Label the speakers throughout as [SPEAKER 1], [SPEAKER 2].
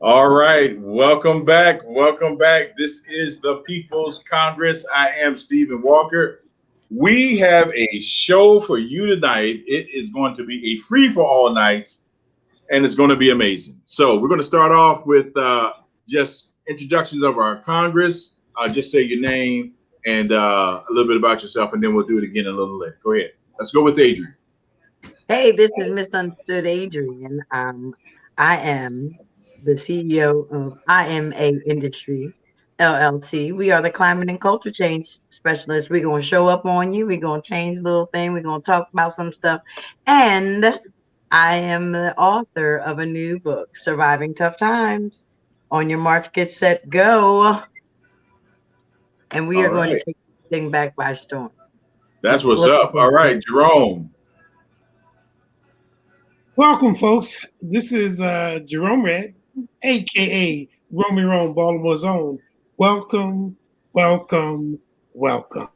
[SPEAKER 1] All right, welcome back. Welcome back. This is the People's Congress. I am Stephen Walker. We have a show for you tonight. It is going to be a free for all night, and it's going to be amazing. So we're going to start off with just introductions of our Congress. Just say your name and a little bit about yourself, and then we'll do it again a little later. Go ahead. Let's go with Adrian.
[SPEAKER 2] Hey, this is Misunderstood Adrian. I am the CEO of IMA Industries LLC. We are the climate and culture change specialists. We're going to show up on you. We're going to change a little thing. We're going to talk about some stuff. And I am the author of a new book, Surviving Tough Times. On your march, get set, go. And we are going to take this thing back by storm.
[SPEAKER 1] That's what's up. All right, Jerome.
[SPEAKER 3] Welcome, folks. This is Jerome Red, a.k.a. Romy Rome, Baltimore's own. Welcome, welcome, welcome.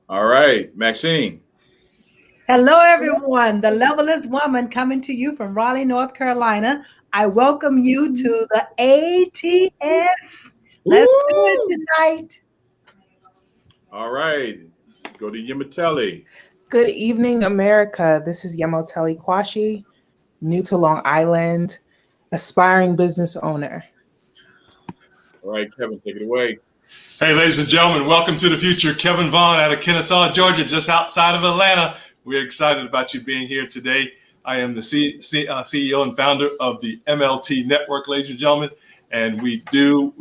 [SPEAKER 1] All right, Maxine.
[SPEAKER 4] Hello, everyone. The Levelist Woman coming to you from Raleigh, North Carolina. I welcome you to the ATS. Let's do it tonight.
[SPEAKER 1] All right, go to Yamatelli.
[SPEAKER 5] Good evening, America. This is Yamoteli Kwashi, new to Long Island, aspiring business owner.
[SPEAKER 1] All right, Kevin, take it away.
[SPEAKER 6] Hey, ladies and gentlemen, welcome to the future. Kevin Vaughn out of Kennesaw, Georgia, just outside of Atlanta. We're excited about you being here today. I am the CEO and founder of the MLT Network, ladies and gentlemen, and we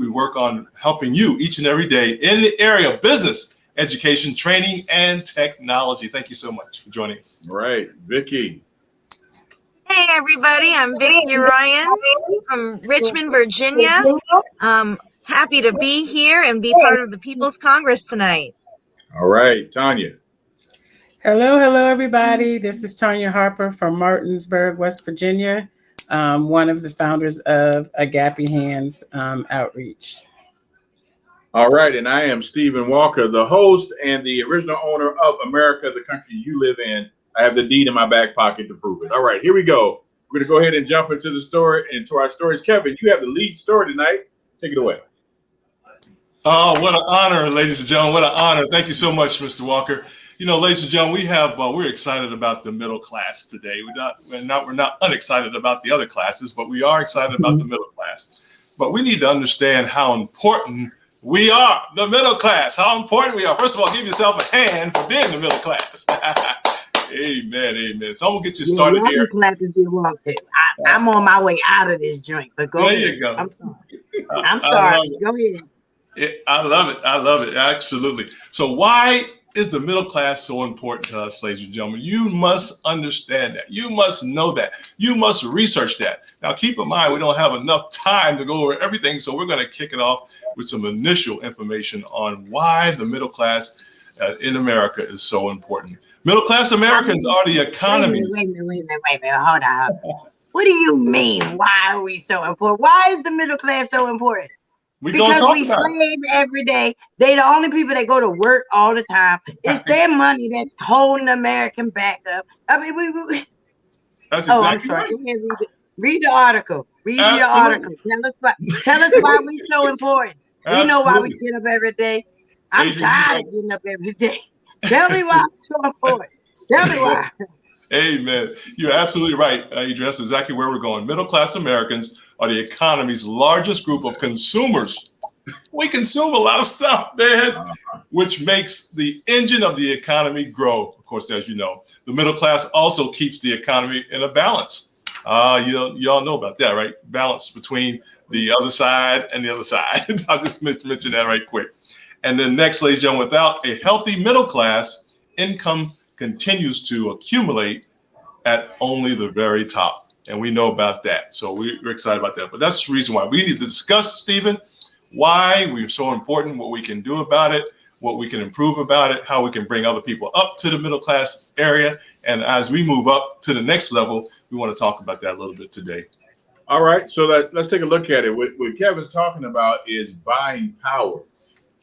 [SPEAKER 6] work on helping you each and every day in the area of business, education, training, and technology. Thank you so much for joining us.
[SPEAKER 1] All right, Vicky.
[SPEAKER 7] Hey, everybody. I'm Vicky Ryan from Richmond, Virginia. Happy to be here and be part of the People's Congress tonight.
[SPEAKER 1] All right, Tonya.
[SPEAKER 8] Hello, everybody. This is Tonya Harper from Martinsburg, West Virginia, one of the founders of Agape Hands Outreach.
[SPEAKER 1] All right, and I am Stephen Walker, the host and the original owner of America, the country you live in. I have the deed in my back pocket to prove it. All right, here we go. We're going to go ahead and jump into our stories. Kevin, you have the lead story tonight. Take it away.
[SPEAKER 6] Oh, what an honor, ladies and gentlemen. What an honor. Thank you so much, Mr. Walker. You know, ladies and gentlemen, we're excited about the middle class today. We're not unexcited about the other classes, but we are excited about the middle class. But we need to understand how important we are, the middle class, how important we are. First of all, give yourself a hand for being the middle class. Amen, amen. So I'm going to get you started here.
[SPEAKER 2] I'm on my way out of this joint, but go ahead.
[SPEAKER 6] There you go.
[SPEAKER 2] I'm sorry. Go ahead.
[SPEAKER 6] I love it. I love it. Absolutely. So why is the middle class so important to us, ladies and gentlemen? You must understand that. You must know that. You must research that. Now, keep in mind, we don't have enough time to go over everything, so we're going to kick it off with some initial information on why the middle class in America is so important. Middle class Americans are the economy.
[SPEAKER 2] Wait a minute. Hold on. What do you mean? Why are we so important? Why is the middle class so important? Because we slave every day. They the only people that go to work all the time. It's their money that's holding American back up. I mean,
[SPEAKER 6] that's exactly right.
[SPEAKER 2] Read the article. Read the article. Tell us why we're so important. We know why we get up every day. I'm tired of getting up every day. Tell me why it's so important. Tell me why.
[SPEAKER 6] Amen. You're absolutely right, Adrian. That's exactly where we're going. Middle-class Americans are the economy's largest group of consumers. We consume a lot of stuff, man, which makes the engine of the economy grow. Of course, as you know, the middle class also keeps the economy in a balance. You all know about that, right? Balance between the other side and the other side. I'll just mention that right quick. And then next, ladies and gentlemen, without a healthy middle class, income continues to accumulate at only the very top. And we know about that. So we're excited about that. But that's the reason why we need to discuss, Stephen, why we're so important, what we can do about it, what we can improve about it, how we can bring other people up to the middle class area. And as we move up to the next level, we want to talk about that a little bit today.
[SPEAKER 1] All right. So let's take a look at it. What Kevin's talking about is buying power.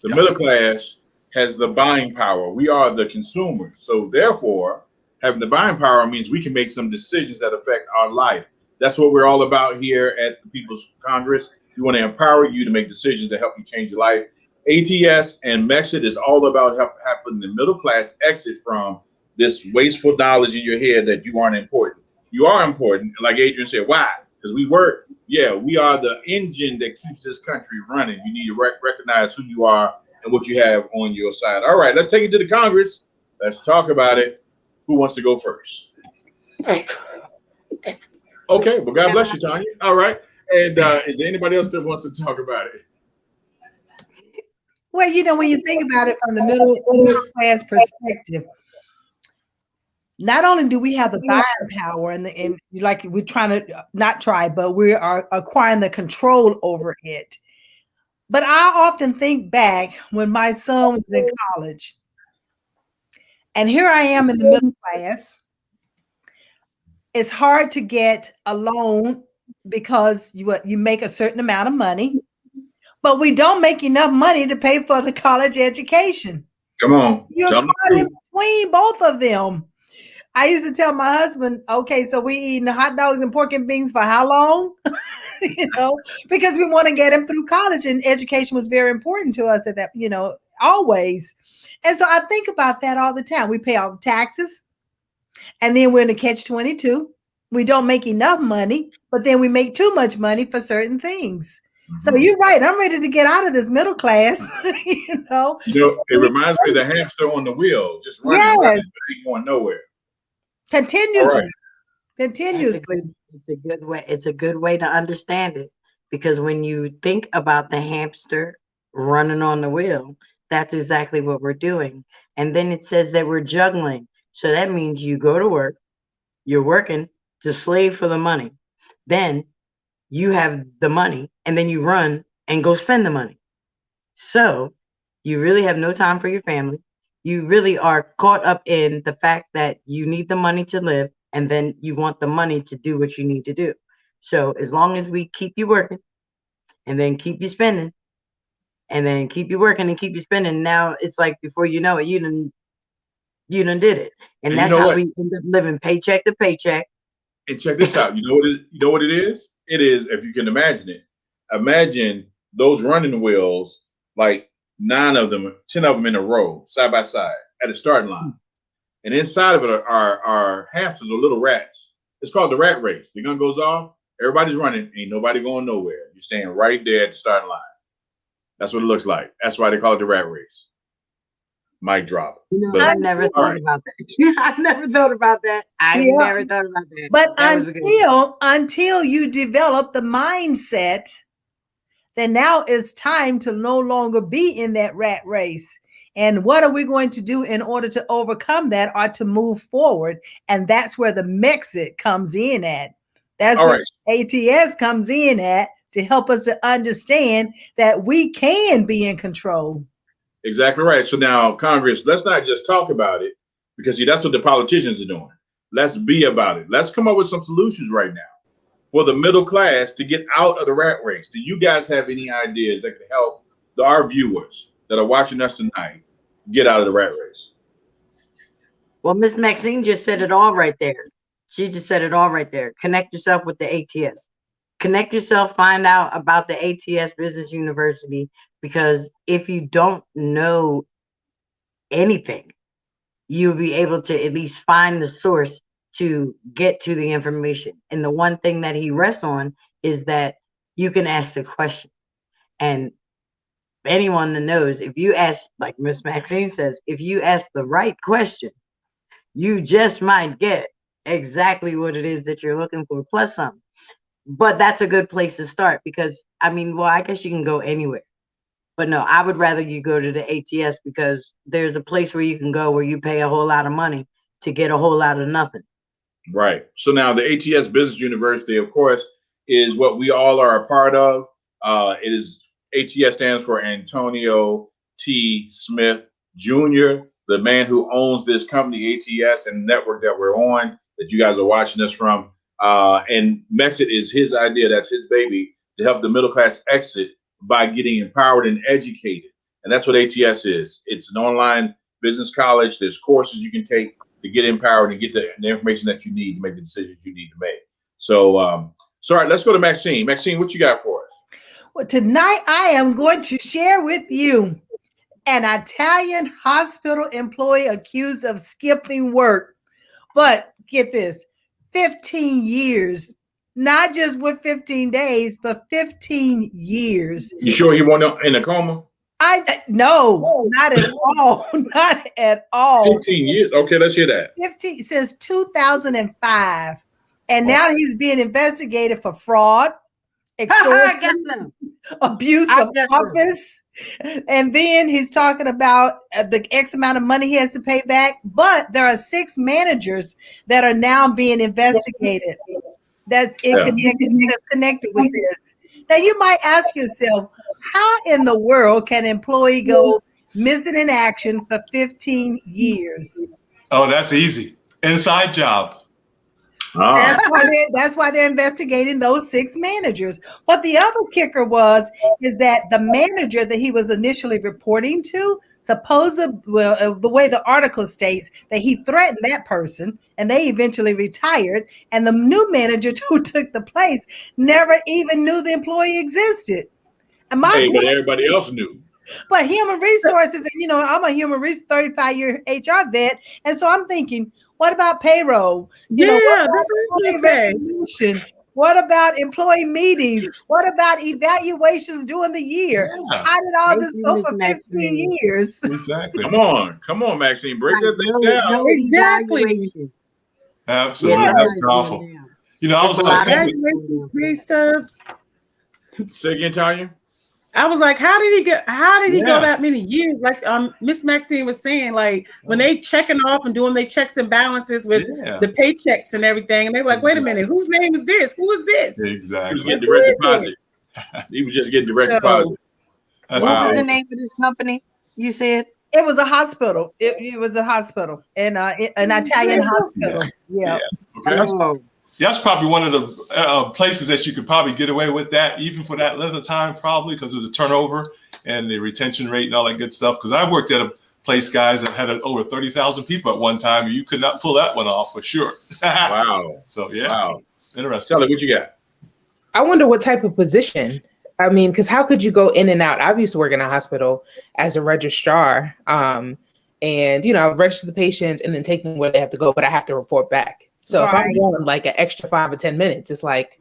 [SPEAKER 1] The middle class has the buying power. We are the consumers. So therefore, having the buying power means we can make some decisions that affect our life. That's what we're all about here at the People's Congress. We want to empower you to make decisions that help you change your life. ATS and Mexit is all about helping the middle class exit from this wasteful knowledge in your head that you aren't important. You are important. Like Adrian said, why? Because we work. Yeah, we are the engine that keeps this country running. You need to recognize who you are and what you have on your side. All right, let's take it to the Congress. Let's talk about it. Who wants to go first? Okay, well, God bless you, Tonya. All right. And is there anybody else that wants to talk about it?
[SPEAKER 4] Well, you know, when you think about it from the middle class perspective, not only do we have the buying power and like we're trying to not try, but we are acquiring the control over it. But I often think back when my son was in college, and here I am in the middle class. It's hard to get a loan because you make a certain amount of money, but we don't make enough money to pay for the college education.
[SPEAKER 1] Come on.
[SPEAKER 4] You're caught in between both of them. I used to tell my husband, okay, so we eating hot dogs and pork and beans for how long? You know, because we want to get him through college, and education was very important to us at that, you know, always. And so I think about that all the time. We pay all the taxes, and then we're in a catch-22. We don't make enough money, but then we make too much money for certain things. So you're right. I'm ready to get out of this middle class. You know,
[SPEAKER 1] it reminds me of the hamster on the wheel, just running,
[SPEAKER 4] yes,
[SPEAKER 1] running, but ain't going nowhere.
[SPEAKER 4] Continuously.
[SPEAKER 1] Right.
[SPEAKER 4] Continuously.
[SPEAKER 2] It's a good way. It's a good way to understand it, because when you think about the hamster running on the wheel, that's exactly what we're doing. And then it says that we're juggling. So that means you go to work, you're working to slave for the money. Then you have the money, and then you run and go spend the money. So you really have no time for your family. You really are caught up in the fact that you need the money to live, and then you want the money to do what you need to do. So as long as we keep you working and then keep you spending and then keep you working and keep you spending, now it's like before you know it, you done did it. And that's how we end up living paycheck to paycheck.
[SPEAKER 1] And check this out. You know what it is? It is, if you can imagine it. Imagine those running wheels, like 9 of them, 10 of them in a row, side by side, at a starting line. And inside of it are hamsters or little rats. It's called the rat race. The gun goes off, everybody's running, ain't nobody going nowhere. You're staying right there at the starting line. That's what it looks like. That's why they call it the rat race. Mic drop.
[SPEAKER 2] I never thought about that. I never thought about that. Never thought about that.
[SPEAKER 4] But until you develop the mindset, then now it's time to no longer be in that rat race. And what are we going to do in order to overcome that or to move forward? And that's where the Mexit comes in at. That's where ATS comes in at, to help us to understand that we can be in control.
[SPEAKER 1] Exactly right. So now, Congress, let's not just talk about it, because that's what the politicians are doing. Let's be about it. Let's come up with some solutions right now for the middle class to get out of the rat race. Do you guys have any ideas that can help our viewers that are watching us tonight get out of the rat race?
[SPEAKER 2] Well, Miss Maxine just said it all right there. She just said it all right there. Connect yourself with the ATS. Connect yourself, find out about the ATS Business University, because if you don't know anything, you'll be able to at least find the source to get to the information. And the one thing that he rests on is that you can ask the question. And anyone that knows, if you ask, like Miss Maxine says, if you ask the right question, you just might get exactly what it is that you're looking for, plus some. But that's a good place to start, because, I mean, well, I guess you can go anywhere. But no, I would rather you go to the ATS, because there's a place where you can go where you pay a whole lot of money to get a whole lot of nothing.
[SPEAKER 1] Right. So now the ATS Business University, of course, is what we all are a part of. It is ATS stands for Antonio T. Smith Jr., the man who owns this company, ATS, and the network that we're on, that you guys are watching us from. And Mexit is his idea. That's his baby, to help the middle class exit by getting empowered and educated. And that's what ATS is. It's an online business college. There's courses you can take to get empowered and get the information that you need to make the decisions you need to make. So, all right, let's go to Maxine. Maxine, what you got for us?
[SPEAKER 4] Well, tonight I am going to share with you an Italian hospital employee accused of skipping work. But get this, 15 years, not just with 15 days, but 15 years.
[SPEAKER 1] You sure he wasn't in a coma?
[SPEAKER 4] No, not at all. Not at all.
[SPEAKER 1] 15 years. Okay, let's hear that.
[SPEAKER 4] 15 since 2005. And now he's being investigated for fraud, extortion, abuse of office. And then he's talking about the X amount of money he has to pay back. But there are 6 managers that are now being investigated that's connected with this. Now, you might ask yourself, how in the world can an employee go missing in action for 15 years?
[SPEAKER 6] Oh, that's easy. Inside job.
[SPEAKER 4] That's why they're investigating those 6 managers. But the other kicker is that the manager that he was initially reporting to, the way the article states, that he threatened that person and they eventually retired. And the new manager who took the place never even knew the employee existed. And
[SPEAKER 1] but everybody else knew.
[SPEAKER 4] But human resources, and I'm a 35-year HR vet, and so I'm thinking, what about payroll?
[SPEAKER 8] That's what I'm saying.
[SPEAKER 4] What about employee meetings? What about evaluations during the year?
[SPEAKER 6] Yeah.
[SPEAKER 4] How did all this go for 15 years?
[SPEAKER 6] Exactly.
[SPEAKER 1] Come on, Maxine, break that thing down.
[SPEAKER 8] Exactly.
[SPEAKER 6] Absolutely, that's powerful. I was like,
[SPEAKER 1] say again, Tonya.
[SPEAKER 8] I was like, how did he go that many years? Like Miss Maxine was saying, like when they checking off and doing their checks and balances with the paychecks and everything, and they were like, wait a minute, whose name is this? Who is this?
[SPEAKER 6] Exactly.
[SPEAKER 1] He was getting direct deposit. He was just getting direct deposit.
[SPEAKER 2] What was the name of this company? You said
[SPEAKER 4] it was a hospital. It was a hospital, an Italian hospital. Yeah.
[SPEAKER 6] Okay. That's probably one of the places that you could probably get away with that, even for that length of time, probably because of the turnover and the retention rate and all that good stuff. Because I worked at a place, guys, that had over 30,000 people at one time, and you could not pull that one off for sure.
[SPEAKER 1] Wow.
[SPEAKER 6] So, yeah.
[SPEAKER 1] Wow.
[SPEAKER 6] Interesting.
[SPEAKER 1] Sally, what you got?
[SPEAKER 5] I wonder what type of position. I mean, because how could you go in and out? I used to work in a hospital as a registrar. And, I've registered the patients and then take them where they have to go, but I have to report back. So if I'm going like an extra 5 or 10 minutes, it's like,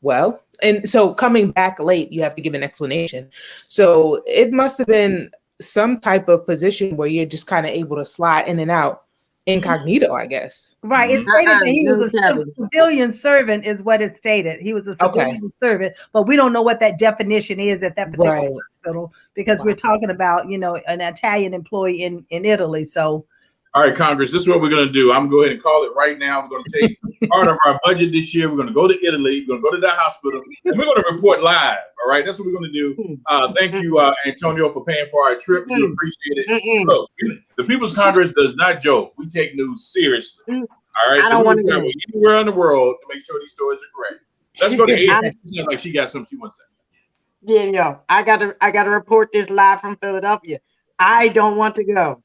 [SPEAKER 5] well, and so coming back late, you have to give an explanation. So it must have been some type of position where you're just kind of able to slide in and out incognito, I guess.
[SPEAKER 4] Right. It stated that he was a civilian servant is what it stated. He was a civilian servant, but we don't know what that definition is at that particular hospital because we're talking about, an Italian employee in Italy. So.
[SPEAKER 1] All right, Congress, this is what we're going to do. I'm going to go ahead and call it right now. We're going to take part of our budget this year. We're going to go to Italy. We're going to go to that hospital, and we're going to report live. All right, that's what we're going to do. Thank you, Antonio, for paying for our trip. We appreciate it. Look, the People's Congress does not joke. We take news seriously. All right, so we're going to travel anywhere in the world to make sure these stories are correct. Let's go to Aiden. Like she got something she wants to say.
[SPEAKER 2] Yeah, I gotta report this live from Philadelphia. I don't want to go.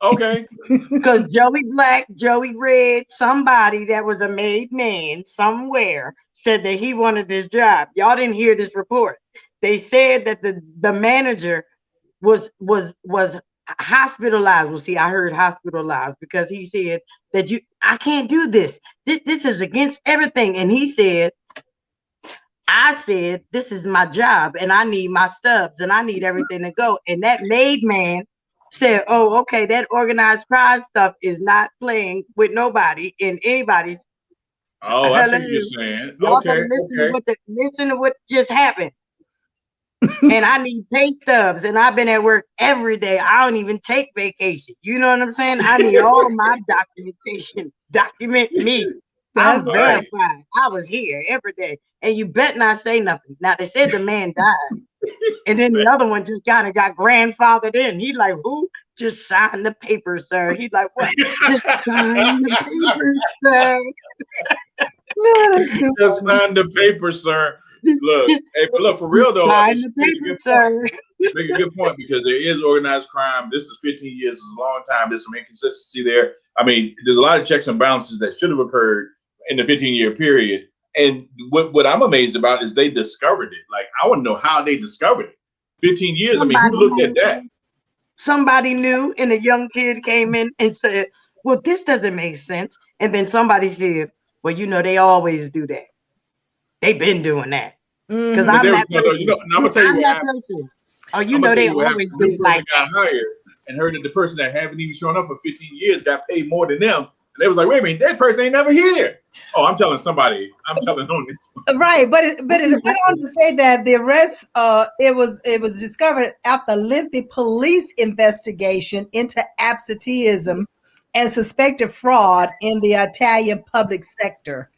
[SPEAKER 1] Okay.
[SPEAKER 2] Because Joey Black, Joey Red, somebody that was a made man somewhere said that he wanted this job. Y'all didn't hear this report. They said that the manager was hospitalized. Well, see, I heard hospitalized because he said that I can't do this. This is against everything. And he said, I said, this is my job and I need my stubs and I need everything to go. And that made man said, oh, okay, that organized crime stuff is not playing with nobody in anybody's.
[SPEAKER 1] Oh, I see what you're saying. Okay.
[SPEAKER 2] Listen to what just happened. And I need pay stubs, and I've been at work every day. I don't even take vacation. You know what I'm saying? I need all my documentation. Document me. I'm verified. I was here every day. And you bet not say nothing. Now, they said the man died. And then the other one just kind of got grandfathered in. He like, who? Just sign the paper, sir. He like, what? Just sign the paper, sir.
[SPEAKER 1] Just sign the paper, sir. Look, but look, for real though,
[SPEAKER 2] sign the paper, sir.
[SPEAKER 1] Make a good point because there is organized crime. This is 15 years. It's a long time. There's some inconsistency there. I mean, there's a lot of checks and balances that should have occurred in the 15-year period. And what I'm amazed about is they discovered it. Like, I want to know how they discovered it. 15 years. I mean, who looked at that?
[SPEAKER 2] Somebody knew, and a young kid came in and said, well, this doesn't make sense. And then somebody said, well, you know, they always do that. They've been doing that. Because I'm that person.
[SPEAKER 1] I'm gonna tell you what happened.
[SPEAKER 2] Oh, you know, they always do
[SPEAKER 1] it like that. Got hired and heard that the person that haven't even shown up for 15 years got paid more than them. And they was like, wait a minute, that person ain't never here. Oh, I'm telling somebody. I'm telling on this.
[SPEAKER 4] Right, but it went on to say that the arrest it was discovered after lengthy police investigation into absenteeism and suspected fraud in the Italian public sector.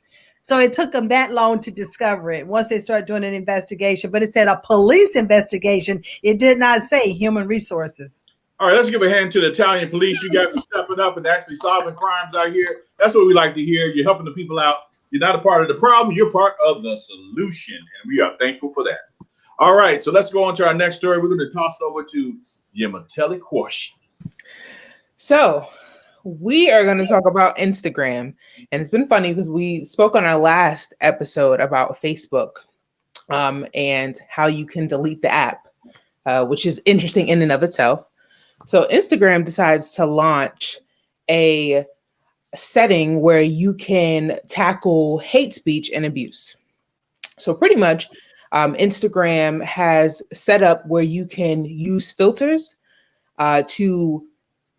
[SPEAKER 4] So it took them that long to discover it once they started doing an investigation. But it said a police investigation. It did not say human resources.
[SPEAKER 1] All right, let's give a hand to the Italian police. You guys are stepping up and actually solving crimes out here. That's what we like to hear. You're helping the people out. You're not a part of the problem. You're part of the solution. And we are thankful for that. All right, so let's go on to our next story. We're going to toss over to Yemateli Quashi.
[SPEAKER 5] So we are going to talk about Instagram. And it's been funny because we spoke on our last episode about Facebook and how you can delete the app, which is interesting in and of itself. So Instagram decides to launch a setting where you can tackle hate speech and abuse. So pretty much Instagram has set up where you can use filters to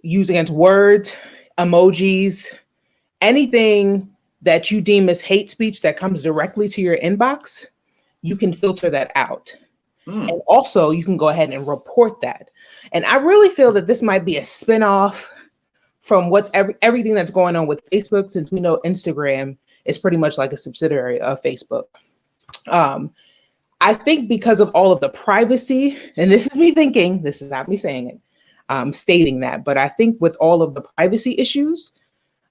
[SPEAKER 5] use against words, emojis, anything that you deem as hate speech that comes directly to your inbox, you can filter that out. And also you can go ahead and report that. And I really feel that this might be a spinoff from what's everything that's going on with Facebook, since we know Instagram is pretty much like a subsidiary of Facebook. I think because of all of the privacy, and this is me thinking, this is not me saying it, stating that, but I think with all of the privacy issues,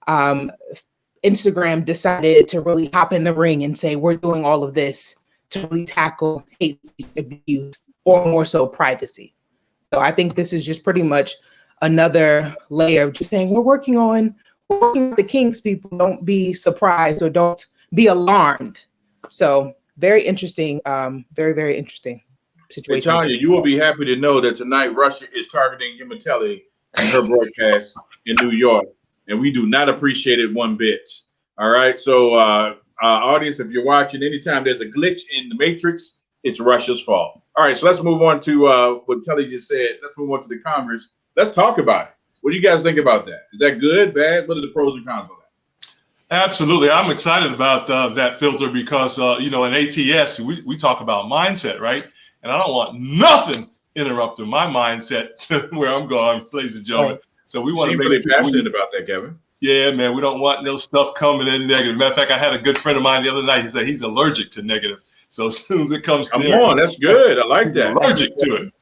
[SPEAKER 5] Instagram decided to really hop in the ring and say, we're doing all of this to really tackle hate speech, abuse, or more so privacy. So I think this is just pretty much another layer of just saying we're working with the kinks. People, don't be surprised or don't be alarmed. So very interesting, very, very interesting situation.
[SPEAKER 1] Hey, Tonya, you will be happy to know that tonight Russia is targeting Yemateli and her broadcast in New York, and we do not appreciate it one bit. All right, so audience, if you're watching, anytime there's a glitch in the matrix, it's Russia's fault. All right, so let's move on to what Telly just said. Let's move on to the Congress. Let's talk about it. What do you guys think about that? Is that good, bad? What are the pros and cons of that?
[SPEAKER 6] Absolutely. I'm excited about that filter because, in ATS, we talk about mindset, right? And I don't want nothing interrupting my mindset to where I'm going, ladies and gentlemen. So we want to be
[SPEAKER 1] really passionate about that, Kevin.
[SPEAKER 6] Yeah, man, we don't want no stuff coming in negative. Matter of fact, I had a good friend of mine the other night. He said he's allergic to negative. So as soon as it comes
[SPEAKER 1] Come on, that's good. I like that.
[SPEAKER 6] Allergic to it.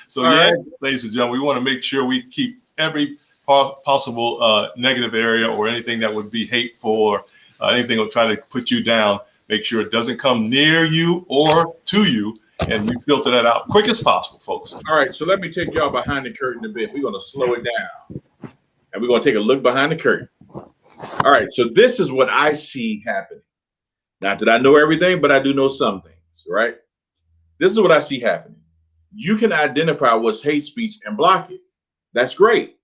[SPEAKER 6] So
[SPEAKER 1] All right.
[SPEAKER 6] ladies and gentlemen, we want to make sure we keep every possible negative area or anything that would be hateful or anything that will try to put you down. Make sure it doesn't come near you or to you, and we filter that out quick as possible, folks.
[SPEAKER 1] All right, so let me take y'all behind the curtain a bit. We're going to slow it down, and we're going to take a look behind the curtain. All right, so this is what I see happening. Not that I know everything, but I do know some things, right? This is what I see happening. You can identify what's hate speech and block it. That's great.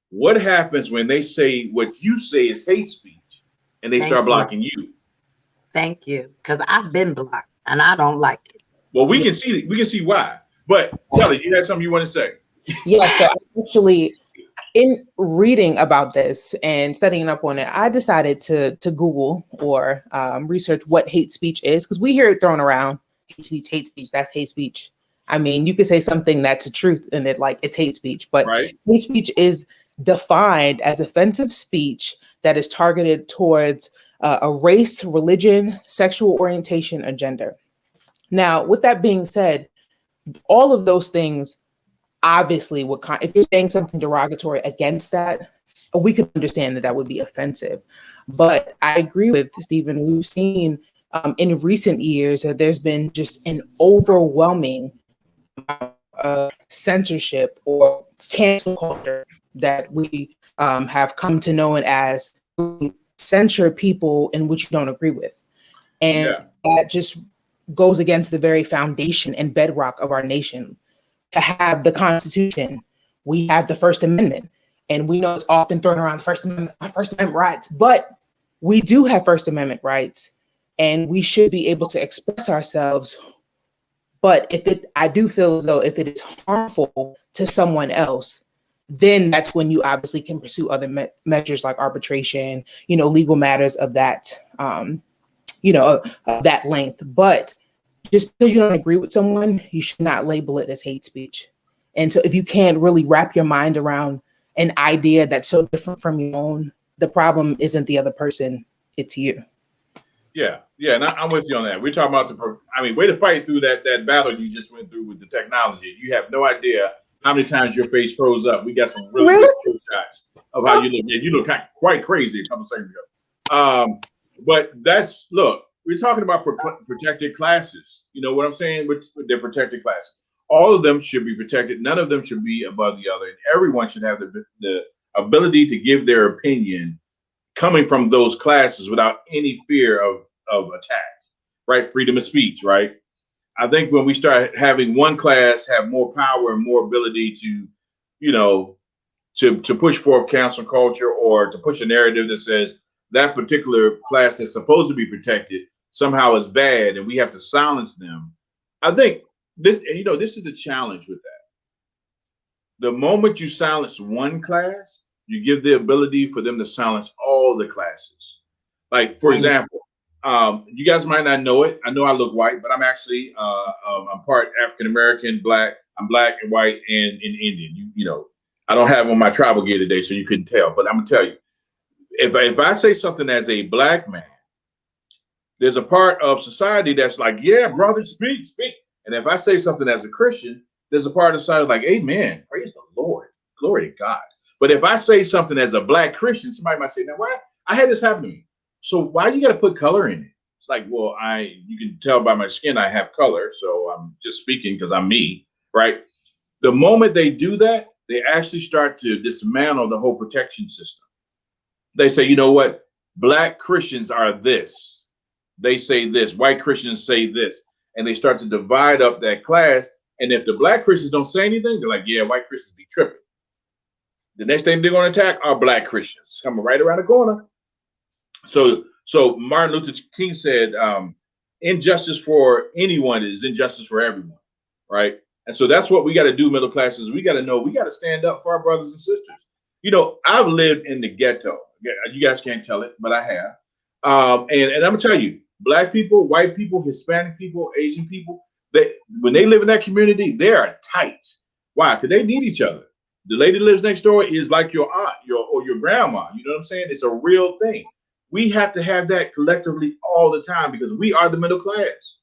[SPEAKER 1] What happens when they say what you say is hate speech and they start blocking you?
[SPEAKER 2] Thank you, because I've been blocked and I don't like it.
[SPEAKER 1] Well, we can see why. But Kelly, you had something you want to say?
[SPEAKER 5] Yeah, so actually, in reading about this and studying up on it, I decided to Google or research what hate speech is, because we hear it thrown around. Hate speech, that's hate speech. I mean, you could say something that's a truth and it's hate speech, but hate speech is defined as offensive speech that is targeted towards a race, religion, sexual orientation, or gender. Now, with that being said, all of those things, obviously, if you're saying something derogatory against that, we could understand that would be offensive. But I agree with Stephen. We've seen in recent years that there's been just an overwhelming censorship or cancel culture that we have come to know it as, censor people in which you don't agree with. And that just goes against the very foundation and bedrock of our nation. To have the Constitution, we have the First Amendment. And we know it's often thrown around First Amendment rights, but we do have First Amendment rights, and we should be able to express ourselves. But I do feel as though if it is harmful to someone else, then that's when you obviously can pursue other measures like arbitration, legal matters of that, of that length. But just because you don't agree with someone, you should not label it as hate speech. And so if you can't really wrap your mind around an idea that's so different from your own, the problem isn't the other person, it's you.
[SPEAKER 1] Yeah, and I'm with you on that. We're talking about way to fight through that battle you just went through with the technology. You have no idea how many times your face froze up. We got some really good shots of how you look. Yeah, you look quite crazy a couple seconds ago. But we're talking about protected classes. You know what I'm saying? With their protected classes. All of them should be protected. None of them should be above the other. And everyone should have the ability to give their opinion coming from those classes without any fear of attack, right? Freedom of speech, right? I think when we start having one class have more power and more ability to, to push forth cancel culture or to push a narrative that says that particular class that's supposed to be protected somehow is bad and we have to silence them. I think this is the challenge with that. The moment you silence one class, you give the ability for them to silence all the classes. Like, for example, you guys might not know it. I know I look white, but I'm actually I'm part African American, black. I'm black and white and Indian. I don't have on my tribal gear today, so you couldn't tell. But I'm gonna tell you, if I say something as a black man, there's a part of society that's like, yeah, brother, speak. And if I say something as a Christian, there's a part of society like, amen, praise the Lord, glory to God. But if I say something as a black Christian, somebody might say, now why? I had this happen to me. So why you got to put color in it? It's like, well, you can tell by my skin I have color, so I'm just speaking because I'm me, right? The moment they do that, they actually start to dismantle the whole protection system. They say, you know what? Black Christians are this. They say this. White Christians say this. And they start to divide up that class. And if the black Christians don't say anything, they're like, yeah, white Christians be tripping. The next thing they're going to attack are black Christians coming right around the corner. So Martin Luther King said, injustice for anyone is injustice for everyone, right? And so that's what we got to do, middle classes. We got to know, we got to stand up for our brothers and sisters. I've lived in the ghetto. You guys can't tell it, but I have. And I'm going to tell you, black people, white people, Hispanic people, Asian people, when they live in that community, they are tight. Why? Because they need each other. The lady that lives next door is like your aunt, or your grandma. You know what I'm saying? It's a real thing. We have to have that collectively all the time because we are the middle class.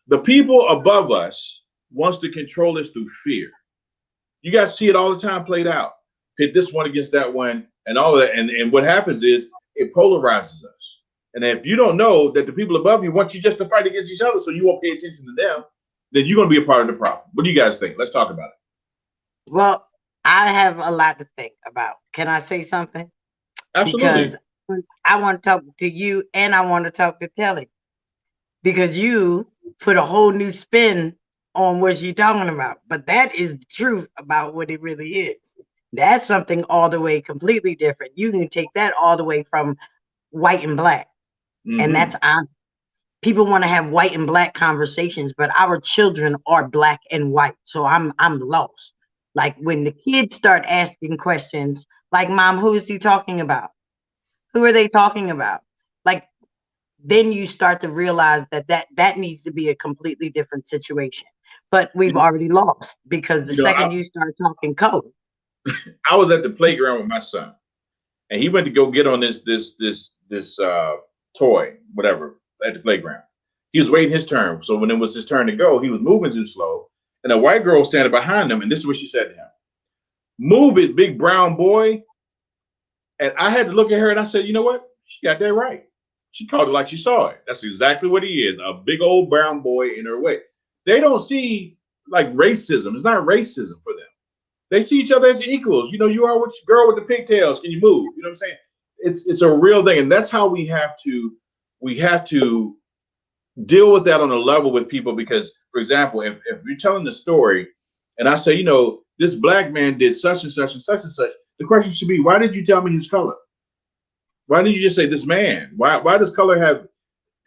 [SPEAKER 1] The people above us wants to control us through fear. You guys see it all the time played out. Pit this one against that one and all of that. And what happens is it polarizes us. And if you don't know that the people above you want you just to fight against each other so you won't pay attention to them, then you're going to be a part of the problem. What do you guys think? Let's talk about it.
[SPEAKER 2] Well, I have a lot to think about. Can I say something?
[SPEAKER 1] Absolutely.
[SPEAKER 2] Because I want to talk to you and I want to talk to Telly. Because you put a whole new spin on what you're talking about. But that is the truth about what it really is. That's something all the way completely different. You can take that all the way from white and black. Mm-hmm. And that's honest. People want to have white and black conversations, but our children are black and white. So I'm lost. Like when the kids start asking questions like, Mom, who is he talking about? Who are they talking about? Like, then you start to realize that needs to be a completely different situation. But we've already lost because the second you start talking color.
[SPEAKER 1] I was at the playground with my son, and he went to go get on this toy, whatever, at the playground. He was waiting his turn. So when it was his turn to go, he was moving too slow. And a white girl was standing behind him, and this is what she said to him. Move it, big brown boy. And I had to look at her, and I said, you know what? She got that right. She called it like she saw it. That's exactly what he is, a big old brown boy in her way. They don't see, like, racism. It's not racism for them. They see each other as equals. You are with your girl with the pigtails. Can you move? You know what I'm saying? It's a real thing. And that's how we have to deal with that on a level with people, because, for example, if you're telling the story and I say, this black man did such and such and such and such, the question should be, why did you tell me his color? Why didn't you just say this man? Why does color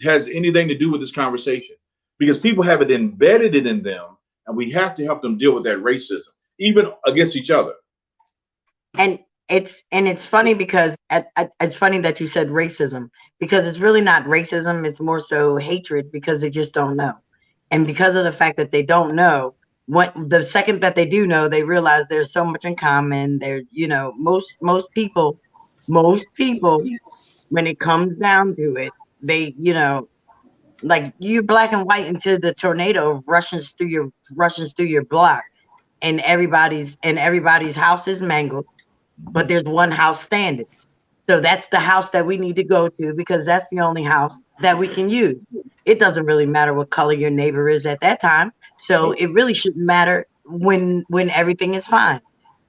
[SPEAKER 1] has anything to do with this conversation? Because people have it embedded in them, and we have to help them deal with that racism, even against each other.
[SPEAKER 2] And it's funny because it's funny that you said racism, because it's really not racism. It's more so hatred, because they just don't know. And because of the fact that they don't know, the second that they do know, they realize there's so much in common. There's, most people, when it comes down to it, they, like, you're black and white until the tornado rushes through your block, and everybody's house is mangled, but there's one house standing. So that's the house that we need to go to, because that's the only house that we can use. It doesn't really matter what color your neighbor is at that time. So it really shouldn't matter when everything is fine.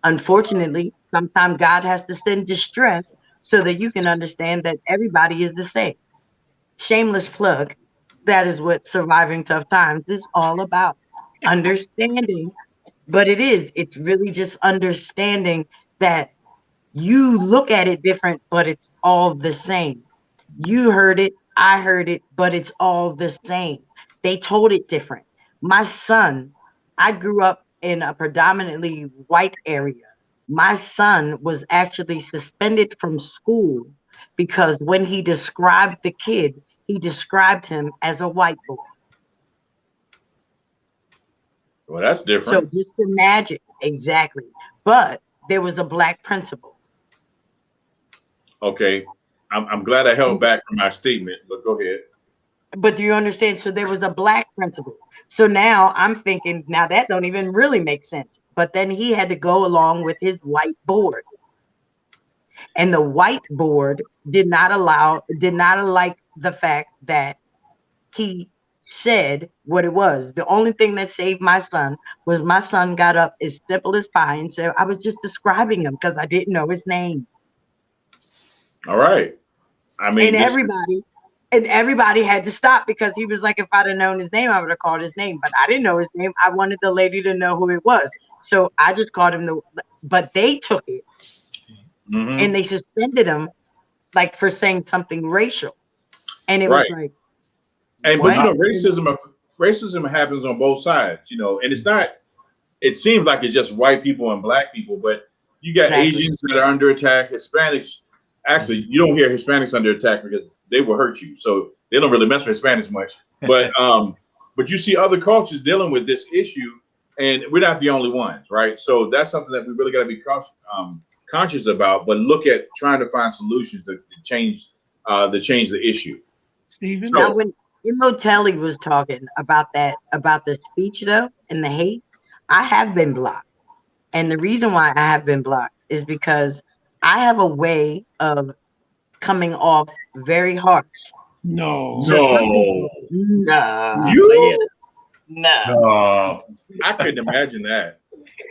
[SPEAKER 2] Unfortunately, sometimes God has to send distress so that you can understand that everybody is the same. Shameless plug. That is what Surviving Tough Times is all about. Understanding. But it's really just understanding that you look at it different, but it's all the same. You heard it, I heard it, but it's all the same. They told it different. My son, I grew up in a predominantly white area. My son was actually suspended from school because when he described the kid, he described him as a white boy.
[SPEAKER 1] Well, that's different.
[SPEAKER 2] So just imagine, exactly. But there was a black principal.
[SPEAKER 1] Okay, I'm glad I held back from my statement, but go ahead.
[SPEAKER 2] But do you understand? So there was a black principal. So now I'm thinking, now that don't even really make sense. But then he had to go along with his white board. And the white board did not like the fact that he said what it was. The only thing that saved my son was my son got up as simple as pie and said, I was just describing him because I didn't know his name.
[SPEAKER 1] All right. I mean,
[SPEAKER 2] and everybody had to stop, because he was like, if I'd have known his name, I would have called his name. But I didn't know his name. I wanted the lady to know who it was. So I just called him but they took it and they suspended him, like, for saying something racial. And it was like,
[SPEAKER 1] and but racism happens on both sides, and it's not, it seems like it's just white people and black people, but you got Asians that are under attack, Hispanics. Actually, you don't hear Hispanics under attack because they will hurt you. So they don't really mess with Hispanics much. But but you see other cultures dealing with this issue, and we're not the only ones, right? So that's something that we really got to be conscious about, but look at trying to find solutions to change the issue.
[SPEAKER 3] Stephen?
[SPEAKER 2] Now, when MLT was talking about the speech, though, and the hate, I have been blocked. And the reason why I have been blocked is because I have a way of coming off very harsh.
[SPEAKER 3] No.
[SPEAKER 1] I couldn't imagine that.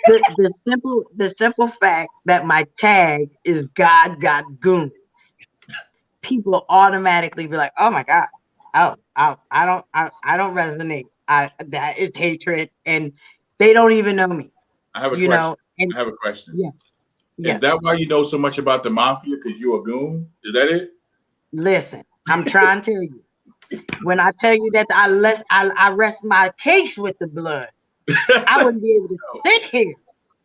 [SPEAKER 2] The simple fact that my tag is God got goons. People automatically be like, oh my God. I don't resonate. That is hatred, and they don't even know me.
[SPEAKER 1] I have a question.
[SPEAKER 2] Yeah.
[SPEAKER 1] Is that why you know so much about the mafia? Because you're a goon? Is that it?
[SPEAKER 2] Listen, I'm trying to tell you. When I tell you that I rest my case with the blood, I wouldn't be able to sit here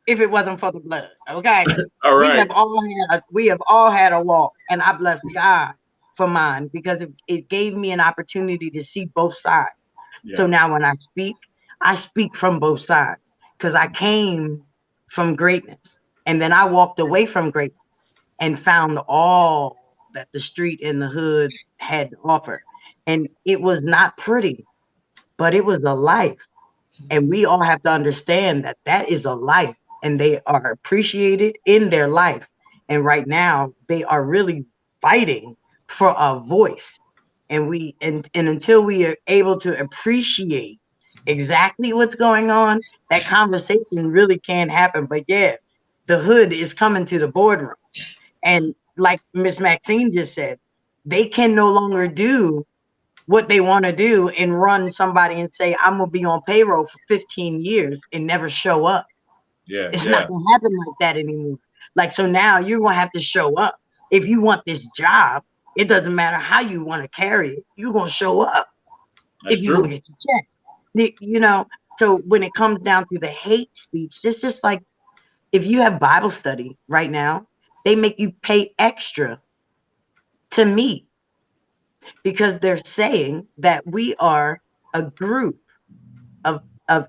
[SPEAKER 2] if it wasn't for the blood. Okay.
[SPEAKER 1] All right.
[SPEAKER 2] We have all had a walk, and I bless God for mine, because it gave me an opportunity to see both sides. Yeah. So now when I speak from both sides, because I came from greatness, and then I walked away from greatness and found all that the street and the hood had to offer. And it was not pretty, but it was a life. And we all have to understand that that is a life, and they are appreciated in their life. And right now they are really fighting for a voice. And until we are able to appreciate exactly what's going on, that conversation really can't happen. But yeah, the hood is coming to the boardroom. And like Miss Maxine just said, they can no longer do what they want to do and run somebody and say, I'm going to be on payroll for 15 years and never show up.
[SPEAKER 1] Yeah.
[SPEAKER 2] It's not going to happen like that anymore. Like, so now you're going to have to show up. If you want this job, it doesn't matter how you want to carry it. You're going to show up.
[SPEAKER 1] That's
[SPEAKER 2] if you want to get your check. You know, so when it comes down to the hate speech, it's just like, if you have Bible study right now, they make you pay extra to meet because they're saying that we are a group of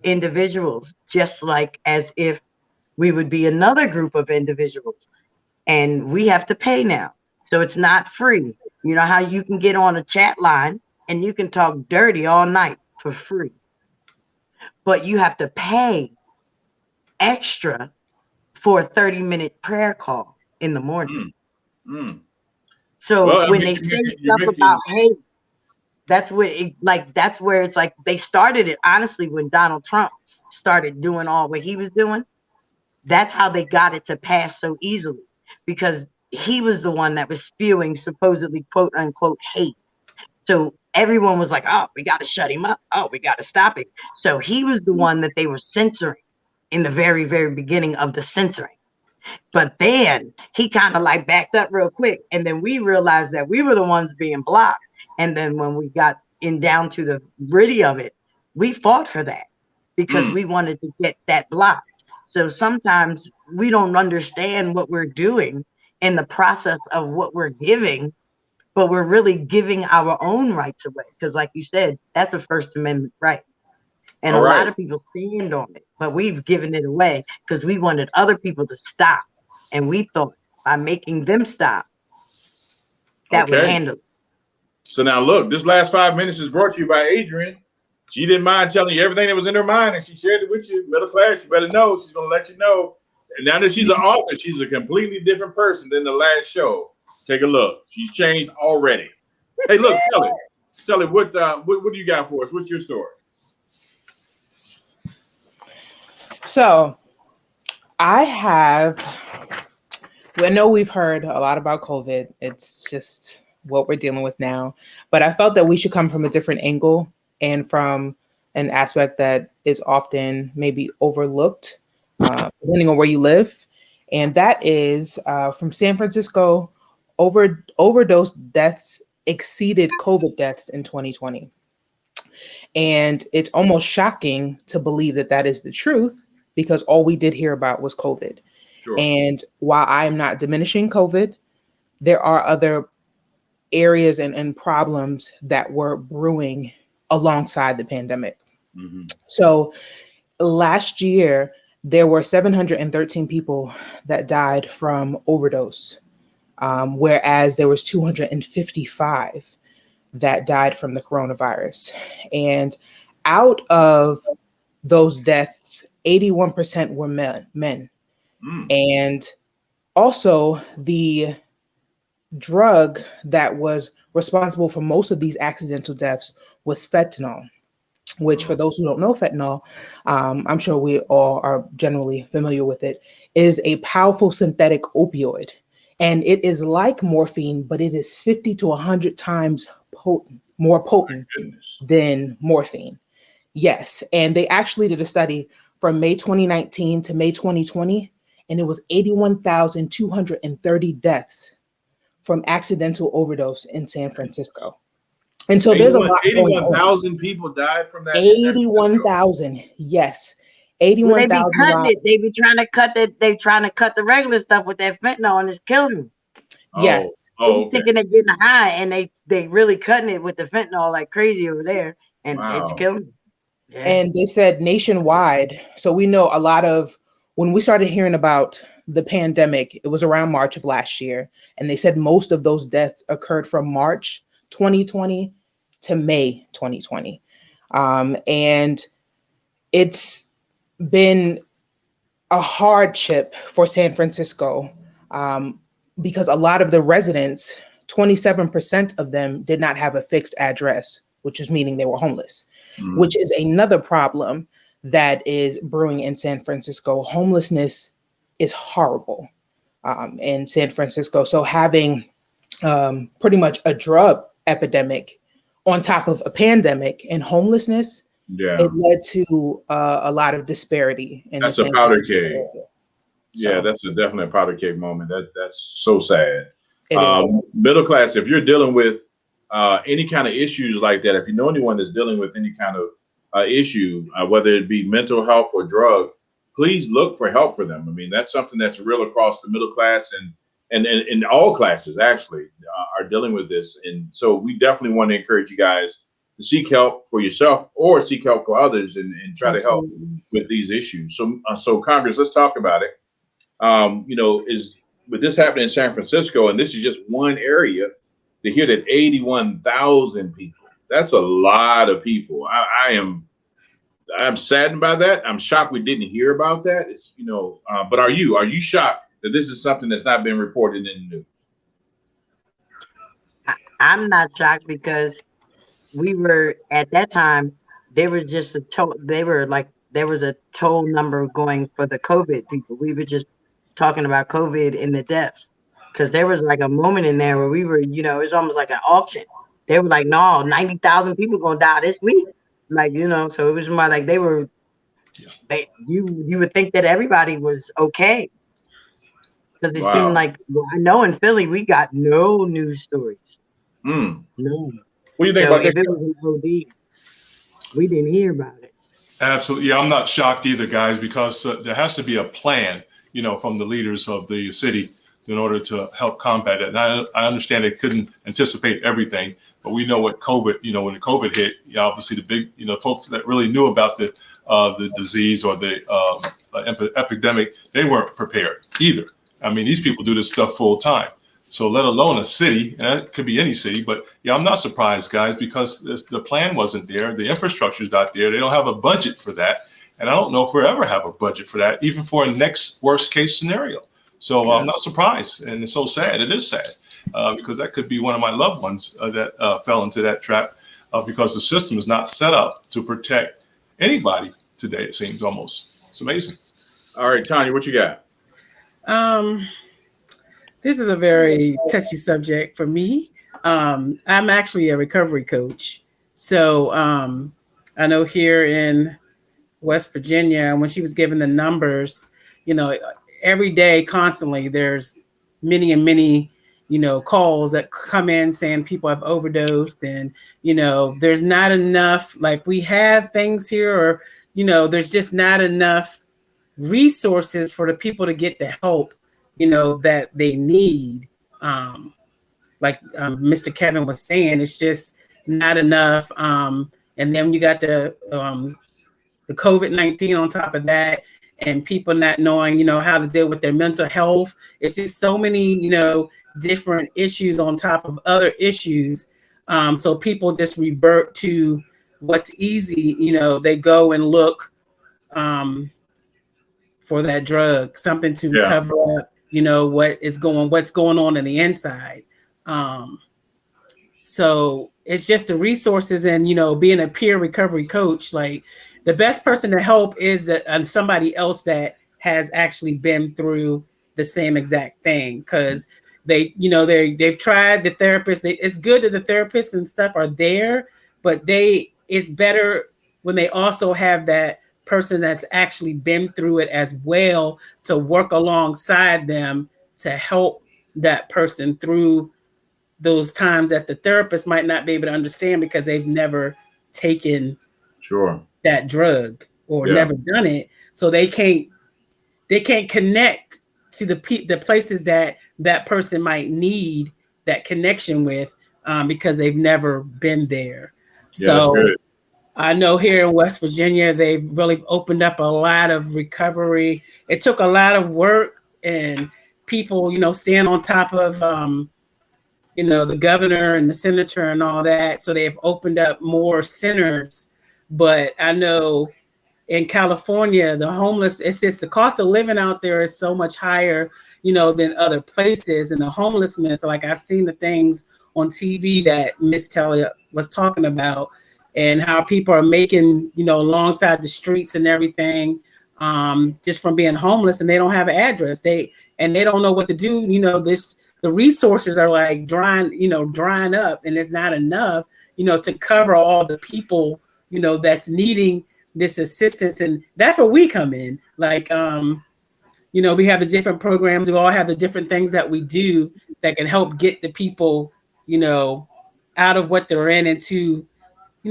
[SPEAKER 2] individuals, just like as if we would be another group of individuals, and we have to pay now. So it's not free. You know how you can get on a chat line and you can talk dirty all night for free, but you have to pay extra for a 30-minute prayer call in the morning. So
[SPEAKER 1] well,
[SPEAKER 2] when they say stuff about hate, that's where it's like they started it, honestly, when Donald Trump started doing all what he was doing. That's how they got it to pass so easily, because he was the one that was spewing supposedly quote unquote hate. So everyone was like, oh, we got to shut him up. Oh, we got to stop him. So he was the one that they were censoring in the very, very beginning of the censoring. But then he kind of like backed up real quick. And then we realized that we were the ones being blocked. And then when we got down to the gritty of it, we fought for that because we wanted to get that blocked. So sometimes we don't understand what we're doing in the process of what we're giving, but we're really giving our own rights away. Because like you said, that's a First Amendment right. And a lot of people stand on it, but we've given it away because we wanted other people to stop. And we thought by making them stop, that would handle it.
[SPEAKER 1] So now look, this last 5 minutes is brought to you by Adrian. She didn't mind telling you everything that was in her mind, and she shared it with you. Middle class, you better know. She's going to let you know. And now that she's an author, she's a completely different person than the last show. Take a look. She's changed already. Hey, look, tell it, what do you got for us? What's your story?
[SPEAKER 5] So I know we've heard a lot about COVID. It's just what we're dealing with now. But I felt that we should come from a different angle and from an aspect that is often maybe overlooked, depending on where you live. And that is from San Francisco, overdose deaths exceeded COVID deaths in 2020. And it's almost shocking to believe that that is the truth, because all we did hear about was COVID. Sure. And while I'm not diminishing COVID, there are other areas and problems that were brewing alongside the pandemic. Mm-hmm. So last year, there were 713 people that died from overdose, whereas there was 255 that died from the coronavirus. And out of those deaths, 81% were men. And also the drug that was responsible for most of these accidental deaths was fentanyl, which, for those who don't know fentanyl, I'm sure we all are generally familiar with it, is a powerful synthetic opioid. And it is like morphine, but it is 50 to 100 times more potent than morphine. Yes. And they actually did a study from May 2019 to May 2020, and it was 81,230 deaths from accidental overdose in San Francisco. And so there's a lot.
[SPEAKER 1] 81,000 people died from that.
[SPEAKER 5] 81,000. Yes. 81,000.
[SPEAKER 2] They be trying to cut that. They trying to cut the regular stuff with that fentanyl, and it's killing them.
[SPEAKER 5] Yes.
[SPEAKER 2] They're thinking they're getting high, and they really cutting it with the fentanyl like crazy over there, and it's killing them. Yeah.
[SPEAKER 5] And they said nationwide. So we know a lot of, when we started hearing about the pandemic, it was around March of last year. And they said most of those deaths occurred from March 2020 to May 2020. And it's been a hardship for San Francisco because a lot of the residents, 27% of them did not have a fixed address, which is meaning they were homeless, which is another problem that is brewing in San Francisco. Homelessness is horrible in San Francisco. So having pretty much a drug epidemic on top of a pandemic and homelessness,
[SPEAKER 1] Yeah,
[SPEAKER 5] it led to a lot of disparity. In
[SPEAKER 1] that's
[SPEAKER 5] the
[SPEAKER 1] a powder keg.
[SPEAKER 5] So,
[SPEAKER 1] Yeah, that's definitely a powder keg moment. That's so sad.
[SPEAKER 5] it is.
[SPEAKER 1] Middle class, if you're dealing with any kind of issues like that, if you know anyone that's dealing with any kind of issue, whether it be mental health or drug, please look for help for them. I mean, that's something that's real across the middle class and all classes actually are dealing with this. And so we definitely want to encourage you guys to seek help for yourself or seek help for others and try to help with these issues. So Congress, let's talk about it. Is with this happening in San Francisco, and this is just one area, to hear that 81,000 people, that's a lot of people. I'm saddened by that. I'm shocked we didn't hear about that. It's, but are you shocked that this is something that's not been reported in the news?
[SPEAKER 2] I'm not shocked because we were at that time, there was a total number going for the COVID people. We were just talking about COVID in the depths because there was like a moment in there where we were, it was almost like an auction. They were like, no, 90,000 people gonna die this week. Like, so it was more like you would think that everybody was okay. Because it seemed like, I know in Philly, we got no news stories. No.
[SPEAKER 1] What do you think about that?
[SPEAKER 2] If it was an OD, we didn't hear about it.
[SPEAKER 6] Absolutely. Yeah, I'm not shocked either, guys, because there has to be a plan, from the leaders of the city in order to help combat it. And I understand they couldn't anticipate everything, but we know what COVID, when the COVID hit, obviously the big, folks that really knew about the disease or the epidemic, they weren't prepared either. I mean, these people do this stuff full time. So let alone a city, and that could be any city, but I'm not surprised, guys, because the plan wasn't there. The infrastructure is not there. They don't have a budget for that. And I don't know if we'll ever have a budget for that, even for a next worst case scenario. So I'm not surprised. And it's so sad. It is sad because that could be one of my loved ones that fell into that trap because the system is not set up to protect anybody today, it seems almost. It's amazing.
[SPEAKER 1] All right, Tonya, what you got?
[SPEAKER 8] This is a very touchy subject for me. I'm actually a recovery coach. So I know here in West Virginia, when she was given the numbers, every day, constantly, there's many, calls that come in saying people have overdosed and, there's not enough, like we have things here or, there's just not enough resources for the people to get the help, that they need. Like Mr. Kevin was saying, it's just not enough. And then you got the COVID-19 on top of that, and people not knowing, how to deal with their mental health. It's just so many, different issues on top of other issues. So people just revert to what's easy. They go and look for that drug, something to cover up, what's going on in the inside. So it's just the resources and, being a peer recovery coach, like the best person to help is that somebody else that has actually been through the same exact thing. Cause they've tried the therapist. It's good that the therapists and stuff are there, but it's better when they also have that person that's actually been through it as well to work alongside them to help that person through those times that the therapist might not be able to understand because they've never taken that drug or never done it. So they can't connect to the places that person might need that connection with because they've never been there. So I know here in West Virginia, they've really opened up a lot of recovery. It took a lot of work and people, staying on top of, the governor and the senator and all that. So they've opened up more centers. But I know in California, the homeless, it's just the cost of living out there is so much higher, than other places. And the homelessness, like I've seen the things on TV that Miss Telly was talking about, and how people are making, alongside the streets and everything, just from being homeless, and they don't have an address. They don't know what to do. the resources are like drying up, and there's not enough, to cover all the people, that's needing this assistance. And that's where we come in. Like, we have the different programs. We all have the different things that we do that can help get the people, out of what they're in into, they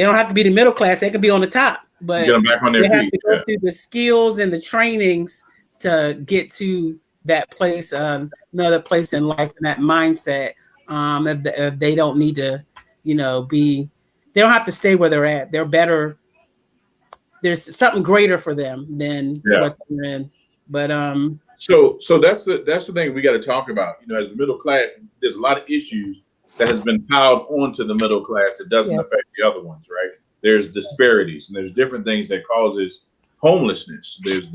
[SPEAKER 8] don't have to be the middle class. They can be on the top, but
[SPEAKER 1] get them back on their
[SPEAKER 8] they
[SPEAKER 1] feet.
[SPEAKER 8] have to go through the skills and the trainings to get to that place, another place in life, and that mindset. If they don't need to, they don't have to stay where they're at. They're better. There's something greater for them than what they're in. But
[SPEAKER 1] so that's the thing we got to talk about. As the middle class, there's a lot of issues that has been piled onto the middle class that doesn't affect the other ones, right? There's disparities, and there's different things that causes homelessness. There's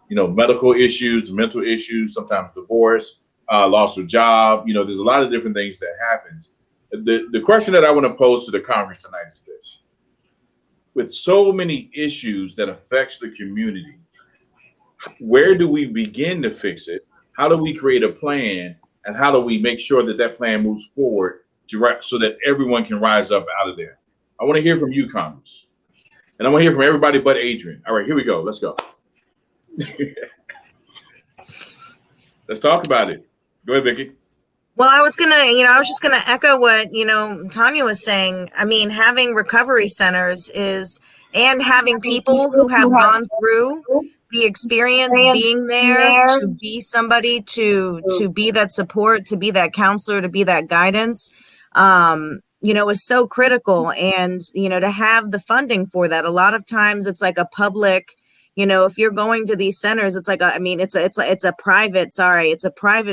[SPEAKER 1] medical issues, mental issues, sometimes divorce, loss of job. There's a lot of different things that happens. The question that I want to pose to the Congress tonight is this: with so many issues that affects the community, where do we begin to fix it? How do we create a plan? And how do we make sure that that plan moves forward so that everyone can rise up out of there? I want to hear from you, Congress. And I want to hear from everybody but Adrian. All right, here we go. Let's go. Let's talk about it. Go ahead, Vicki.
[SPEAKER 7] Well, I was just gonna echo what, Tonya was saying. I mean, having recovery centers and having people who have gone through the experience being there to be somebody to be that support, to be that counselor, to be that guidance, is so critical. And, to have the funding for that, a lot of times it's like a public, if you're going to these centers, it's like, it's a private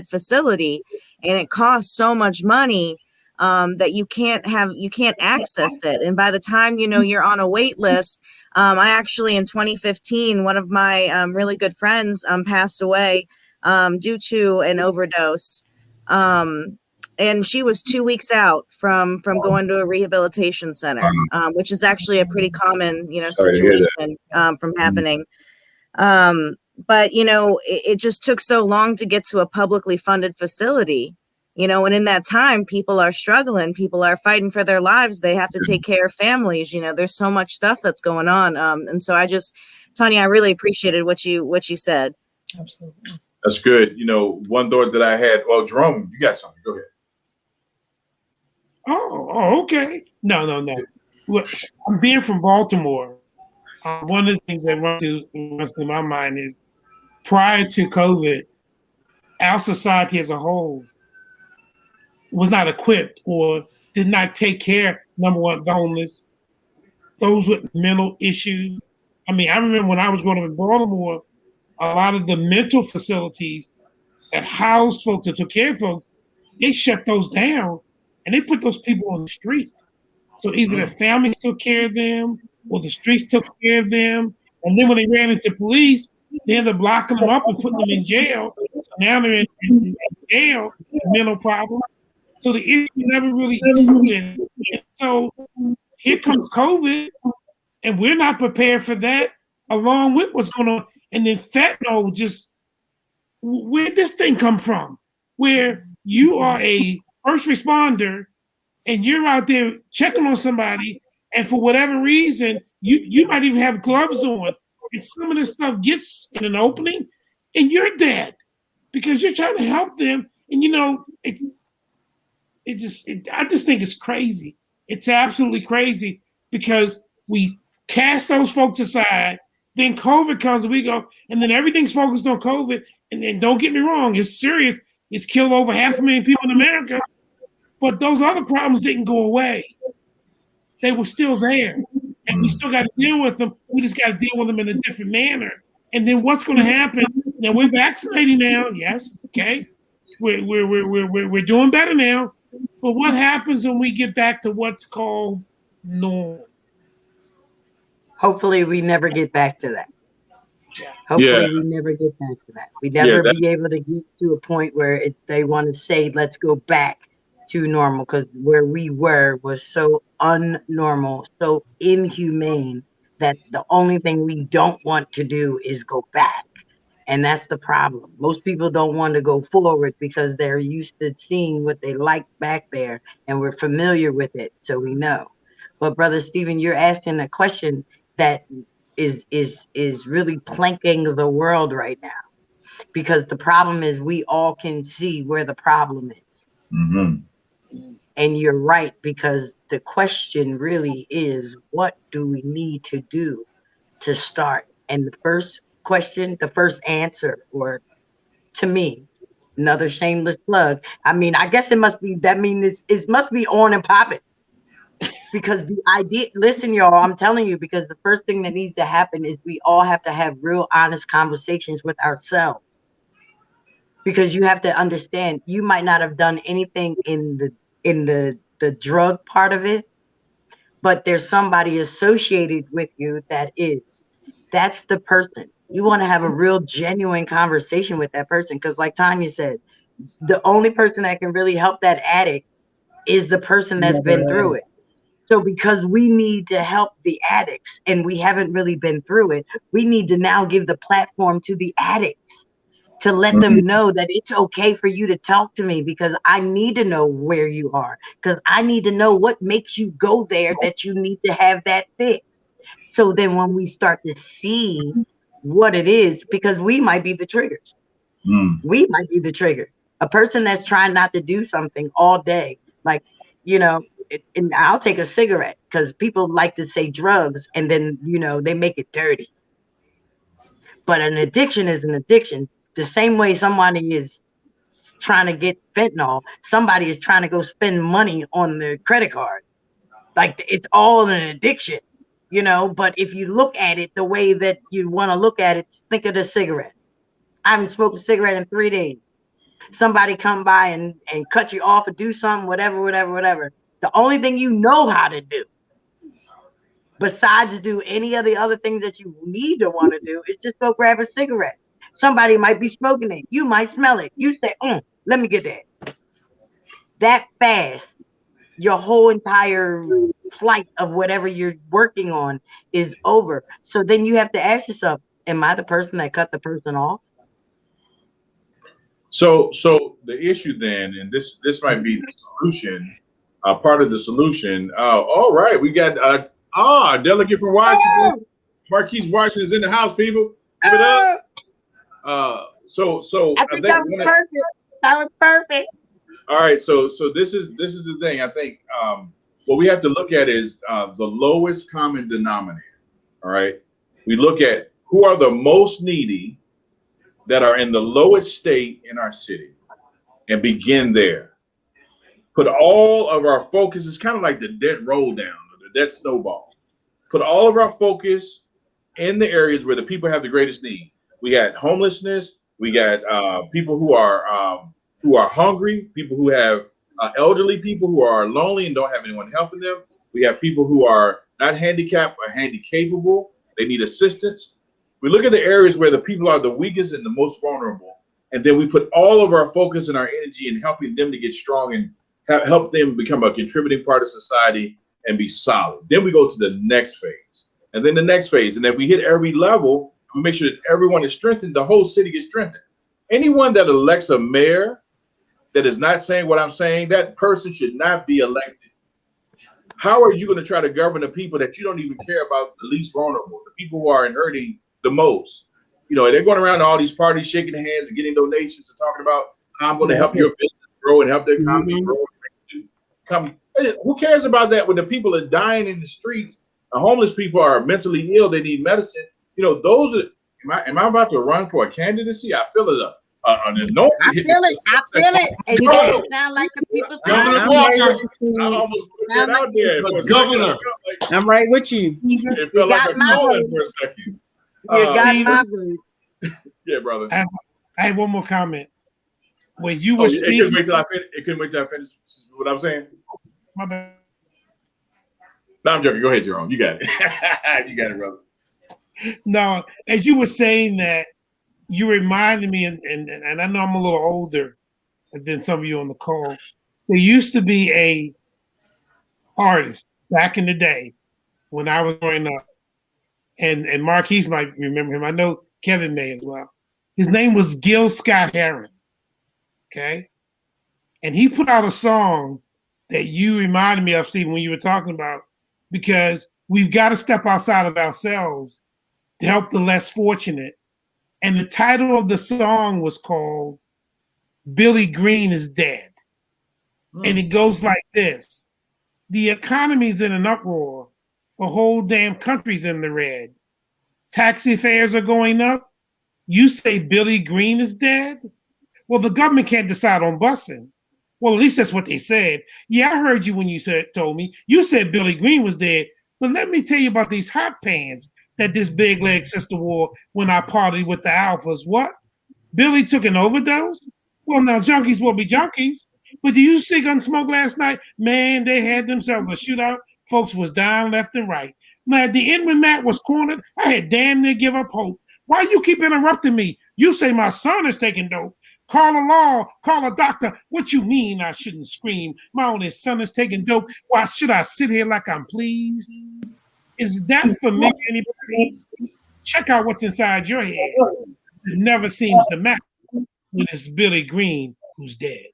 [SPEAKER 7] facility, and it costs so much money that you can't access it. And by the time, you're on a wait list, I actually, in 2015, one of my really good friends passed away due to an overdose. And she was 2 weeks out from going to a rehabilitation center, which is actually a pretty common, situation from happening. But, it just took so long to get to a publicly funded facility. And in that time, people are struggling. People are fighting for their lives. They have to take care of families. There's so much stuff that's going on. And so Tonya, I really appreciated what you said.
[SPEAKER 5] Absolutely.
[SPEAKER 1] That's good. One thought that I had, well, Jerome, you got something. Go ahead.
[SPEAKER 3] Oh, okay. No. Look, I'm being from Baltimore. One of the things that runs through my mind is prior to COVID, our society as a whole was not equipped or did not take care, number one, the homeless, those with mental issues. I mean, I remember when I was growing up in Baltimore, a lot of the mental facilities that housed folks, that took care of folks, they shut those down and they put those people on the street. So either the families took care of them or the streets took care of them. And then when they ran into police, they ended up locking them up and putting them in jail. So now they're in jail, mental problem. So the issue never really ended. So here comes COVID, and we're not prepared for that, along with what's going on. And then fentanyl, just where'd this thing come from? Where you are a first responder and you're out there checking on somebody, and for whatever reason, you might even have gloves on, and some of this stuff gets in an opening, and you're dead because you're trying to help them. And I just think it's crazy. It's absolutely crazy because we cast those folks aside. Then COVID comes and we go, and then everything's focused on COVID. And then don't get me wrong, it's serious. It's killed over 500,000 people in America. But those other problems didn't go away. They were still there. And we still got to deal with them. We just got to deal with them in a different manner. And then what's going to happen? Now we're vaccinating now. Yes. Okay. We're doing better now. But what happens when we get back to what's called normal?
[SPEAKER 2] Hopefully we never get back to that. Hopefully we never get back to that. We never be able to get to a point where they want to say, let's go back to normal, because where we were was so unnormal, so inhumane, that the only thing we don't want to do is go back. And that's the problem. Most people don't want to go forward because they're used to seeing what they like back there, and we're familiar with it, so we know. But Brother Stephen, you're asking a question that is really planking the world right now, because the problem is we all can see where the problem is.
[SPEAKER 1] Mm-hmm.
[SPEAKER 2] And you're right, because the question really is, what do we need to do to start? And the first question, the first answer, or to me, another shameless plug. I mean, I guess it must be, that means it must be on and popping. Because the idea, listen, y'all, I'm telling you, because the first thing that needs to happen is we all have to have real honest conversations with ourselves. Because you have to understand, you might not have done anything in the drug part of it, but there's somebody associated with you that is. That's the person. You want to have a real genuine conversation with that person, because like Tonya said, the only person that can really help that addict is the person that's been through it. So because we need to help the addicts and we haven't really been through it, we need to now give the platform to the addicts to let them know that it's okay for you to talk to me, because I need to know where you are, because I need to know what makes you go there, that you need to have that fixed. So then when we start to see what it is, because we might be the triggers. We might be the trigger. A person that's trying not to do something all day, like, you know, and I'll take a cigarette, because people like to say drugs and then, you know, they make it dirty. But an addiction is an addiction. The same way somebody is trying to get fentanyl, somebody is trying to go spend money on the credit card. Like, it's all an addiction, you know. But if you look at it the way that you want to look at it, think of the cigarette. I haven't smoked a cigarette in 3 days. Somebody come by and cut you off or do something, whatever. The only thing you know how to do, besides do any of the other things that you need to want to do, is just go grab a cigarette. Somebody might be smoking it. You might smell it. You say, let me get that. That fast, your whole entire flight of whatever you're working on is over. So then you have to ask yourself, am I the person that cut the person off?
[SPEAKER 1] So the issue then, and this might be the solution, part of the solution. All right, we got a delegate from Washington. Marquis Washington is in the house, people. Give it up. So
[SPEAKER 2] I think that was perfect. That was perfect.
[SPEAKER 1] All right, so this is the thing. I think what we have to look at is the lowest common denominator. All right, we look at who are the most needy that are in the lowest state in our city, and begin there. Put all of our focus, it's kind of like the debt roll down, or the debt snowball. Put all of our focus in the areas where the people have the greatest need. We got homelessness. We got people who are hungry, people who have elderly people who are lonely and don't have anyone helping them. We have people who are not handicapped or handicapable. They need assistance. We look at the areas where the people are the weakest and the most vulnerable, and then we put all of our focus and our energy in helping them to get strong and help them become a contributing part of society and be solid. Then we go to the next phase, and then the next phase. And if we hit every level, we make sure that everyone is strengthened, the whole city gets strengthened. Anyone that elects a mayor that is not saying what I'm saying, that person should not be elected. How are you going to try to govern the people that you don't even care about, the least vulnerable, the people who are hurting the most? You know, they're going around to all these parties, shaking hands and getting donations and talking about how I'm going to help your business grow and help the economy grow. Who cares about that when the people are dying in the streets? The homeless people are mentally ill. They need medicine. You know, those are. Am I about to run for a candidacy? I feel it. An anointing.
[SPEAKER 2] I feel it. And you sound like the people's
[SPEAKER 6] Governor Walker.
[SPEAKER 1] I almost put that out there.
[SPEAKER 6] Governor.
[SPEAKER 8] I'm right with you.
[SPEAKER 1] It felt like a calling for a second.
[SPEAKER 2] You got my vote.
[SPEAKER 1] Yeah, brother.
[SPEAKER 3] I have one more comment. When you were speaking,
[SPEAKER 1] it couldn't wait till I finish what I'm saying.
[SPEAKER 3] My bad.
[SPEAKER 1] No, I'm joking. Go ahead, Jerome. You got it. You got it, brother.
[SPEAKER 3] No, as you were saying that, you reminded me, and I know I'm a little older than some of you on the call. There used to be a artist back in the day when I was growing up, and Marquise might remember him. I know Kevin may as well. His name was Gil Scott Heron. Okay. And he put out a song that you reminded me of, Stephen, when you were talking about, because we've got to step outside of ourselves to help the less fortunate. And the title of the song was called Billy Green is Dead. And it goes like this. The economy's in an uproar. The whole damn country's in the red. Taxi fares are going up. You say Billy Green is dead? Well, the government can't decide on busing. Well, at least that's what they said. Yeah, I heard you when you told me. You said Billy Green was dead. But let me tell you about these hot pants that this big leg sister wore when I partied with the alphas. What? Billy took an overdose? Well, now junkies will be junkies. But do you see Gunsmoke last night? Man, they had themselves a shootout. Folks was dying left and right. Now, at the end when Matt was cornered, I had damn near give up hope. Why you keep interrupting me? You say my son is taking dope. Call a law, call a doctor. What you mean I shouldn't scream? My only son is taking dope. Why should I sit here like I'm pleased? Is that familiar to anybody? Check out what's inside your head. It never seems to matter when it's Billy Green who's dead.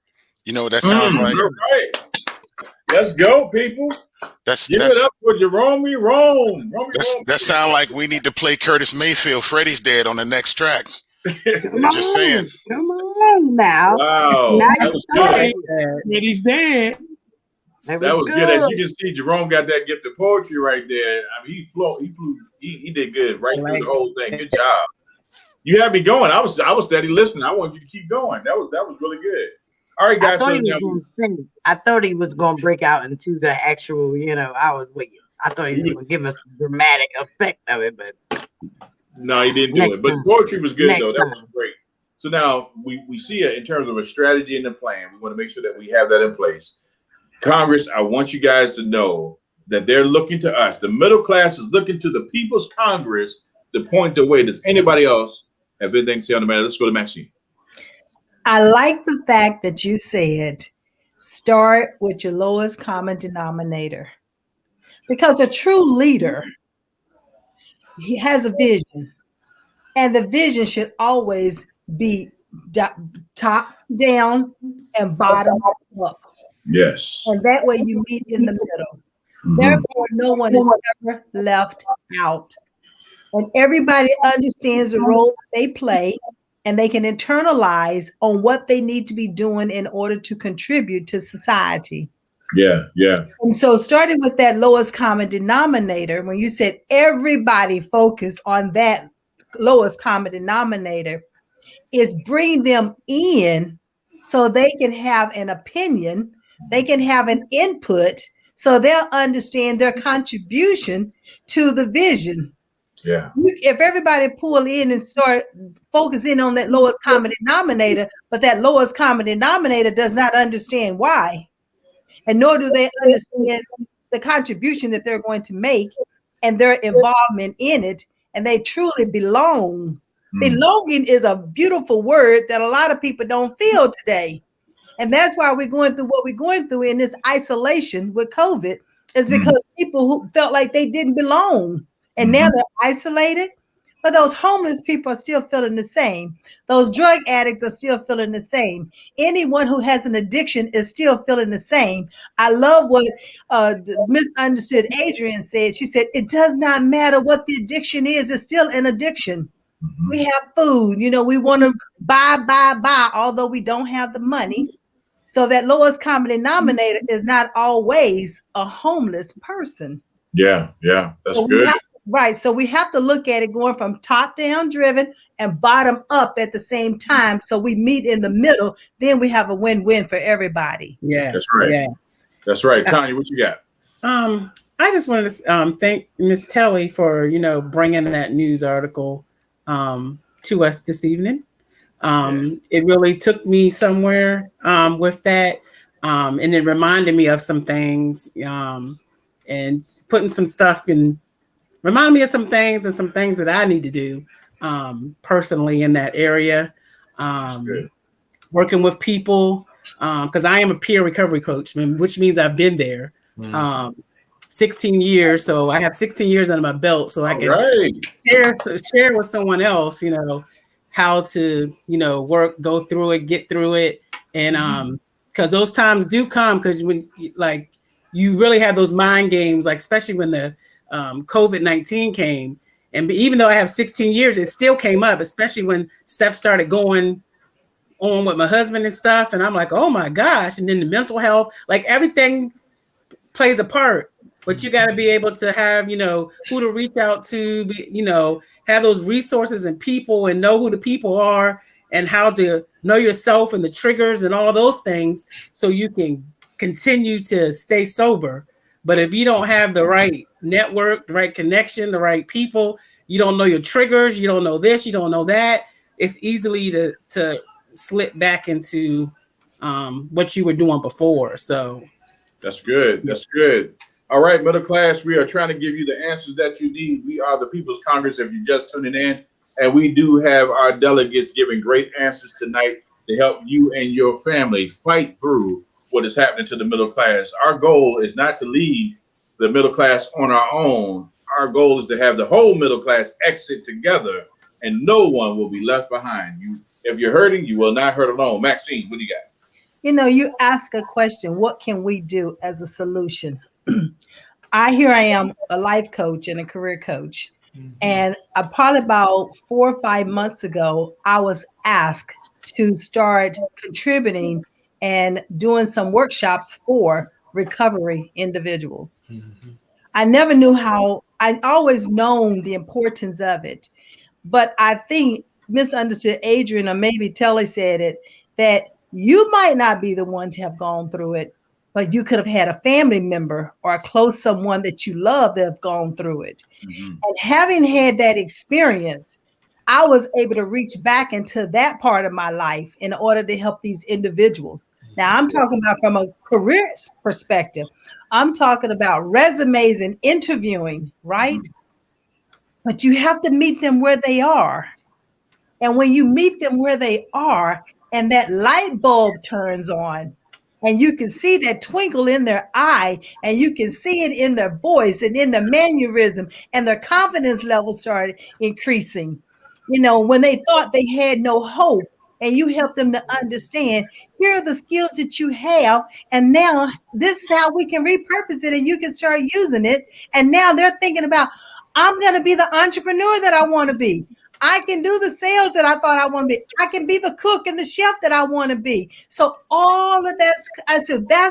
[SPEAKER 9] You know what that sounds like?
[SPEAKER 1] Right. Let's go, people. Give it up for Jerome Rome.
[SPEAKER 9] That sounds like we need to play Curtis Mayfield, Freddie's Dead on the next track. Just saying.
[SPEAKER 2] Come on now.
[SPEAKER 1] Wow.
[SPEAKER 2] Now
[SPEAKER 1] That was good.
[SPEAKER 3] Freddie's dead.
[SPEAKER 1] That was good. As you can see, Jerome got that gift of poetry right there. I mean, he did good right through the whole thing. Good job. You had me going. I was steady listening. I wanted you to keep going. That was really good. All right, guys.
[SPEAKER 2] I thought he was going to break out into the actual, I was waiting. I thought he was going to give us a dramatic effect of it, but
[SPEAKER 1] no, he didn't do it. But poetry was good, though. That was great. So now we see it in terms of a strategy and a plan. We want to make sure that we have that in place. Congress, I want you guys to know that they're looking to us. The middle class is looking to the People's Congress to point the way. Does anybody else have anything to say on the matter? Let's go to Maxine.
[SPEAKER 4] I like the fact that you said start with your lowest common denominator, because a true leader, he has a vision, and the vision should always be top down and bottom up.
[SPEAKER 1] Yes.
[SPEAKER 4] And that way you meet in the middle. Mm-hmm. Therefore, no one is ever left out. And everybody understands the role that they play, and they can internalize on what they need to be doing in order to contribute to society.
[SPEAKER 1] Yeah, yeah.
[SPEAKER 4] And so starting with that lowest common denominator, when you said everybody focus on that lowest common denominator, is bring them in so they can have an opinion, they can have an input, so they'll understand their contribution to the vision.
[SPEAKER 1] Yeah.
[SPEAKER 4] If everybody pull in and start focusing on that lowest common denominator, but that lowest common denominator does not understand why, and nor do they understand the contribution that they're going to make and their involvement in it, and they truly belong. Belonging is a beautiful word that a lot of people don't feel today. And that's why we're going through what we're going through in this isolation with COVID, is because people who felt like they didn't belong. And now they're isolated, but those homeless people are still feeling the same. Those drug addicts are still feeling the same. Anyone who has an addiction is still feeling the same. I love what misunderstood Adrian said. She said, it does not matter what the addiction is. It's still an addiction. We have food, we want to buy, although we don't have the money. So that lowest common denominator is not always a homeless person.
[SPEAKER 1] Yeah, that's good.
[SPEAKER 4] Right. So we have to look at it going from top down driven and bottom up at the same time. So we meet in the middle. Then we have a win-win for everybody.
[SPEAKER 8] Yes.
[SPEAKER 1] That's right.
[SPEAKER 8] Yes.
[SPEAKER 1] That's right. Tonya, what you got?
[SPEAKER 8] I just wanted to thank Ms. Telly for, bringing that news article to us this evening. It really took me somewhere with that. And it reminded me of some things and putting some stuff in. Remind me of some things and some things that I need to do personally in that area. Working with people, because I am a peer recovery coach, which means I've been there 16 years. So I have 16 years under my belt, so I can share with someone else, how to, work, go through it, get through it. And because those times do come, because when like you really have those mind games, like especially when the COVID-19 came. And even though I have 16 years, it still came up, especially when stuff started going on with my husband and stuff. And I'm like, oh my gosh. And then the mental health, like everything plays a part, but you got to be able to have, who to reach out to, have those resources and people and know who the people are and how to know yourself and the triggers and all those things so you can continue to stay sober. But if you don't have the right network, the right connection, the right people, you don't know your triggers, you don't know this, you don't know that, it's easily to slip back into what you were doing before. So
[SPEAKER 1] that's good. That's good. All right, middle class, we are trying to give you the answers that you need. We are the People's Congress if you're just tuning in. And we do have our delegates giving great answers tonight to help you and your family fight through what is happening to the middle class. Our goal is not to leave the middle class on our own. Our goal is to have the whole middle class exit together and no one will be left behind. If you're hurting, you will not hurt alone. Maxine, what do you got?
[SPEAKER 4] You ask a question, what can we do as a solution? Here I am, a life coach and a career coach. And probably about 4 or 5 months ago, I was asked to start contributing and doing some workshops for recovery individuals. I never knew I always known the importance of it. But I think misunderstood Adrian, or maybe Telly said it, that you might not be the one to have gone through it, but you could have had a family member or a close someone that you love that have gone through it. And having had that experience, I was able to reach back into that part of my life in order to help these individuals. Now, I'm talking about from a career perspective. I'm talking about resumes and interviewing, right? But you have to meet them where they are. And when you meet them where they are and that light bulb turns on, and you can see that twinkle in their eye, and you can see it in their voice and in their mannerism, and their confidence level started increasing. When they thought they had no hope, and you help them to understand, here are the skills that you have, and now this is how we can repurpose it, and you can start using it. And now they're thinking about, I'm going to be the entrepreneur that I want to be. I can do the sales that I thought I want to be. I can be the cook and the chef that I want to be. So all of that's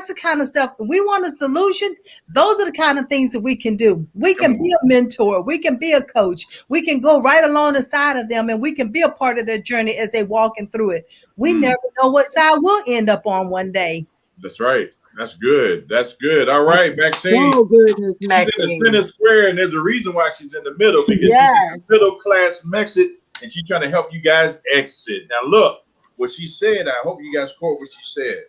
[SPEAKER 4] the kind of stuff. If we want a solution, those are the kind of things that we can do. We can be a mentor. We can be a coach. We can go right along the side of them, and we can be a part of their journey as they walking through it. We never know what side we'll end up on one day.
[SPEAKER 1] That's right. That's good. That's good. All right, Maxine.
[SPEAKER 2] Oh, goodness, Maxine.
[SPEAKER 1] She's in the center square, and there's a reason why she's in the middle, because she's in the middle class exit, and she's trying to help you guys exit. Now, look, what she said, I hope you guys quote what she said.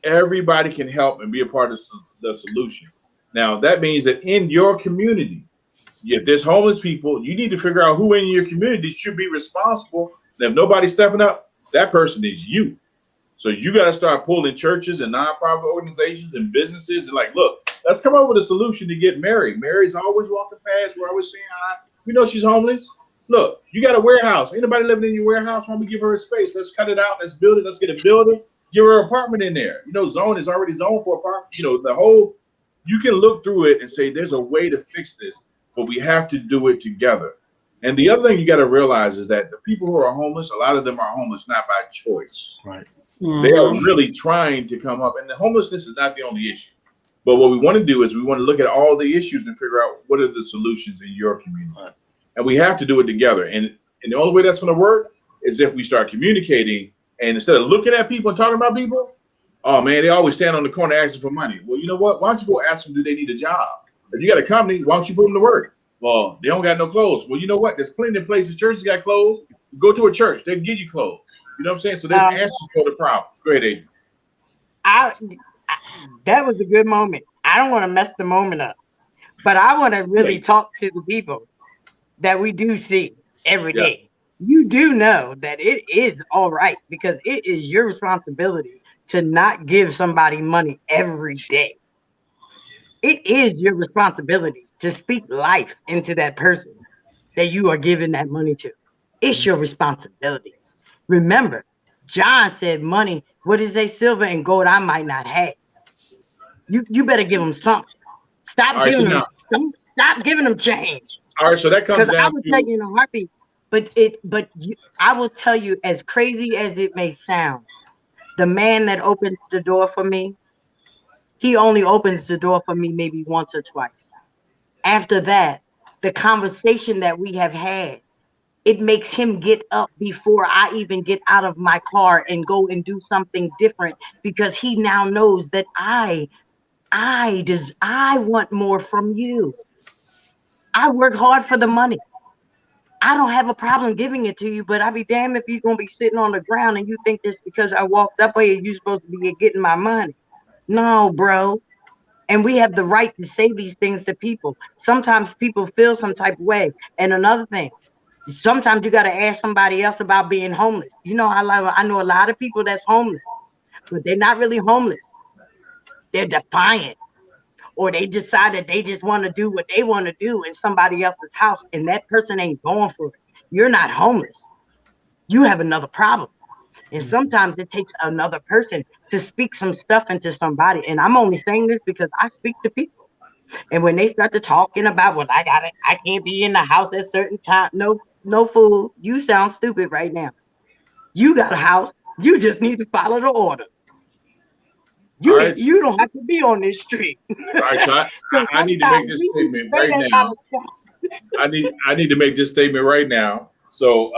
[SPEAKER 1] Everybody can help and be a part of the solution. Now, that means that in your community, if there's homeless people, you need to figure out who in your community should be responsible. And if nobody's stepping up, that person is you. So you got to start pulling churches and nonprofit organizations and businesses and like, look, let's come up with a solution to get Mary. Mary's always walking past. We're always saying hi. We know she's homeless. Look, you got a warehouse. Ain't nobody living in your warehouse. Why don't we give her a space? Let's cut it out. Let's build it. Let's get a building. Give her an apartment in there. Zone is already zoned for apartment. You can look through it and say there's a way to fix this, but we have to do it together. And the other thing you got to realize is that the people who are homeless, a lot of them are homeless not by choice.
[SPEAKER 6] Right.
[SPEAKER 1] They are really trying to come up, and the homelessness is not the only issue. But what we want to do is we want to look at all the issues and figure out what are the solutions in your community. Right. And we have to do it together. And the only way that's going to work is if we start communicating, and instead of looking at people and talking about people, oh man, they always stand on the corner asking for money. Well, you know what? Why don't you go ask them, do they need a job? If you got a company, why don't you put them to work? Well, they don't got no clothes. Well, you know what? There's plenty of places churches got clothes. Go to a church, they can give you clothes. You know what I'm saying? So there's answers for the problem. Go ahead, Adrian.
[SPEAKER 2] That was a good moment. I don't want to mess the moment up, but I want to really talk to the people that we do see every day. You do know that it is all right, because it is your responsibility to not give somebody money every day. It is your responsibility to speak life into that person that you are giving that money to. It's your responsibility. Remember, John said money, what is a silver and gold I might not have. You better give them something. Stop giving them change.
[SPEAKER 1] All right, so that comes down
[SPEAKER 2] I will tell you in a heartbeat, I will tell you, as crazy as it may sound, the man that opens the door for me, he only opens the door for me maybe once or twice. After that, the conversation that we have had, it makes him get up before I even get out of my car and go and do something different, because he now knows that I want more from you. I work hard for the money. I don't have a problem giving it to you, but I'll be damned if you're going to be sitting on the ground and you think just because I walked up here, you're supposed to be getting my money. No, bro. And we have the right to say these things to people. Sometimes people feel some type of way. And another thing, sometimes you got to ask somebody else about being homeless. You know, I know a lot of people that's homeless, but they're not really homeless. They're defiant. Or they decide that they just want to do what they want to do in somebody else's house, and that person ain't going for it. You're not homeless. You have another problem. And sometimes it takes another person to speak some stuff into somebody. And I'm only saying this because I speak to people. And when they start to talking about, well, I can't be in the house at a certain time. No fool. You sound stupid right now. You got a house. You just need to follow the order. You don't have to be on this street.
[SPEAKER 1] All right, so I need to make this statement right now. I need to make this statement right now. So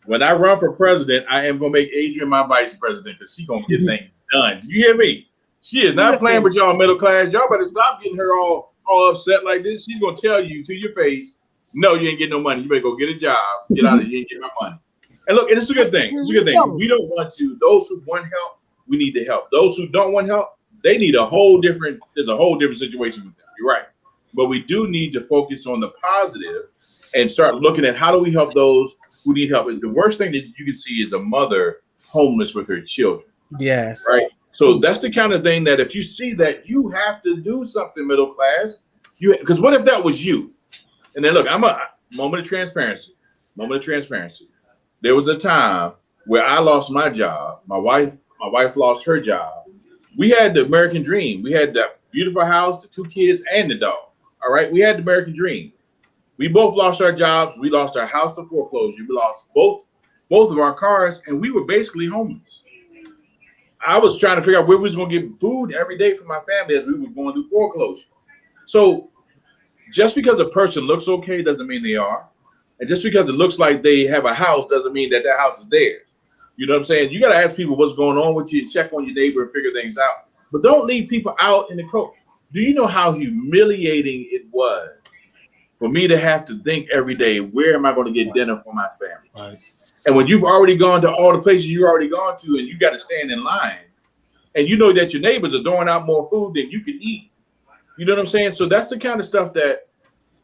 [SPEAKER 1] when I run for president, I am gonna make Adrian my vice president, because she's gonna get things done. Do you hear me? She is not playing with y'all middle class. Y'all better stop getting her all upset like this. She's gonna tell you to your face, no, you ain't getting no money. You better go get a job. Get out of here. You ain't getting my money. And look, and it's a good thing. It's a good thing. We don't want to. Those who want help, we need to help. Those who don't want help, they need there's a whole different situation with them. You're right. But we do need to focus on the positive and start looking at how do we help those who need help. The worst thing that you can see is a mother homeless with her children.
[SPEAKER 8] Yes.
[SPEAKER 1] Right. So that's the kind of thing that if you see that, you have to do something, middle class. Because what if that was you? And then look, I'm a moment of transparency. There was a time where I lost my job. My wife lost her job. We had the American dream. We had that beautiful house, the 2 kids, and the dog. All right. We had the American dream. We both lost our jobs. We lost our house to foreclosure. We lost both of our cars, and we were basically homeless. I was trying to figure out where we was going to get food every day for my family as we were going through foreclosure. So just because a person looks okay doesn't mean they are. And just because it looks like they have a house doesn't mean that house is theirs. You know what I'm saying? You got to ask people what's going on with you and check on your neighbor and figure things out. But don't leave people out in the cold. Do you know how humiliating it was for me to have to think every day, where am I going to get dinner for my family?
[SPEAKER 6] Right.
[SPEAKER 1] And when you've already gone to all the places you've already gone to and you got to stand in line, and you know that your neighbors are throwing out more food than you can eat. You know what I'm saying? So that's the kind of stuff that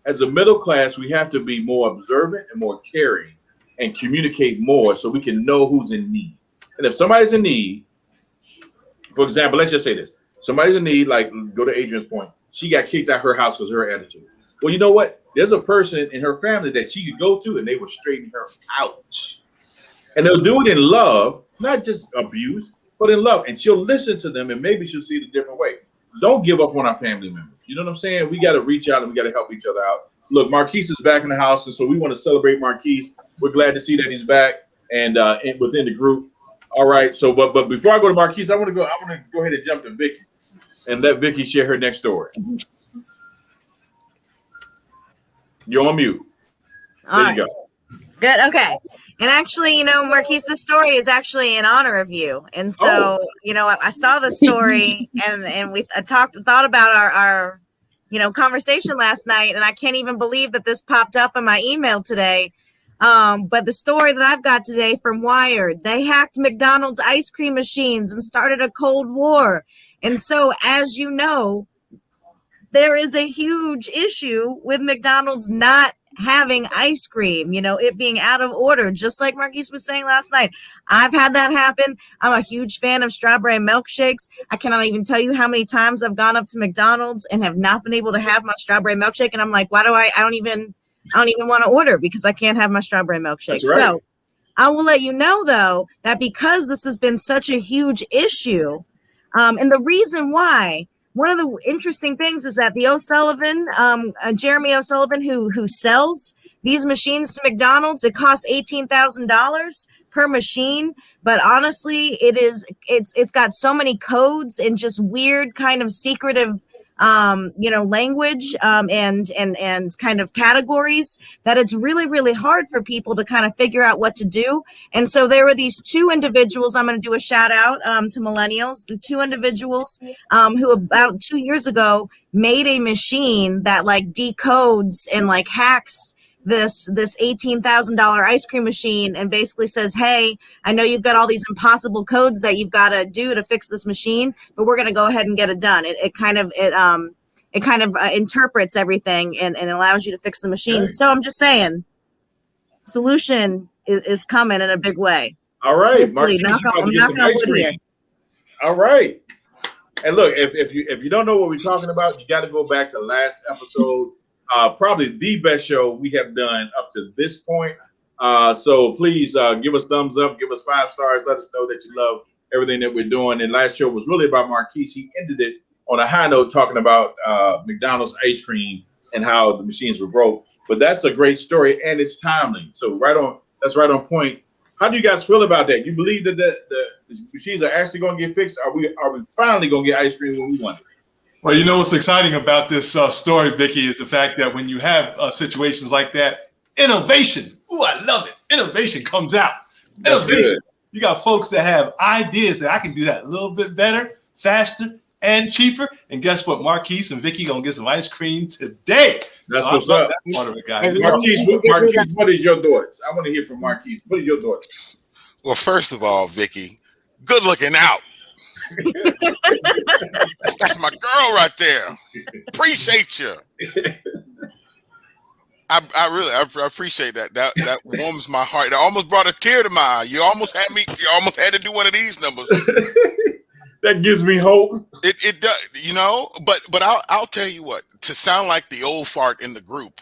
[SPEAKER 1] as a middle class, we have to be more observant and more caring and communicate more so we can know who's in need. And if somebody's in need, for example, let's just say this. Somebody's in need, like go to Adrian's point. She got kicked out of her house because of her attitude. Well, you know what? There's a person in her family that she could go to and they would straighten her out. And they'll do it in love, not just abuse, but in love. And she'll listen to them and maybe she'll see it a different way. Don't give up on our family members. You know what I'm saying? We got to reach out and we got to help each other out. Look, Marquis is back in the house. And so we want to celebrate Marquis. We're glad to see that he's back and within the group. All right. So, but before I go to Marquis, I want to go ahead and jump to Vicky and let Vicky share her next story. You're on mute. There you go.
[SPEAKER 7] Good. Okay. And actually, Marquis, the story is actually in honor of you. And so, I saw the story and we thought about our conversation last night. And I can't even believe that this popped up in my email today. But the story that I've got today from Wired, they hacked McDonald's ice cream machines and started a Cold War. And so, as you know, there is a huge issue with McDonald's not having ice cream, it being out of order, just like Marquis was saying last night. I've had that happen. I'm a huge fan of strawberry milkshakes. I cannot even tell you how many times I've gone up to McDonald's and have not been able to have my strawberry milkshake. And I'm like, why do I don't even I don't even want to order because I can't have my strawberry milkshake.
[SPEAKER 1] That's right.
[SPEAKER 7] So I will let you know, though, that because this has been such a huge issue, and the reason why, one of the interesting things is that the O'Sullivan, Jeremy O'Sullivan, who sells these machines to McDonald's, it costs $18,000 per machine. But honestly, it's got so many codes and just weird kind of secretive language and kind of categories that it's really, really hard for people to kind of figure out what to do. And so there were these two individuals, I'm going to do a shout out to millennials, the two individuals who about 2 years ago made a machine that like decodes and like hacks this $18,000 ice cream machine and basically says, hey, I know you've got all these impossible codes that you've got to do to fix this machine, but we're going to go ahead and get it done. It kind of interprets everything and allows you to fix the machine. Okay. So I'm just saying, solution is coming in a big way.
[SPEAKER 1] All right, Marquis, all right. And look, if you don't know what we're talking about, you got to go back to last episode. Probably the best show we have done up to this point. So please give us thumbs up, give us 5 stars. Let us know that you love everything that we're doing. And last show was really about Marquis. He ended it on a high note talking about McDonald's ice cream and how the machines were broke. But that's a great story and it's timely. So that's right on point. How do you guys feel about that? You believe that the machines are actually going to get fixed? Are we finally going to get ice cream when we want it?
[SPEAKER 6] Well, you know what's exciting about this story, Vicky, is the fact that when you have situations like that, innovation, ooh, I love it. Innovation comes out. Innovation. You got folks that have ideas that I can do that a little bit better, faster, and cheaper. And guess what? Marquis and Vicky gonna get some ice cream today.
[SPEAKER 1] That's what's up.
[SPEAKER 6] That part of it, guys.
[SPEAKER 1] Marquis, what is your thoughts? I want to hear from Marquis. What are your thoughts?
[SPEAKER 9] Well, first of all, Vicky, good looking out. That's my girl right there. Appreciate you. I really appreciate that. That warms my heart. It almost brought a tear to my eye. You almost had to do one of these numbers.
[SPEAKER 1] That gives me hope.
[SPEAKER 9] It does, but I'll tell you what, to sound like the old fart in the group.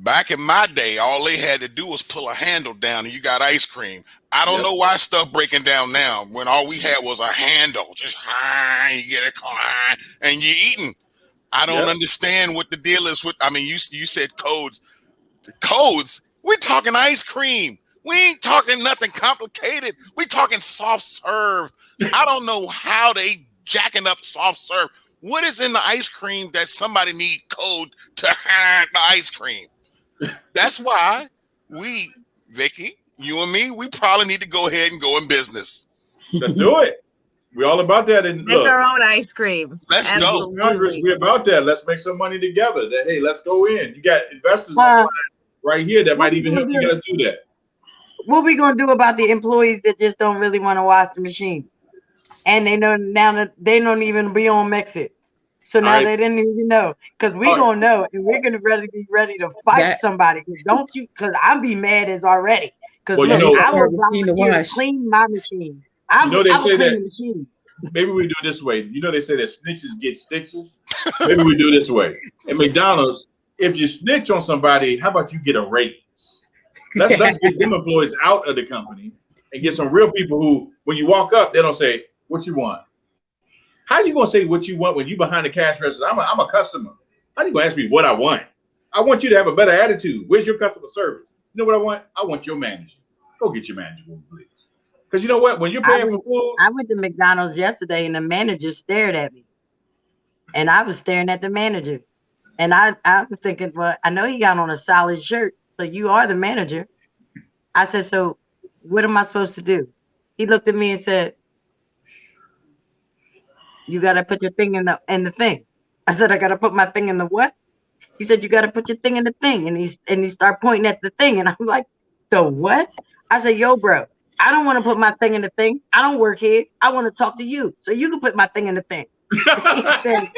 [SPEAKER 9] Back in my day, all they had to do was pull a handle down and you got ice cream. I don't know why stuff breaking down now when all we had was a handle. Just you get it and you're eating. I don't understand what the deal is with. I mean, you said codes. The codes? We're talking ice cream. We ain't talking nothing complicated. We're talking soft serve. I don't know how they jacking up soft serve. What is in the ice cream that somebody need code to hack the ice cream? That's why we, Vicky, you and me, we probably need to go ahead and go in business.
[SPEAKER 1] Let's do it. We're all about that. And
[SPEAKER 7] make our own ice cream.
[SPEAKER 9] Let's go.
[SPEAKER 1] Congress, we're about that. Let's make some money together. Hey, let's go in. You got investors right here that might even help you guys do that.
[SPEAKER 2] What we gonna do about the employees that just don't really want to wash the machine, and they know now that they don't even be on Mexit, so now they didn't even know because we gonna know and we're gonna be ready to fight somebody. Don't you? Because I'll be mad as already. Because I will volunteer to clean my machine.
[SPEAKER 1] They say that. Maybe we do it this way. They say that snitches get stitches. Maybe we do it this way. At McDonald's, if you snitch on somebody, how about you get a raise? Let's get them employees out of the company and get some real people who, when you walk up, they don't say, what you want? How are you going to say what you want when you behind the cash register? I'm a customer. How are you going to ask me what I want? I want you to have a better attitude. Where's your customer service? You know what I want? I want your manager. Go get your manager, please. Because you know what? When you're paying for food.
[SPEAKER 2] I went to McDonald's yesterday and the manager stared at me. And I was staring at the manager. And I was thinking, well, I know he got on a solid shirt. So you are the manager. I said, so what am I supposed to do? He looked at me and said, you got to put your thing in the thing. I said, I got to put my thing in the what? He said, you got to put your thing in the thing. And he started pointing at the thing. And I'm like, the what? I said, yo, bro, I don't want to put my thing in the thing. I don't work here. I want to talk to you. So you can put my thing in the thing. He said,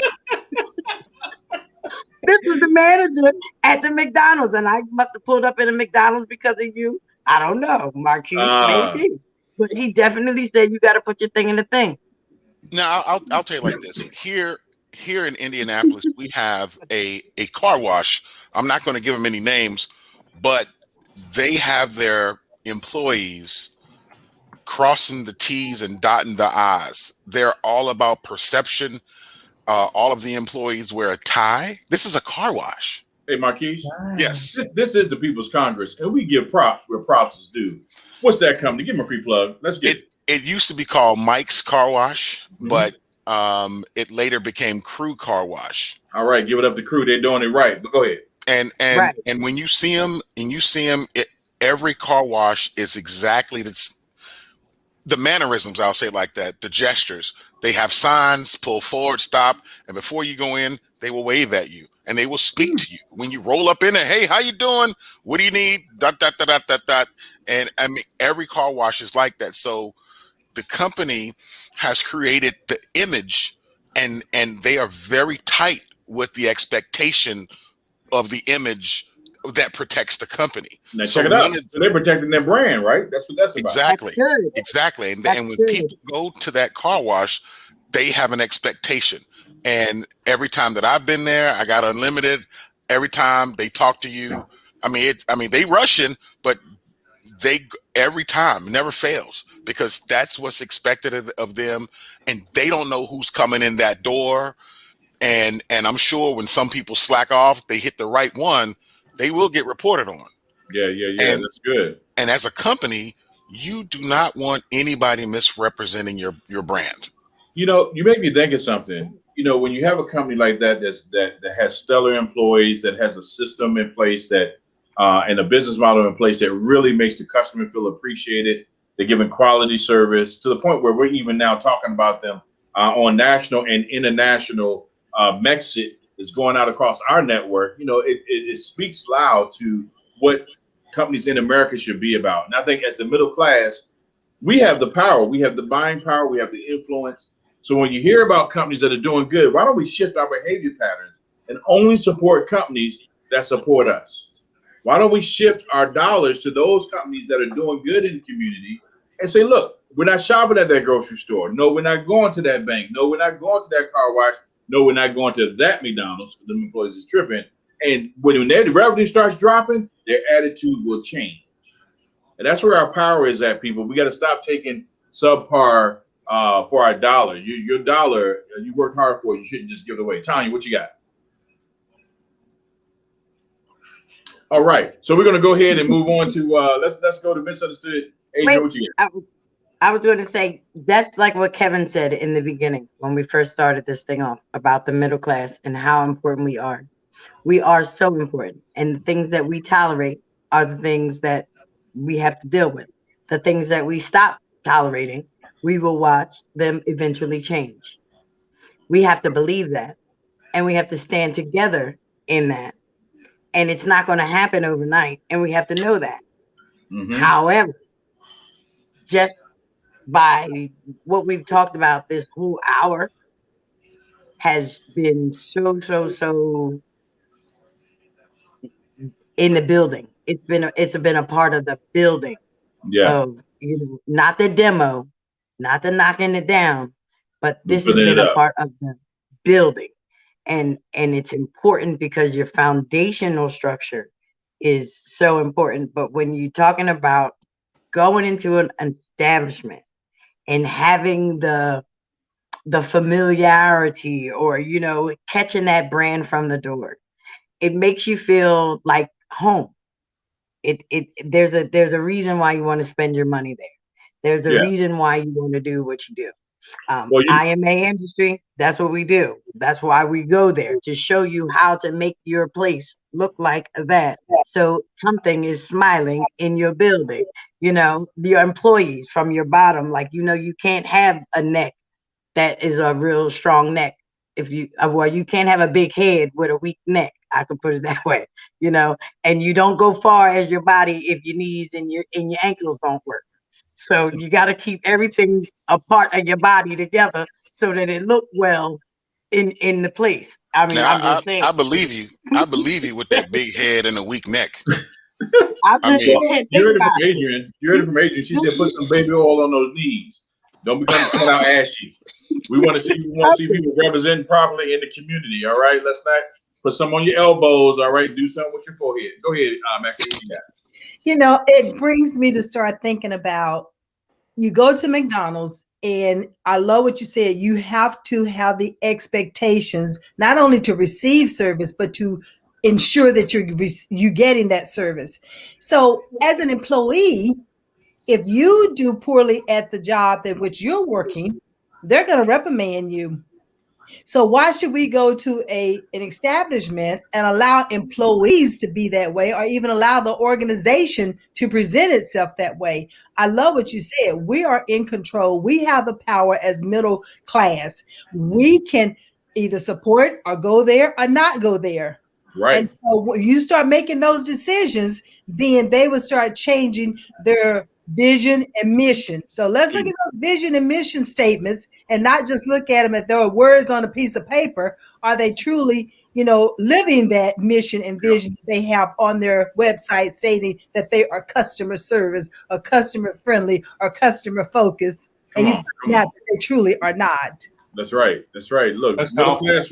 [SPEAKER 2] this was the manager at the McDonald's, and I must have pulled up in a McDonald's because of you. I don't know, Marquis, maybe. But he definitely said you got to put your thing in the thing.
[SPEAKER 9] Now, I'll tell you like this. Here here in Indianapolis, we have a car wash. I'm not going to give them any names, but they have their employees crossing the T's and dotting the I's. They're all about perception. All of the employees wear a tie. This is a car wash.
[SPEAKER 1] Hey, Marquis.
[SPEAKER 9] Yes.
[SPEAKER 1] This is the People's Congress, and we give props where props is due. What's that company? Give them a free plug. Let's get it.
[SPEAKER 9] It used to be called Mike's Car Wash, but it later became Crew Car Wash.
[SPEAKER 1] All right, give it up to Crew. They're doing it right. But go ahead.
[SPEAKER 9] And when you see them, every car wash is exactly the mannerisms. I'll say it like that. The gestures. They have signs, pull forward, stop, and before you go in, they will wave at you and they will speak to you when you roll up in there. Hey, how you doing? What do you need? Dot, dot, dot, dot, dot, dot. And I mean, every car wash is like that. So the company has created the image, and they are very tight with the expectation of the image that protects the company.
[SPEAKER 1] Now check it out. So they're protecting their brand, right? That's what that's about.
[SPEAKER 9] Exactly. Exactly. And when people go to that car wash, they have an expectation. And every time that I've been there, I got unlimited. Every time they talk to you, they rush in, but every time, it never fails, because that's what's expected of them, and they don't know who's coming in that door. And I'm sure when some people slack off, they hit the right one, they will get reported on.
[SPEAKER 1] Yeah. And, that's good. And
[SPEAKER 9] as a company, you do not want anybody misrepresenting your brand.
[SPEAKER 1] You know, you make me think of something. You know, when you have a company like that that has stellar employees, that has a system in place, that and a business model in place that really makes the customer feel appreciated, they're giving quality service to the point where we're even now talking about them on national and international Mexit is going out across our network. You know, it speaks loud to what companies in America should be about. And I think as the middle class, we have the power, we have the buying power, we have the influence. So when you hear about companies that are doing good, why don't we shift our behavior patterns and only support companies that support us? Why don't we shift our dollars to those companies that are doing good in the community and say, look, we're not shopping at that grocery store. No, we're not going to that bank. No, we're not going to that car wash. No, we're not going to that McDonald's. The employees is tripping. And when their revenue starts dropping, their attitude will change. And that's where our power is at, people. We got to stop taking subpar for our dollar. Your dollar, you worked hard for it. You shouldn't just give it away. Tonya, what you got? All right. So we're going to go ahead and move on to, let's go to Misunderstood. Adrian, what you got?
[SPEAKER 2] I was going to say, that's like what Kevin said in the beginning when we first started this thing off about the middle class and how important we are. We are so important. And the things that we tolerate are the things that we have to deal with. The things that we stop tolerating, we will watch them eventually change. We have to believe that. And we have to stand together in that. And it's not going to happen overnight. And we have to know that. Mm-hmm. However, just by what we've talked about this whole hour has been so in the building. It's been a part of the building.
[SPEAKER 1] Yeah.
[SPEAKER 2] Of, not the demo, not the knocking it down, but this has been a part of the building. And it's important because your foundational structure is so important. But when you're talking about going into an establishment and having the familiarity or, catching that brand from the door, it makes you feel like home. There's a reason why you want to spend your money there. There's a reason why you want to do what you do. IMA industry, that's what we do. That's why we go there, to show you how to make your place look like that. So something is smiling in your building. Your employees from your bottom, you can't have a neck that is a real strong neck. You can't have a big head with a weak neck. I could put it that way, and you don't go far as your body if your knees and your ankles don't work. So you got to keep everything a part of your body together so that it look well in the place. I mean, I'm just saying.
[SPEAKER 9] I believe you. I believe you with that big head and a weak neck.
[SPEAKER 1] You heard it from Adrian. She said put some baby oil on those knees. Don't be coming out ashy. We want to see people representing properly in the community. All right, let's not put some on your elbows. All right, do something with your forehead. Go ahead, Maxine.
[SPEAKER 4] You know, it brings me to start thinking about, you go to McDonald's, and I love what you said. You have to have the expectations, not only to receive service, but to ensure that you're getting that service. So as an employee, if you do poorly at the job that which you're working, they're going to reprimand you. So why should we go to an establishment and allow employees to be that way, or even allow the organization to present itself that way? I love what you said. We are in control. We have the power as middle class. We can either support or go there or not go there.
[SPEAKER 1] Right.
[SPEAKER 4] And so when you start making those decisions, then they would start changing their vision and mission. So let's look at those vision and mission statements and not just look at them as though words on a piece of paper. Are they truly, living that mission and vision that they have on their website, stating that they are customer service or customer friendly or customer focused? And you find out that they truly are not.
[SPEAKER 1] That's right. That's right. Look, middle class,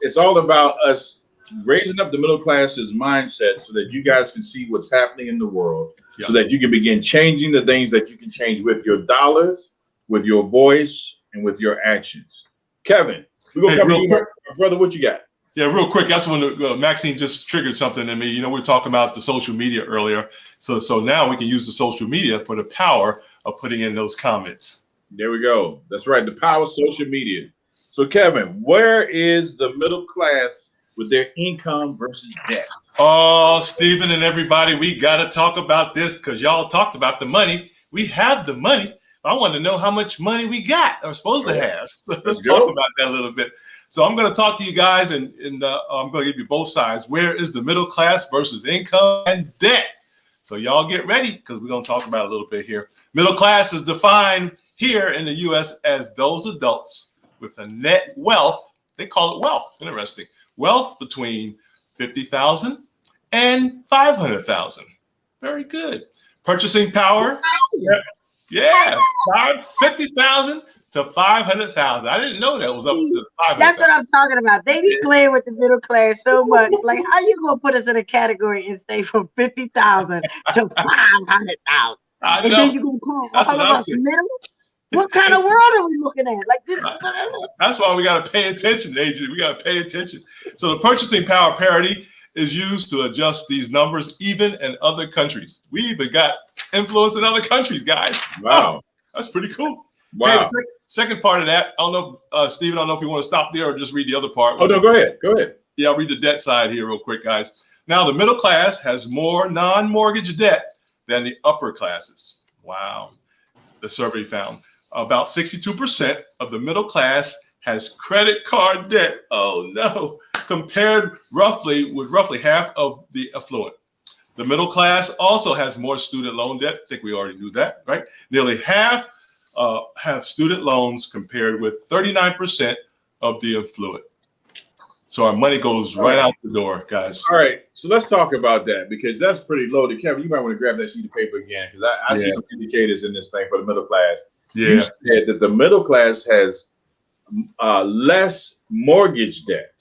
[SPEAKER 1] it's all about us raising up the middle class's mindset so that you guys can see what's happening in the world, so that you can begin changing the things that you can change with your dollars, with your voice, and with your actions. Kevin, we're going to come to you, brother. What you got?
[SPEAKER 6] Yeah, real quick. That's when Maxine just triggered something in me. We were talking about the social media earlier. So now we can use the social media for the power of putting in those comments.
[SPEAKER 1] There we go. That's right. The power of social media. So, Kevin, where is the middle class with their income versus debt?
[SPEAKER 6] Oh, Stephen and everybody, we got to talk about this because y'all talked about the money. We have the money. I want to know how much money we got or supposed to have. So let's talk about that a little bit. So I'm going to talk to you guys, and I'm going to give you both sides. Where is the middle class versus income and debt? So y'all get ready because we're going to talk about it a little bit here. Middle class is defined here in the U.S. as those adults with a net wealth. They call it wealth. Interesting. Wealth between $50,000 and $500,000. Very good. Purchasing power. Yeah, $50,000 to $500,000. I didn't know that was up to $500,000.
[SPEAKER 2] That's what I'm talking about. They be playing with the middle class so much. Like, how you gonna put us in a category and say from $50,000 to $500,000? And then you gonna call all of us middle? What kind of world are we looking at? Like this.
[SPEAKER 6] That's why we got to pay attention, Adrian. We got to pay attention. So the purchasing power parity is used to adjust these numbers even in other countries. We even got influence in other countries, guys.
[SPEAKER 1] Wow.
[SPEAKER 6] That's pretty cool.
[SPEAKER 1] Wow.
[SPEAKER 6] Okay, second part of that, I don't know, Stephen, I don't know if you want to stop there or just read the other part.
[SPEAKER 1] Oh, no, go ahead. Go ahead.
[SPEAKER 6] Yeah, I'll read the debt side here real quick, guys. Now, the middle class has more non-mortgage debt than the upper classes. Wow. The survey found about 62% of the middle class has credit card debt. Oh, no. Compared with roughly half of the affluent. The middle class also has more student loan debt. I think we already knew that, right? Nearly half have student loans compared with 39% of the affluent. So our money goes right out the door, guys.
[SPEAKER 1] All right. So let's talk about that because that's pretty loaded. Kevin, you might want to grab that sheet of paper again because I see some indicators in this thing for the middle class. Yeah. You said that the middle class has less mortgage debt.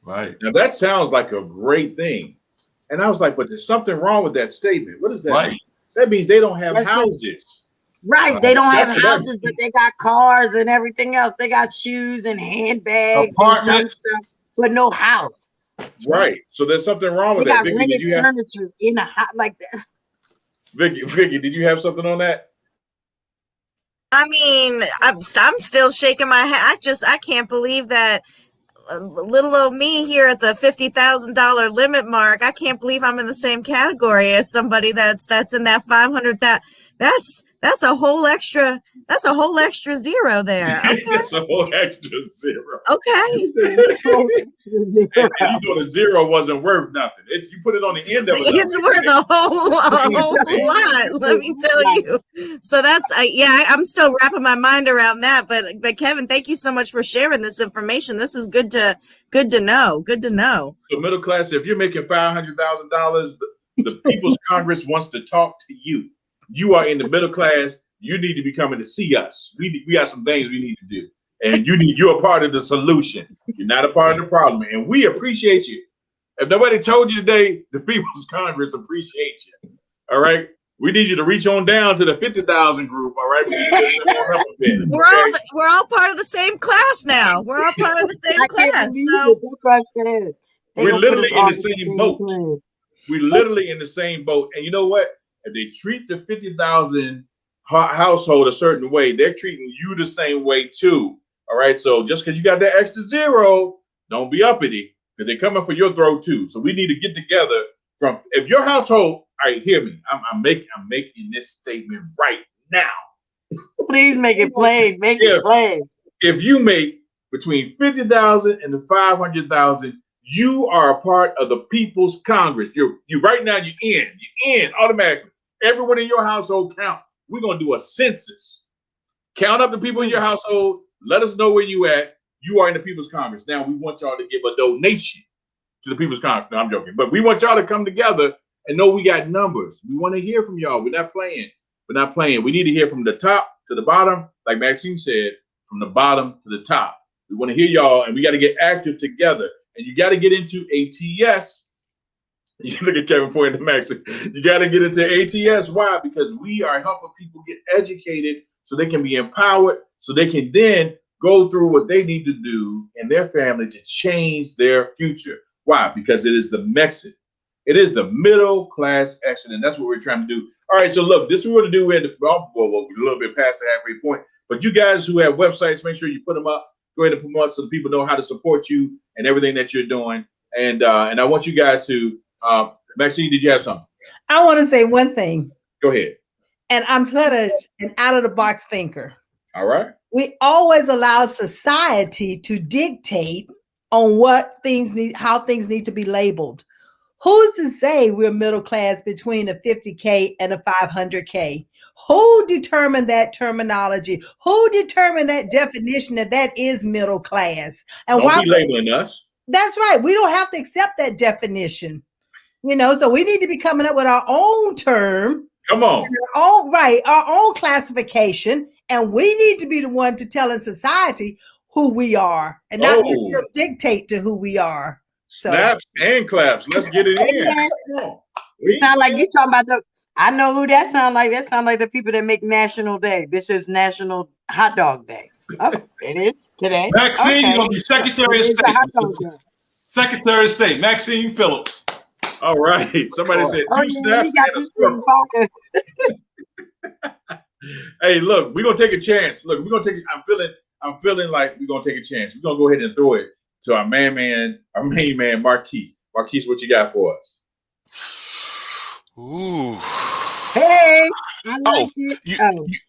[SPEAKER 6] Right.
[SPEAKER 1] Now that sounds like a great thing. And I was like, but there's something wrong with that statement. What does that mean? That means they don't have houses.
[SPEAKER 2] Right. They don't have houses, but they got cars and everything else. They got shoes and handbags, apartments, and stuff, but no house.
[SPEAKER 1] Right. So there's something wrong with that.
[SPEAKER 2] Vicky, did you have furniture in a house like that?
[SPEAKER 1] Vicky, did you have something on that?
[SPEAKER 7] I mean, I'm still shaking my head. I can't believe that little old me here at the $50,000 limit mark. I can't believe I'm in the same category as somebody that's in that 500,000. That's a whole extra zero there. Okay.
[SPEAKER 1] That's a whole extra zero.
[SPEAKER 7] Okay.
[SPEAKER 1] And you thought a zero wasn't worth nothing. You put it on the end of it.
[SPEAKER 7] It's worth a whole lot, let me tell you. So that's I'm still wrapping my mind around that. But Kevin, thank you so much for sharing this information. This is good to know. Good to know.
[SPEAKER 1] So middle class, if you're making $500,000, the People's Congress wants to talk to you. You are in the middle class. you need to be coming to see us. We got some things we need to do. And you're a part of the solution. You're not a part of the problem. And we appreciate you. If nobody told you today, the People's Congress appreciates you. All right. We need you to reach on down to the 50,000 group. All right. We need to get that up a bit.
[SPEAKER 7] We're all part of the same class now. We're all part of the same class. So
[SPEAKER 1] we're literally in the same boat. We're literally in the same boat. And you know what? If they treat the 50,000 household a certain way, they're treating you the same way too. All right. So just because you got that extra zero, don't be uppity, because they're coming for your throat too. So we need to get together from, if your household, all right, hear me. I'm making this statement right now.
[SPEAKER 2] Please make it plain. Make it plain.
[SPEAKER 1] If you make between 50,000 and the 500,000, you are a part of the People's Congress. You right now. You're in automatically. Everyone in your household count. We're gonna do a census. Count up the people in your household. Let us know where you at. You are in the People's Congress. Now we want y'all to give a donation to the People's Congress. No, I'm joking. But we want y'all to come together and know we got numbers. We want to hear from y'all. We're not playing. We're not playing. We need to hear from the top to the bottom, like Maxine said, from the bottom to the top. We want to hear y'all, and we got to get active together. And you got to get into ATS. You look at Kevin pointing to Maxine. You got to get into ATS. Why? Because we are helping people get educated so they can be empowered, so they can then go through what they need to do in their family to change their future. Why? Because it is the MEXIT. It is the middle class exit, and that's what we're trying to do. All right, so look, this is what we're going to do. We're a little bit past the halfway point, but you guys who have websites, make sure you put them up. Go ahead and put them up so the people know how to support you and everything that you're doing. And I want you guys to, Maxine, did you have something?
[SPEAKER 4] I want to say one thing.
[SPEAKER 1] Go ahead.
[SPEAKER 4] And I'm such an out-of-the-box thinker.
[SPEAKER 1] All right.
[SPEAKER 4] We always allow society to dictate on what things need, how things need to be labeled. Who's to say we're middle class between a 50K and a 500K? Who determined that terminology? Who determined that definition that is middle class? And
[SPEAKER 1] don't be labeling us.
[SPEAKER 4] That's right. We don't have to accept that definition. So we need to be coming up with our own term.
[SPEAKER 1] Come on.
[SPEAKER 4] Our own classification. And we need to be the one to tell in society who we are and not just dictate to who we are. So.
[SPEAKER 1] Snaps and claps. Let's get it in. Come on.
[SPEAKER 2] It sound like you talking about I know who that sound like. That sound like the people that make National Day. This is National Hot Dog Day. Oh, it is today.
[SPEAKER 6] Maxine, you're going to be Secretary of State. Secretary of State, Maxine Phillips.
[SPEAKER 1] All right. Somebody said two snaps and a circle. Hey, look, we're going to take a chance. Look, we're going to take I'm feeling like we're going to take a chance. We're going to go ahead and throw it to our main man, Marquis. Marquis, what you got for us?
[SPEAKER 9] Ooh.
[SPEAKER 2] Hey.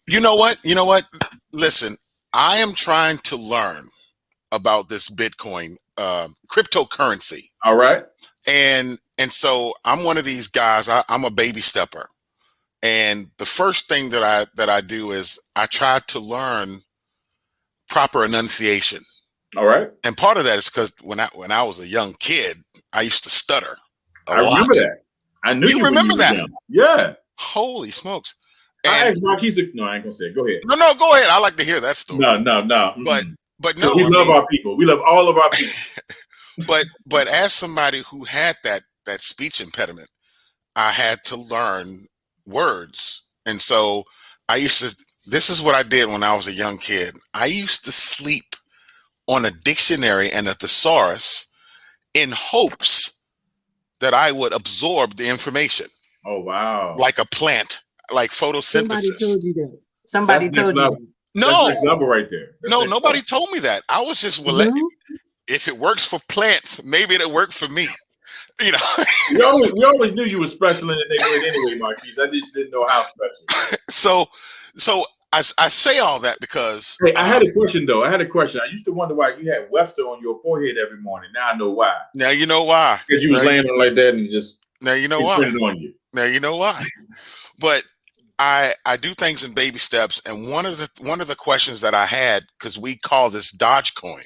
[SPEAKER 9] You know what? You know what? Listen, I am trying to learn about this Bitcoin cryptocurrency.
[SPEAKER 1] All right.
[SPEAKER 9] And so I'm one of these guys. I'm a baby stepper. And the first thing that I do is I try to learn proper enunciation.
[SPEAKER 1] All right.
[SPEAKER 9] And part of that is because when I was a young kid, I used to stutter a lot.
[SPEAKER 1] Remember that. I knew you
[SPEAKER 9] remember that.
[SPEAKER 1] Young. Yeah.
[SPEAKER 9] Holy smokes.
[SPEAKER 1] I asked Marquis. No, I ain't gonna say it. Go ahead.
[SPEAKER 9] No, go ahead. I like to hear that story.
[SPEAKER 1] No.
[SPEAKER 9] But no,
[SPEAKER 1] we love our people. We love all of our people.
[SPEAKER 9] But as somebody who had that speech impediment, I had to learn words. And so this is what I did when I was a young kid. I used to sleep on a dictionary and a thesaurus in hopes that I would absorb the information.
[SPEAKER 1] Oh, wow.
[SPEAKER 9] Like a plant, like photosynthesis.
[SPEAKER 2] Somebody told you that. Somebody told you that.
[SPEAKER 9] No.
[SPEAKER 1] That's next level right there.
[SPEAKER 9] Nobody told me that. I was just, if it works for plants, maybe it'll work for me. We
[SPEAKER 1] always knew you were special in the neighborhood anyway, Marquis. I just didn't know how special.
[SPEAKER 9] So I say all that because
[SPEAKER 1] I had a question though. I used to wonder why you had Webster on your forehead every morning. Now I know why.
[SPEAKER 9] Now you know why.
[SPEAKER 1] Because you was laying on like that and just
[SPEAKER 9] now you know why.
[SPEAKER 1] Put it on you.
[SPEAKER 9] Now you know why. But I do things in baby steps, and one of the questions that I had, because we call this Dogecoin.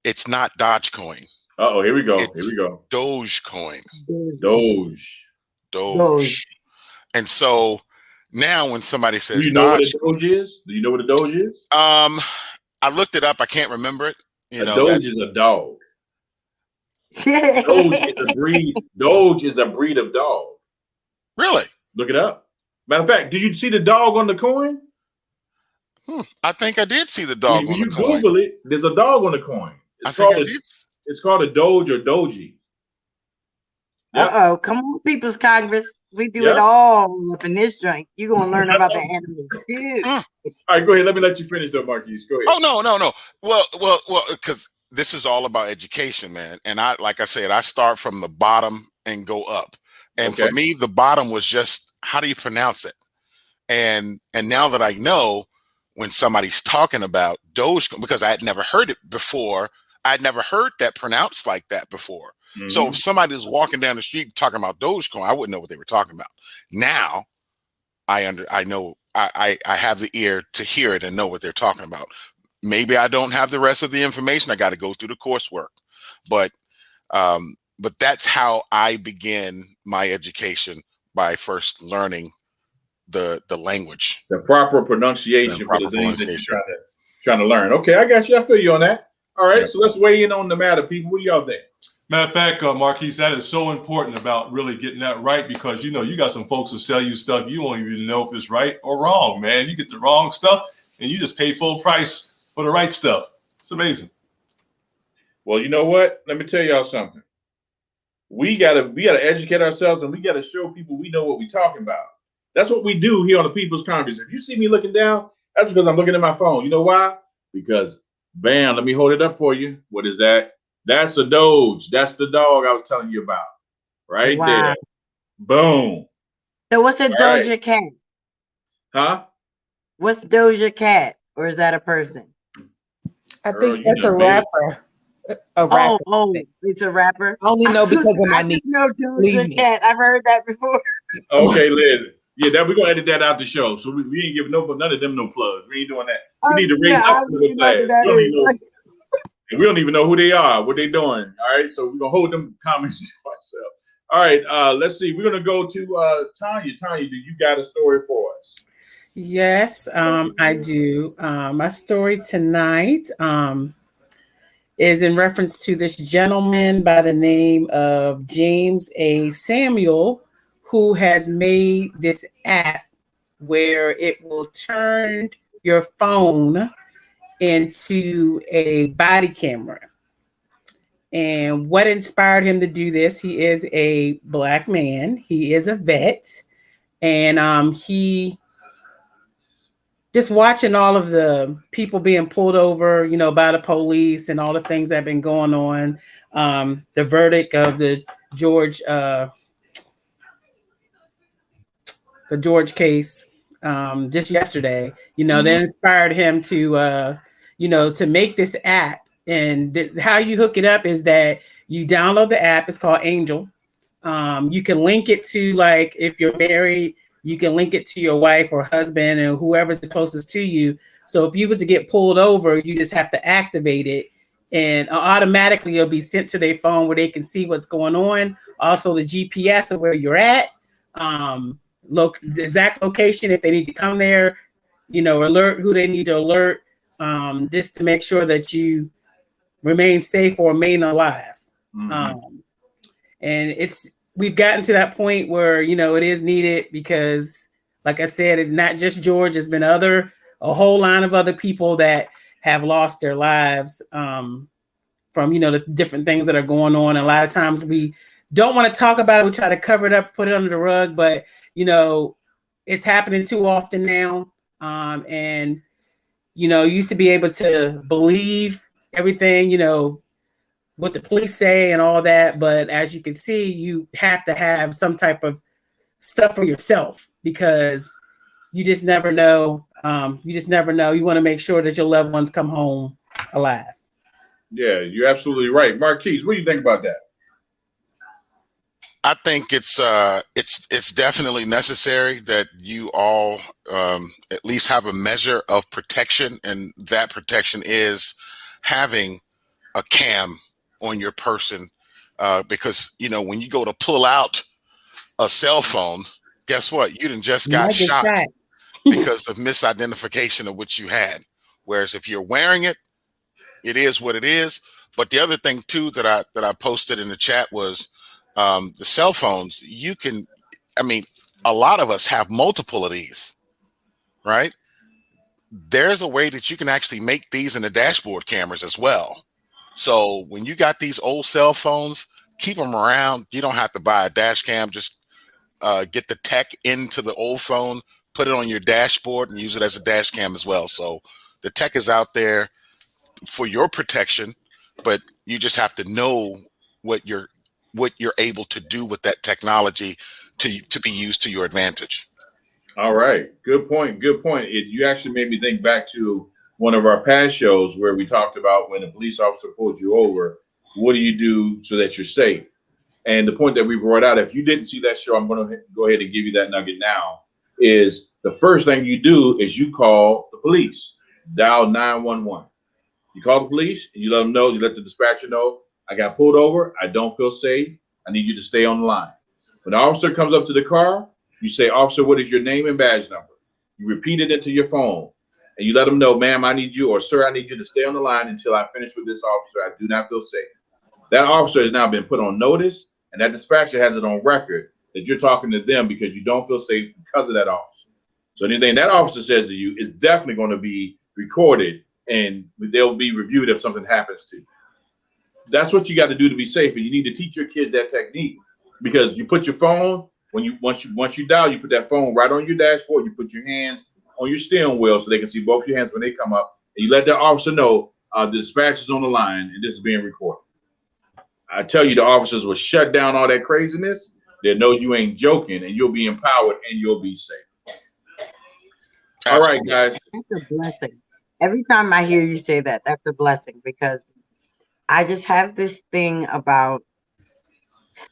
[SPEAKER 9] It's not Dogecoin.
[SPEAKER 1] Uh-oh, here we go.
[SPEAKER 9] Dogecoin.
[SPEAKER 1] Doge.
[SPEAKER 9] And so now when somebody
[SPEAKER 1] Do
[SPEAKER 9] says
[SPEAKER 1] you know what a
[SPEAKER 9] Doge,
[SPEAKER 1] Doge is? Do you know what a Doge is?
[SPEAKER 9] I looked it up. I can't remember it.
[SPEAKER 1] A Doge is a dog. Doge is a breed. Doge is a breed of dog.
[SPEAKER 9] Really?
[SPEAKER 1] Look it up. Matter of fact, do you see the dog on the coin?
[SPEAKER 9] I think I did see the dog
[SPEAKER 1] When
[SPEAKER 9] on the
[SPEAKER 1] you
[SPEAKER 9] coin.
[SPEAKER 1] Google it, there's a dog on the coin. It's called a Doge or Doji. Yep.
[SPEAKER 2] Uh-oh. Come on, People's Congress. We do it
[SPEAKER 1] Yep.
[SPEAKER 2] all up in this joint. You're going to learn about the animals too.
[SPEAKER 1] All right, go ahead. Let me let you finish though, Marquis. Go ahead.
[SPEAKER 9] Oh, no. Well, because this is all about education, man. And like I said, I start from the bottom and go up. And for me, the bottom was just, how do you pronounce it? And now that I know when somebody's talking about Dogecoin, because I had never heard it before, I'd never heard that pronounced like that before. Mm-hmm. So if somebody was walking down the street talking about Dogecoin, I wouldn't know what they were talking about. Now I know I have the ear to hear it and know what they're talking about. Maybe I don't have the rest of the information. I got to go through the coursework, but that's how I begin my education, by first learning the language,
[SPEAKER 1] the proper pronunciation for the things that you're trying to learn. Okay, I got you. I feel you on that. All right, so let's weigh in on the matter, people. What do y'all think?
[SPEAKER 6] Matter of fact, Marquis, that is so important about really getting that right, because you got some folks who sell you stuff you won't even know if it's right or wrong, man. You get the wrong stuff and you just pay full price for the right stuff. It's amazing.
[SPEAKER 1] Well, you know what? Let me tell y'all something. We gotta educate ourselves, and we gotta show people we know what we're talking about. That's what we do here on the People's Congress. If you see me looking down, that's because I'm looking at my phone. You know why? Because, bam, let me hold it up for you. What is that? That's a Doge. That's the dog I was telling you about. Right there. Boom.
[SPEAKER 2] So what's a Doja Cat?
[SPEAKER 1] Huh?
[SPEAKER 2] What's Doja Cat? Or is that a person?
[SPEAKER 5] I think that's a rapper. A rapper.
[SPEAKER 2] Oh, it's a rapper?
[SPEAKER 5] I only know because of my niece.
[SPEAKER 2] No, Doja Cat. I've heard that before.
[SPEAKER 1] Okay, Liz. Yeah, we're gonna edit that out the show. So we ain't giving none of them no plugs. We ain't doing that. We need to raise up the middle class. We don't even know who they are, what they're doing. All right, so we're gonna hold them comments to ourselves. All right, let's see. We're gonna go to Tonya. Tonya, do you got a story for us?
[SPEAKER 8] Yes, I do. My story tonight is in reference to this gentleman by the name of James A. Samuel, who has made this app where it will turn your phone into a body camera. And what inspired him to do this? He is a Black man. He is a vet. And he just watching all of the people being pulled over, by the police and all the things that have been going on. The verdict of the George case just yesterday, that inspired him to, to make this app. And how you hook it up is that you download the app. It's called Angel. You can link it to, like, if you're married, you can link it to your wife or husband and whoever's the closest to you. So if you was to get pulled over, you just have to activate it, and automatically it'll be sent to their phone where they can see what's going on. Also the GPS of where you're at, the exact location if they need to come there, alert who they need to alert, just to make sure that you remain safe or remain alive. And we've gotten to that point where, it is needed because, like I said, it's not just George. It's been a whole line of other people that have lost their lives from, the different things that are going on. And a lot of times we don't want to talk about it. We try to cover it up, put it under the rug, but, it's happening too often now. And, you used to be able to believe everything, what the police say and all that. But as you can see, you have to have some type of stuff for yourself because you just never know. You want to make sure that your loved ones come home alive.
[SPEAKER 1] Yeah, you're absolutely right. Marquise, what do you think about that?
[SPEAKER 9] I think it's definitely necessary that you all at least have a measure of protection, and that protection is having a cam on your person, because when you go to pull out a cell phone, guess what? You done just
[SPEAKER 2] You
[SPEAKER 9] got
[SPEAKER 2] might get
[SPEAKER 9] shot
[SPEAKER 2] shot.
[SPEAKER 9] because of misidentification of what you had. Whereas if you're wearing it, it is what it is. But the other thing too that I posted in the chat was the cell phones. You can, I mean, a lot of us have multiple of these, right? There's a way that you can actually make these in the dashboard cameras as well. So when you got these old cell phones, keep them around. You don't have to buy a dash cam. Just get the tech into the old phone, put it on your dashboard, and use it as a dash cam as well. So the tech is out there for your protection, but you just have to know what you're able to do with that technology to be used to your advantage.
[SPEAKER 1] All right. Good point. Good point. You actually made me think back to one of our past shows where we talked about when a police officer pulls you over, what do you do so that you're safe? And the point that we brought out, if you didn't see that show, I'm going to go ahead and give you that nugget now, is the first thing you do is you call the police, dial 911. You call the police and you let them know, you let the dispatcher know, I got pulled over. I don't feel safe. I need you to stay on the line. When the officer comes up to the car, you say, officer, what is your name and badge number? You repeat it into your phone and you let them know, ma'am, I need you, or sir, I need you to stay on the line until I finish with this officer. I do not feel safe. That officer has now been put on notice, and that dispatcher has it on record that you're talking to them because you don't feel safe because of that officer. So anything that officer says to you is definitely going to be recorded, and they'll be reviewed if something happens to you. That's what you got to do to be safe, and you need to teach your kids that technique, because you put your phone, once you dial, you put that phone right on your dashboard. You put your hands on your steering wheel so they can see both your hands when they come up, and you let that officer know the dispatch is on the line and this is being recorded. I tell you, the officers will shut down all that craziness. They'll know you ain't joking, and you'll be empowered and you'll be safe. All right, guys.
[SPEAKER 2] That's a blessing. Every time I hear you say that, that's a blessing, because I just have this thing about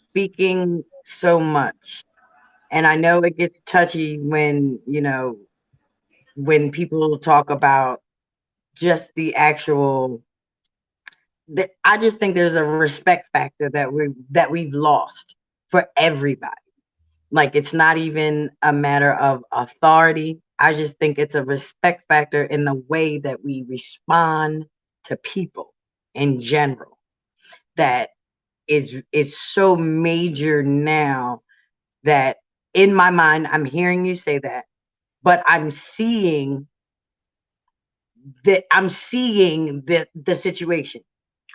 [SPEAKER 2] speaking so much. And I know it gets touchy when, when people talk about just the actual, I just think there's a respect factor that we've lost for everybody. Like, it's not even a matter of authority. I just think it's a respect factor in the way that we respond to people in general. That is so major now that in my mind, I'm hearing you say that, but I'm seeing the situation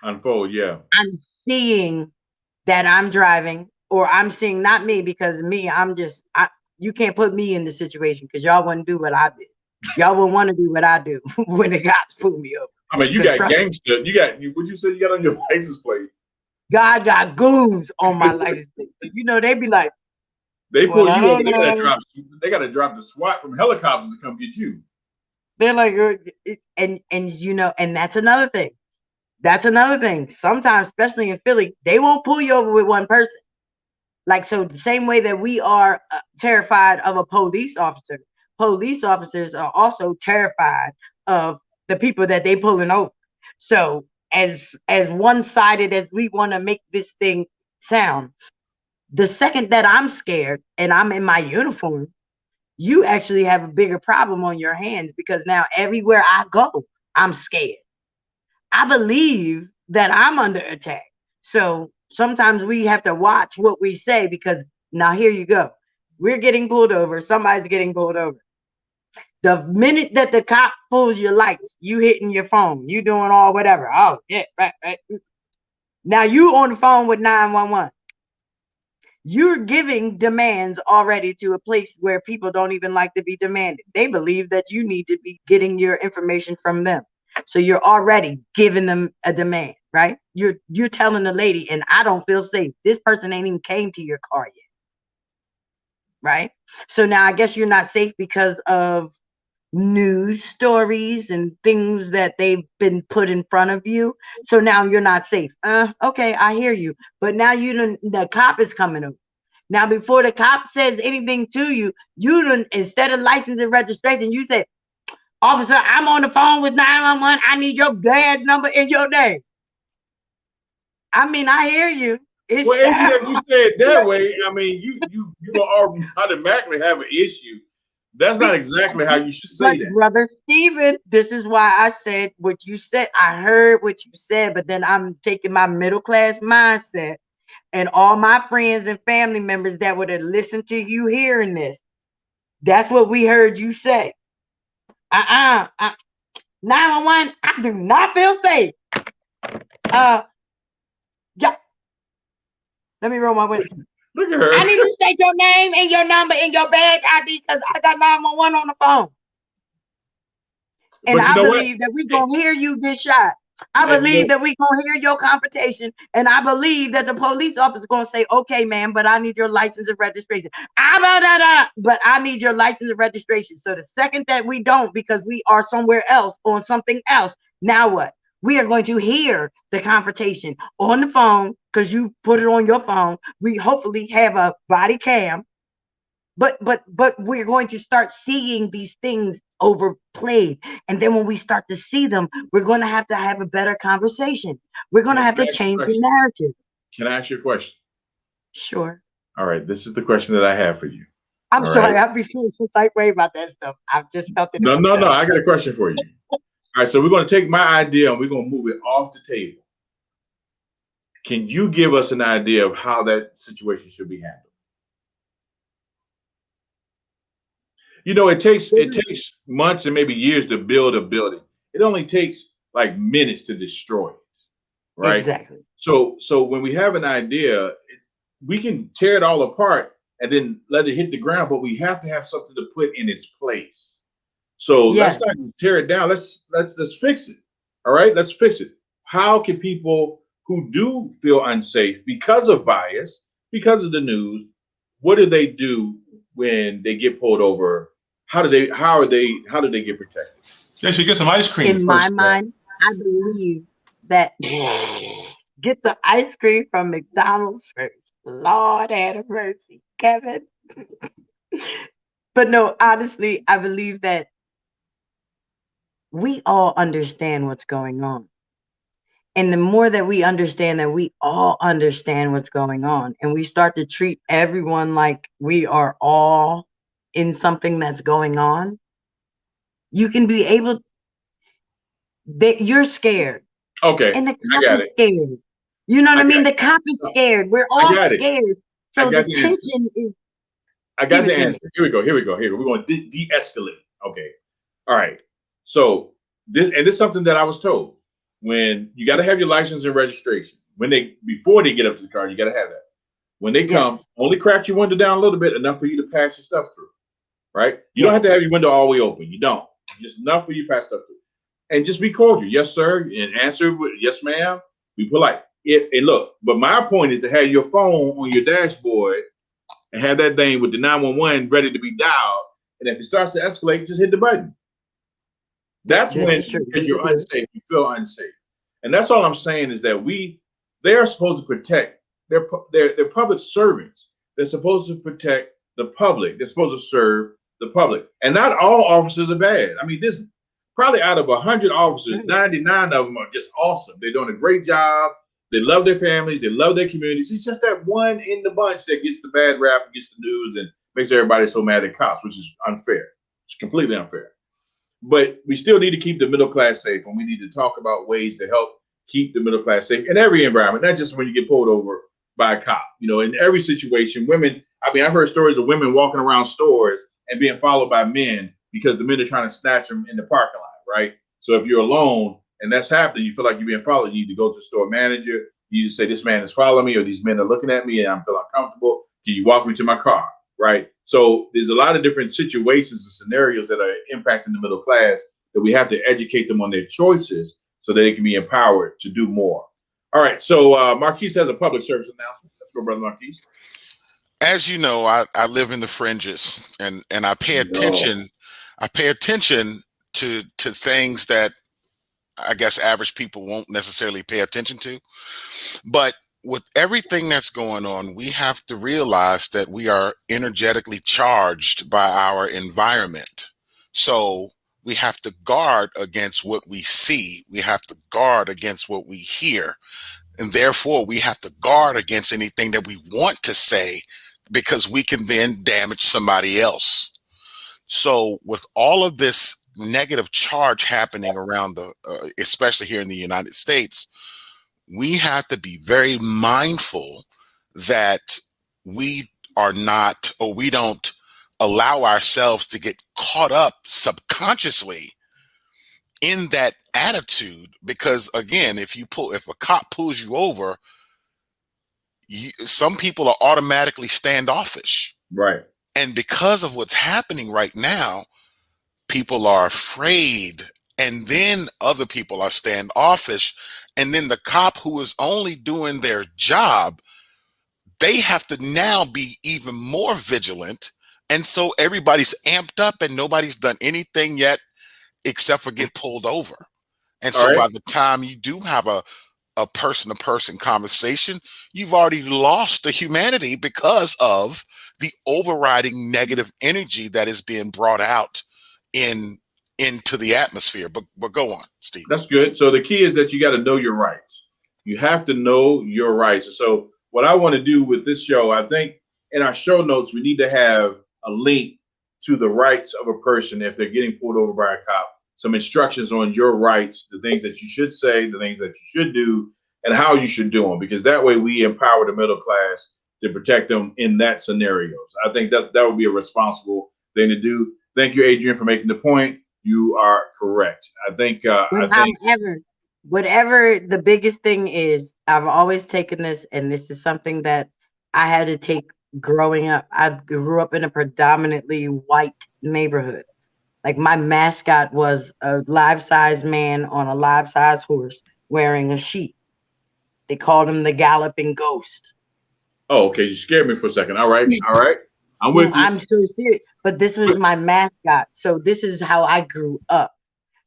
[SPEAKER 1] Unfold, yeah.
[SPEAKER 2] I'm seeing that I'm driving, or I'm seeing, not me, because me, you can't put me in the situation because y'all wouldn't do what I did. Y'all wouldn't want to do what I do when the cops pull me over.
[SPEAKER 1] I mean, you got gangster. What'd you say you got on your license plate?
[SPEAKER 2] God got goons on my license plate. They be like,
[SPEAKER 1] they pull you over. They gotta drop the SWAT from helicopters to come get you.
[SPEAKER 2] They're like, and that's another thing. That's another thing. Sometimes, especially in Philly, they won't pull you over with one person. Like, so the same way that we are terrified of a police officer, police officers are also terrified of the people that they pulling over. So as one-sided as we want to make this thing sound, the second that I'm scared and I'm in my uniform, you actually have a bigger problem on your hands, because now everywhere I go, I'm scared. I believe that I'm under attack. So sometimes we have to watch what we say, because now here you go. We're getting pulled over. Somebody's getting pulled over. The minute that the cop pulls your lights, you hitting your phone, you doing all whatever. Oh, yeah, right. Now you on the phone with 911. You're giving demands already to a place where people don't even like to be demanded. They believe that you need to be getting your information from them. So you're already giving them a demand, right? You're telling the lady, and I don't feel safe. This person ain't even came to your car yet, right? So now I guess you're not safe because of news stories and things that they've been put in front of you. So now you're not safe. Okay, I hear you. But now the cop is coming over. Now, before the cop says anything to you, instead of license and registration, you say, officer, I'm on the phone with 911. I need your badge number and your name. I mean, I hear you.
[SPEAKER 1] Well, Angelo, if you say it that way, I mean, you you're gonna automatically have an issue. That's not exactly how you should say that.
[SPEAKER 2] Brother Stephen, this is why I said what you said. I heard what you said, but then I'm taking my middle class mindset and all my friends and family members that would have listened to you hearing this. That's what we heard you say. 911, I do not feel safe. Yeah. Let me roll my window.
[SPEAKER 1] Look at her.
[SPEAKER 2] I need you to state your name and your number and your badge ID because I got 911 on the phone. And I believe that we're going to hear you get shot. I believe that we're going to hear your confrontation. And I believe that the police officer is going to say, okay, man, but I need your license and registration. But I need your license and registration. So the second that we don't, because we are somewhere else on something else, now what? We are going to hear the confrontation on the phone because you put it on your phone. We hopefully have a body cam. But we're going to start seeing these things overplayed. And then when we start to see them, we're going to have a better conversation. We're going to have to change the narrative.
[SPEAKER 1] Can I ask you a question?
[SPEAKER 2] Sure.
[SPEAKER 1] All right. This is the question that I have for you.
[SPEAKER 2] I'm sorry. I'll be feeling so way about that stuff. I've just felt it.
[SPEAKER 1] No. I got a question for you. All right. So we're going to take my idea and we're going to move it off the table. Can you give us an idea of how that situation should be handled? You know, it takes months and maybe years to build a building. It only takes like minutes to destroy it, right?
[SPEAKER 2] Exactly.
[SPEAKER 1] So when we have an idea, we can tear it all apart and then let it hit the ground, but we have to have something to put in its place. So let's not tear it down. Let's fix it. All right, let's fix it. How can people who do feel unsafe because of bias, because of the news, what do they do when they get pulled over? How do they get protected?
[SPEAKER 6] They should get some ice cream.
[SPEAKER 2] In my mind, I believe that get the ice cream from McDonald's first. Lord have mercy, Kevin. But no, honestly, I believe that we all understand what's going on. And the more that we understand that we all understand what's going on, and we start to treat everyone like we are all in something that's going on, you can be able that you're scared.
[SPEAKER 1] Okay.
[SPEAKER 2] And the cop is scared. You know what I mean? The cop is scared. We're all scared. So the tension is.
[SPEAKER 1] I got the answer. Here we go. We're going to de-escalate. Okay. All right. So this is something that I was told. When you got to have your license and registration. Before they get up to the car, you got to have that. When they come, only crack your window down a little bit, enough for you to pass your stuff through. Right? You don't have to have your window all the way open. You don't. Just enough for you to pass stuff through. And just be cordial. Yes, sir. And answer with yes, ma'am. Be polite. And look, but my point is to have your phone on your dashboard and have that thing with the 911 ready to be dialed. And if it starts to escalate, just hit the button. That's when, because you're unsafe, you feel unsafe. And that's all I'm saying is that they are supposed to protect, they're public servants. They're supposed to protect the public. They're supposed to serve the public. And not all officers are bad. I mean, there's probably out of 100 officers, 99 of them are just awesome. They're doing a great job. They love their families. They love their communities. It's just that one in the bunch that gets the bad rap and gets the news and makes everybody so mad at cops, which is unfair. It's completely unfair. But we still need to keep the middle class safe, and we need to talk about ways to help keep the middle class safe in every environment, not just when you get pulled over by a cop. You know, in every situation, women, I mean, I've heard stories of women walking around stores and being followed by men because the men are trying to snatch them in the parking lot, right? So if you're alone and that's happening, you feel like you're being followed, you need to go to the store manager. You need to say, this man is following me, or these men are looking at me and I'm feeling uncomfortable. Can you walk me to my car? Right? So there's a lot of different situations and scenarios that are impacting the middle class that we have to educate them on their choices so that they can be empowered to do more. All right. So Marquis has a public service announcement. Let's go, Brother Marquis.
[SPEAKER 9] As you know, I live in the fringes and I pay attention. I pay attention to things that I guess average people won't necessarily pay attention to. But with everything that's going on, we have to realize that we are energetically charged by our environment. So we have to guard against what we see. We have to guard against what we hear. And therefore, we have to guard against anything that we want to say because we can then damage somebody else. So with all of this negative charge happening around especially here in the United States, we have to be very mindful that we are not, or we don't allow ourselves to get caught up subconsciously in that attitude. Because again, if a cop pulls you over, some people are automatically standoffish.
[SPEAKER 1] Right.
[SPEAKER 9] And because of what's happening right now, people are afraid, and then other people are standoffish, and then the cop who is only doing their job, they have to now be even more vigilant. And so everybody's amped up and nobody's done anything yet except for get pulled over. And so by the time you do have a person-to-person conversation, you've already lost the humanity because of the overriding negative energy that is being brought out into the atmosphere. But go on, Steve.
[SPEAKER 1] That's good. So the key is that you got to know your rights. You have to know your rights. So what I want to do with this show, I think in our show notes, we need to have a link to the rights of a person if they're getting pulled over by a cop. Some instructions on your rights, the things that you should say, the things that you should do, and how you should do them, because that way we empower the middle class to protect them in that scenarios. I think that would be a responsible thing to do. Thank you, Adrian, for making the point. You are correct. I think.
[SPEAKER 2] Whatever the biggest thing is, I've always taken this, and this is something that I had to take growing up. I grew up in a predominantly white neighborhood. Like my mascot was a life-size man on a life-size horse wearing a sheep. They called him the Galloping Ghost.
[SPEAKER 1] Oh, okay. You scared me for a second. All right. I'm with you.
[SPEAKER 2] I'm so serious. But this was my mascot. So this is how I grew up.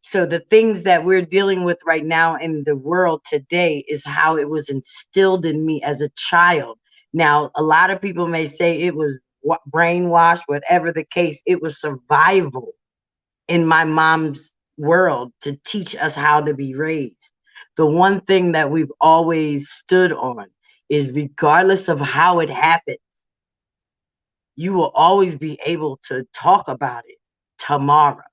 [SPEAKER 2] So the things that we're dealing with right now in the world today is how it was instilled in me as a child. Now, a lot of people may say it was brainwashed, whatever the case, it was survival in my mom's world to teach us how to be raised. The one thing that we've always stood on is regardless of how it happens, you will always be able to talk about it tomorrow.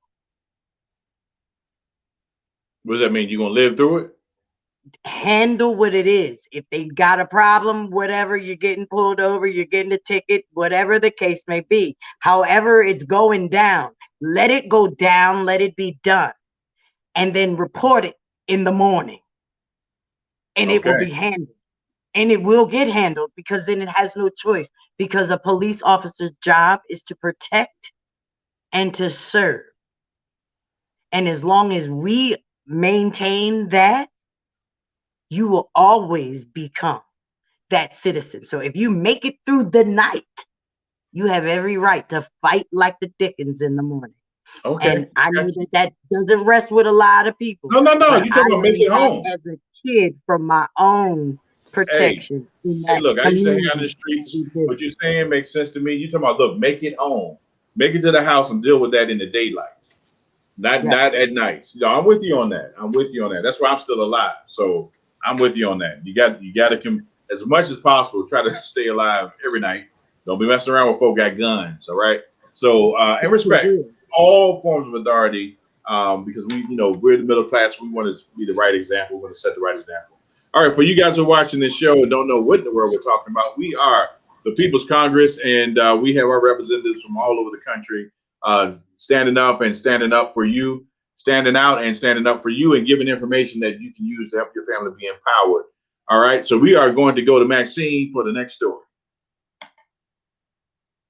[SPEAKER 1] What does that mean? You gonna live through it?
[SPEAKER 2] Handle what it is. If they got a problem, whatever, you're getting pulled over, you're getting a ticket, whatever the case may be. However it's going down, let it go down, let it be done. And then report it in the morning. And it will be handled. And it will get handled, because then it has no choice. Because a police officer's job is to protect and to serve. And as long as we maintain that, you will always become that citizen. So if you make it through the night, you have every right to fight like the Dickens in the morning.
[SPEAKER 1] Okay.
[SPEAKER 2] And I know that doesn't rest with a lot of people.
[SPEAKER 1] No. You talking about make it home.
[SPEAKER 2] As a kid, from my own protection.
[SPEAKER 1] Hey, look, I used to hang out in the streets. What you're saying makes sense to me. You talking about, look, make it home. Make it to the house and deal with that in the daylight. Not at night. I'm with you on that. That's why I'm still alive. So I'm with you on that. You got to as much as possible, try to stay alive every night. Don't be messing around with folk got guns. All right. So and respect all forms of authority, because we're the middle class. We want to be the right example. We want to set the right example. All right. For you guys who are watching this show and don't know what in the world we're talking about, we are the People's Congress, and we have our representatives from all over the country standing up and standing up for you, standing out and standing up for you, and giving information that you can use to help your family be empowered. All right. So we are going to go to Maxine for the next story.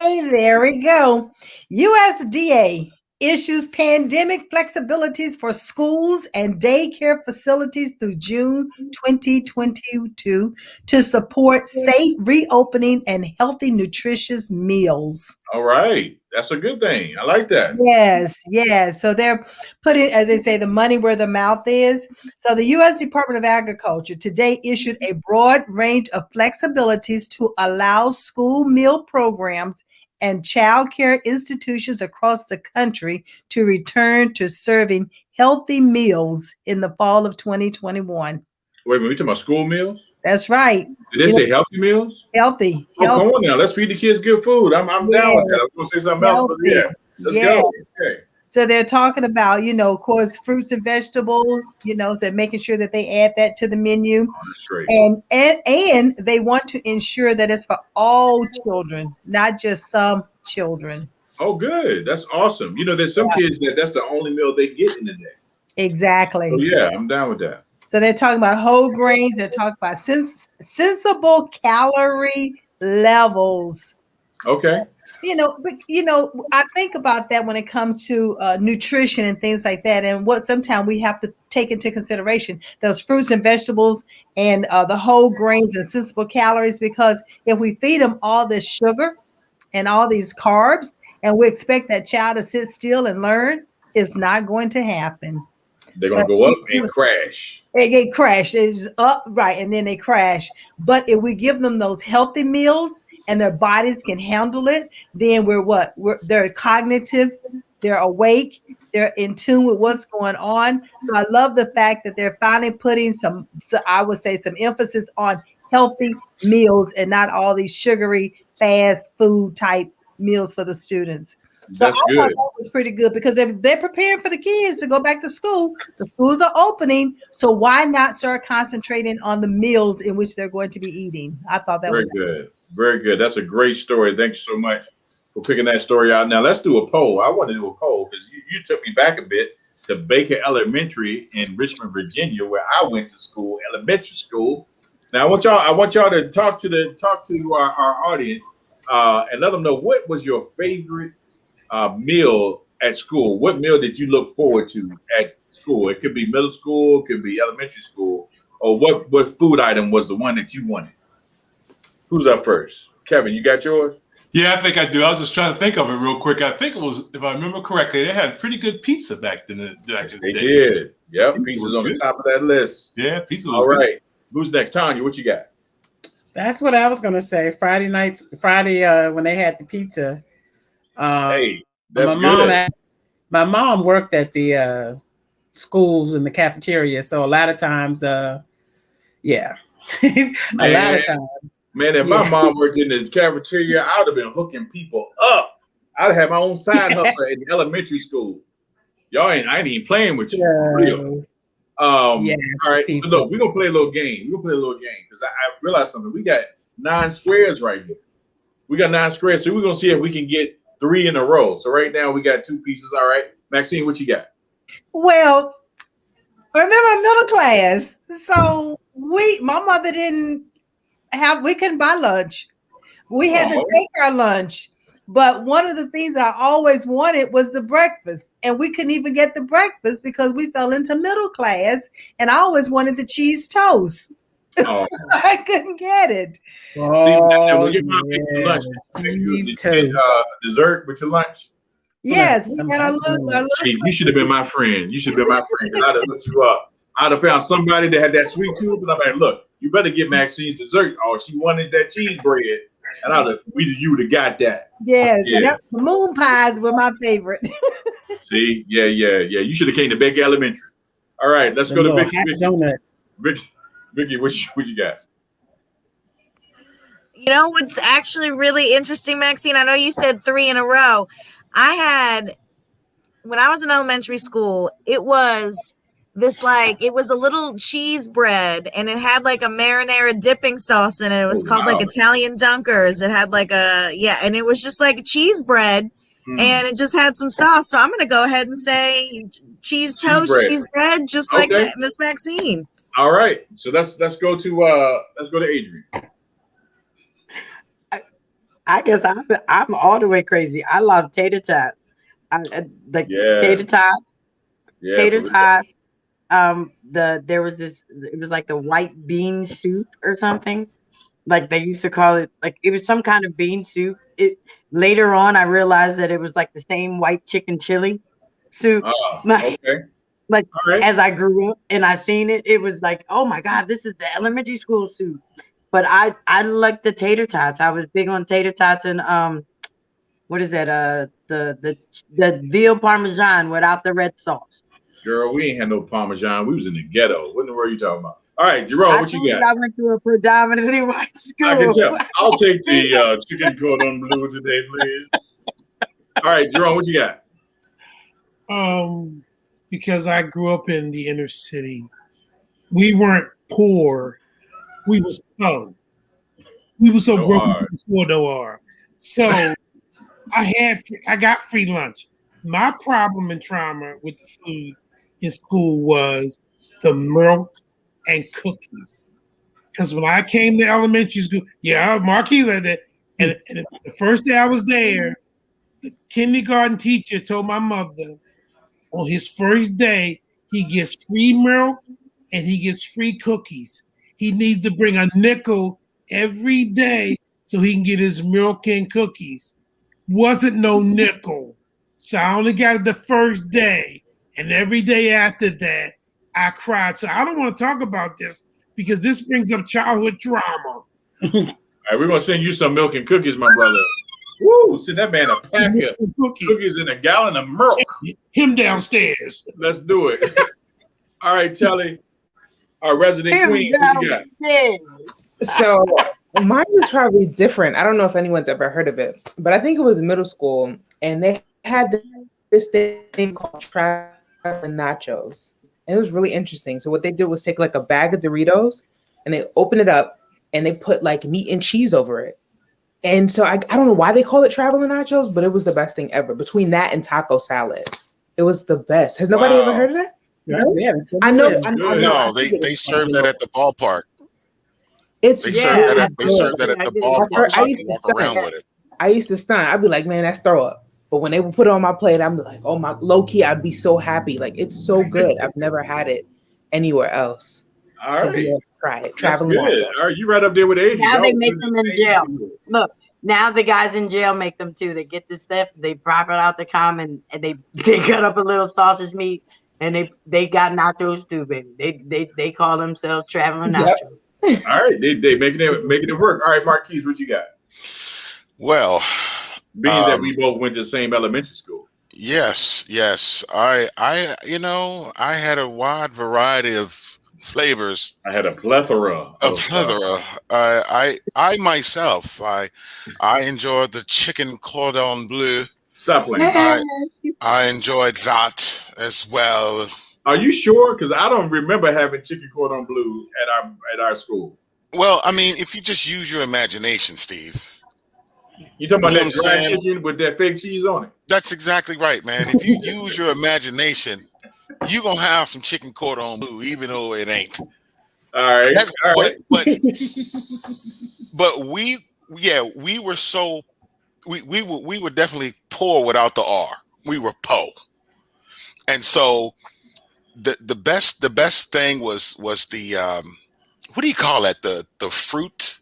[SPEAKER 4] Hey, there we go. USDA issues pandemic flexibilities for schools and daycare facilities through June 2022 to support safe reopening and healthy, nutritious meals.
[SPEAKER 1] All right. That's a good thing. I like that.
[SPEAKER 4] Yes. So they're putting, as they say, the money where the mouth is. So the U.S. Department of Agriculture today issued a broad range of flexibilities to allow school meal programs and child care institutions across the country to return to serving healthy meals in the fall of 2021.
[SPEAKER 1] Wait a minute, we talking about school meals?
[SPEAKER 4] That's right.
[SPEAKER 1] Did they say healthy meals?
[SPEAKER 4] Healthy.
[SPEAKER 1] Oh, come on now. Let's feed the kids good food. I'm down with that. I was going to say something else, but yeah. Let's go. Okay.
[SPEAKER 4] So they're talking about, of course, fruits and vegetables, they're making sure that they add that to the menu.
[SPEAKER 1] Oh, that's great.
[SPEAKER 4] And they want to ensure that it's for all children, not just some children.
[SPEAKER 1] Oh, good. That's awesome. There's some kids that's the only meal they get in the day.
[SPEAKER 4] Exactly.
[SPEAKER 1] Oh, yeah, I'm down with that.
[SPEAKER 4] So they're talking about whole grains. They're talking about sensible calorie levels.
[SPEAKER 1] Okay.
[SPEAKER 4] I think about that when it comes to nutrition and things like that, and what sometimes we have to take into consideration those fruits and vegetables and the whole grains and sensible calories, because if we feed them all this sugar and all these carbs and we expect that child to sit still and learn, it's not going to happen.
[SPEAKER 1] They're going to go up and crash.
[SPEAKER 4] They crash. It's up, right, and then they crash. But if we give them those healthy meals and their bodies can handle it, then they're cognitive, they're awake, they're in tune with what's going on. So I love the fact that they're finally putting some emphasis on healthy meals and not all these sugary, fast food type meals for the students.
[SPEAKER 1] That's good.
[SPEAKER 4] That was pretty good, because they're preparing for the kids to go back to school. The schools are opening, so why not start concentrating on the meals in which they're going to be eating? I thought that was
[SPEAKER 1] good. Very good. That's a great story. Thank you so much for picking that story out. Now let's do a poll. I want to do a poll because you took me back a bit to Baker Elementary in Richmond, Virginia, where I went to school, elementary school. Now I want y'all to talk to our audience and let them know, what was your favorite meal at school? What meal did you look forward to at school? It could be middle school, it could be elementary school, or what food item was the one that you wanted? Who's up first? Kevin, you got yours?
[SPEAKER 6] Yeah, I think I do. I was just trying to think of it real quick. I think it was, if I remember correctly, they had pretty good pizza back then.
[SPEAKER 1] Yes, they did. Yep, pizza's on the top of that list.
[SPEAKER 6] Yeah, pizza was
[SPEAKER 1] all right.
[SPEAKER 6] Good.
[SPEAKER 1] Who's next? Tonya, what you got?
[SPEAKER 8] That's what I was gonna say. Friday when they had the pizza.
[SPEAKER 1] Hey, that's good.
[SPEAKER 8] My mom worked at the schools in the cafeteria, so a lot of times, a lot of times.
[SPEAKER 1] Man, if my mom worked in the cafeteria, I would have been hooking people up. I'd have had my own side hustle in elementary school. I ain't even playing with you. For real. All right. So look, we're gonna play a little game. Because I realized something. We got 9 squares right here. We got 9 squares, so we're gonna see if we can get 3 in a row. So right now we got 2 pieces. All right, Maxine, what you got?
[SPEAKER 4] Well, remember middle class. So my mother we couldn't buy lunch. We had to take our lunch. But one of the things I always wanted was the breakfast. And we couldn't even get the breakfast because we fell into middle class. And I always wanted the cheese toast.
[SPEAKER 1] Oh.
[SPEAKER 4] I couldn't get it.
[SPEAKER 1] Dessert with your lunch?
[SPEAKER 4] Yes.
[SPEAKER 1] You should have been my friend. I'd have hooked you up. I'd have found somebody that had that sweet tooth, and I'm like, look, you better get Maxine's dessert. Oh, she wanted that cheese bread, and you would have got that.
[SPEAKER 4] Yes, the moon pies were my favorite.
[SPEAKER 1] See, yeah. You should have came to Baker Elementary. All right, let's go to Vicky. Vicky, what you got?
[SPEAKER 7] You know what's actually really interesting, Maxine? I know you said 3 in a row. When I was in elementary school, it was a little cheese bread, and it had like a marinara dipping sauce in it. It was called like Italian Dunkers. It had and it was just like a cheese bread, and it just had some sauce. So I'm going to go ahead and say cheese toast, cheese bread, just like Miss Maxine.
[SPEAKER 1] All right, so let's go to Adrian.
[SPEAKER 2] I guess I'm all the way crazy. I love tater tots. Tater tots. Yeah, tater tots. There was this. It was like the white bean soup or something. Like they used to call it. Like it was some kind of bean soup. Later on, I realized that it was like the same white chicken chili soup. As I grew up and I seen it, it was like, oh my God, this is the elementary school soup. But I like the tater tots. I was big on tater tots and what is that? The veal parmesan without the red sauce.
[SPEAKER 1] Girl, we ain't had no parmesan. We was in the ghetto. What in the world are you talking about? All right, Jerome, what you got?
[SPEAKER 2] I went to a predominantly white school.
[SPEAKER 1] I can tell. I'll take the chicken cordon bleu today, please. All right, Jerome, what you got?
[SPEAKER 3] Because I grew up in the inner city, we weren't poor. We were so. We were so
[SPEAKER 1] No
[SPEAKER 3] broke
[SPEAKER 1] R.
[SPEAKER 3] before no R. So I got free lunch. My problem and trauma with the food in school was the milk and cookies. Because when I came to elementary school, Marquis led that. And the first day I was there, the kindergarten teacher told my mother on his first day, he gets free milk and he gets free cookies. He needs to bring a nickel every day so he can get his milk and cookies. Wasn't no nickel. So I only got it the first day. And every day after that, I cried. So I don't want to talk about this because this brings up childhood trauma.
[SPEAKER 1] All right, we're going to send you some milk and cookies, my brother. Woo, send that man a pack of cookies and a gallon of milk.
[SPEAKER 3] Him downstairs.
[SPEAKER 1] Let's do it. All right, Telly, our resident queen, what you got?
[SPEAKER 5] So mine is probably different. I don't know if anyone's ever heard of it, but I think it was middle school, and they had this thing called traveling nachos. And it was really interesting. So what they did was take like a bag of Doritos, and they open it up, and they put like meat and cheese over it. And so I don't know why they call it traveling nachos, but it was the best thing ever. Between that and taco salad, it was the best. Has nobody ever heard of that? No?
[SPEAKER 8] Yeah,
[SPEAKER 5] I know.
[SPEAKER 9] No, they serve that at the ballpark. They serve that at the ballpark. So you can walk around with it.
[SPEAKER 5] I used to stun. I'd be like, man, that's throw up. But when they would put it on my plate, I'm like, oh my, low key, I'd be so happy. Like, it's so good. I've never had it anywhere else.
[SPEAKER 1] All
[SPEAKER 5] so
[SPEAKER 1] right.
[SPEAKER 5] Try it. Traveling.
[SPEAKER 1] Good. All right, you right up there with Adrian.
[SPEAKER 2] Now they make them in jail. Look, now the guys in jail make them too. They get the stuff, they prop it out the common, and they cut up a little sausage meat, and they got nachos too, baby. They call themselves traveling nachos.
[SPEAKER 1] All right, they making it work. All right, Marquise, what you got?
[SPEAKER 9] Well,
[SPEAKER 1] being that we both went to the same elementary school.
[SPEAKER 9] Yes. I had a wide variety of flavors.
[SPEAKER 1] I had a plethora.
[SPEAKER 9] I myself, I enjoyed the chicken cordon bleu.
[SPEAKER 1] Stop playing.
[SPEAKER 9] I enjoyed that as well.
[SPEAKER 1] Are you sure? Because I don't remember having chicken cordon bleu at our school.
[SPEAKER 9] Well, I mean, if you just use your imagination, Steve.
[SPEAKER 1] You talking about that dry chicken with that fake cheese on it?
[SPEAKER 9] That's exactly right, man. If you use your imagination, you're gonna have some chicken cordon bleu, even though it ain't.
[SPEAKER 1] All right.
[SPEAKER 9] But we were definitely poor without the R. We were po. And so the best thing was the what do you call that? The fruit?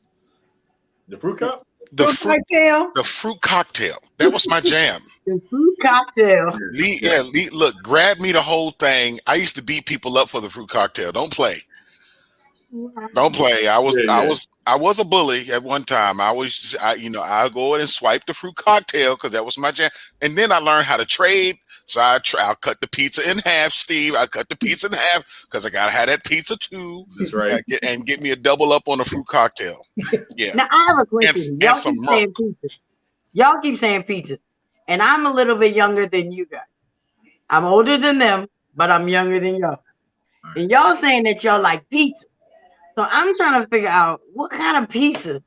[SPEAKER 1] The fruit cup?
[SPEAKER 4] The
[SPEAKER 9] fruit cocktail. That was my jam.
[SPEAKER 2] The fruit cocktail.
[SPEAKER 9] Look, grab me the whole thing. I used to beat people up for the fruit cocktail. Don't play. I was a bully at one time. I'll go in and swipe the fruit cocktail because that was my jam. And then I learned how to trade. So I'll cut the pizza in half, Steve. I cut the pizza in half because I gotta have that pizza too.
[SPEAKER 1] That's right.
[SPEAKER 9] And get me a double up on the fruit cocktail. Yeah.
[SPEAKER 2] Now I have a question. Y'all keep saying pizza, and I'm a little bit younger than you guys. I'm older than them, but I'm younger than y'all. And y'all saying that y'all like pizza. So I'm trying to figure out what kind of pizza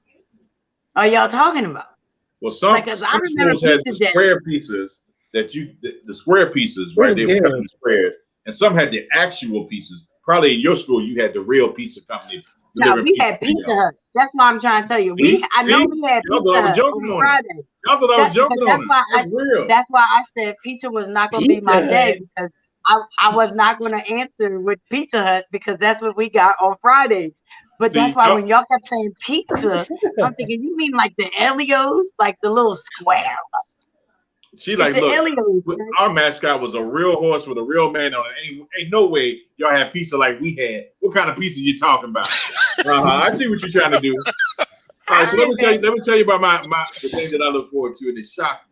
[SPEAKER 2] are y'all talking about?
[SPEAKER 1] Well, some schools had the square pieces. The square pieces, right? They were cut in squares, and some had the actual pieces. Probably in your school, you had the real pizza company.
[SPEAKER 2] No, we had Pizza Hut. That's what I'm trying to tell you. I know we had Pizza Hut on Friday.
[SPEAKER 1] Y'all thought I was joking on it.
[SPEAKER 2] That's why I said pizza was not going to be my day because I was not going to answer with Pizza Hut because that's what we got on Fridays. But that's why when y'all kept saying pizza, I'm thinking you mean like the Elios, like the little square.
[SPEAKER 1] She like, look, our mascot was a real horse with a real man on it. Ain't no way y'all have pizza like we had. What kind of pizza you talking about? I see what you're trying to do. All right, so let me tell you about the thing that I look forward to, and it shocked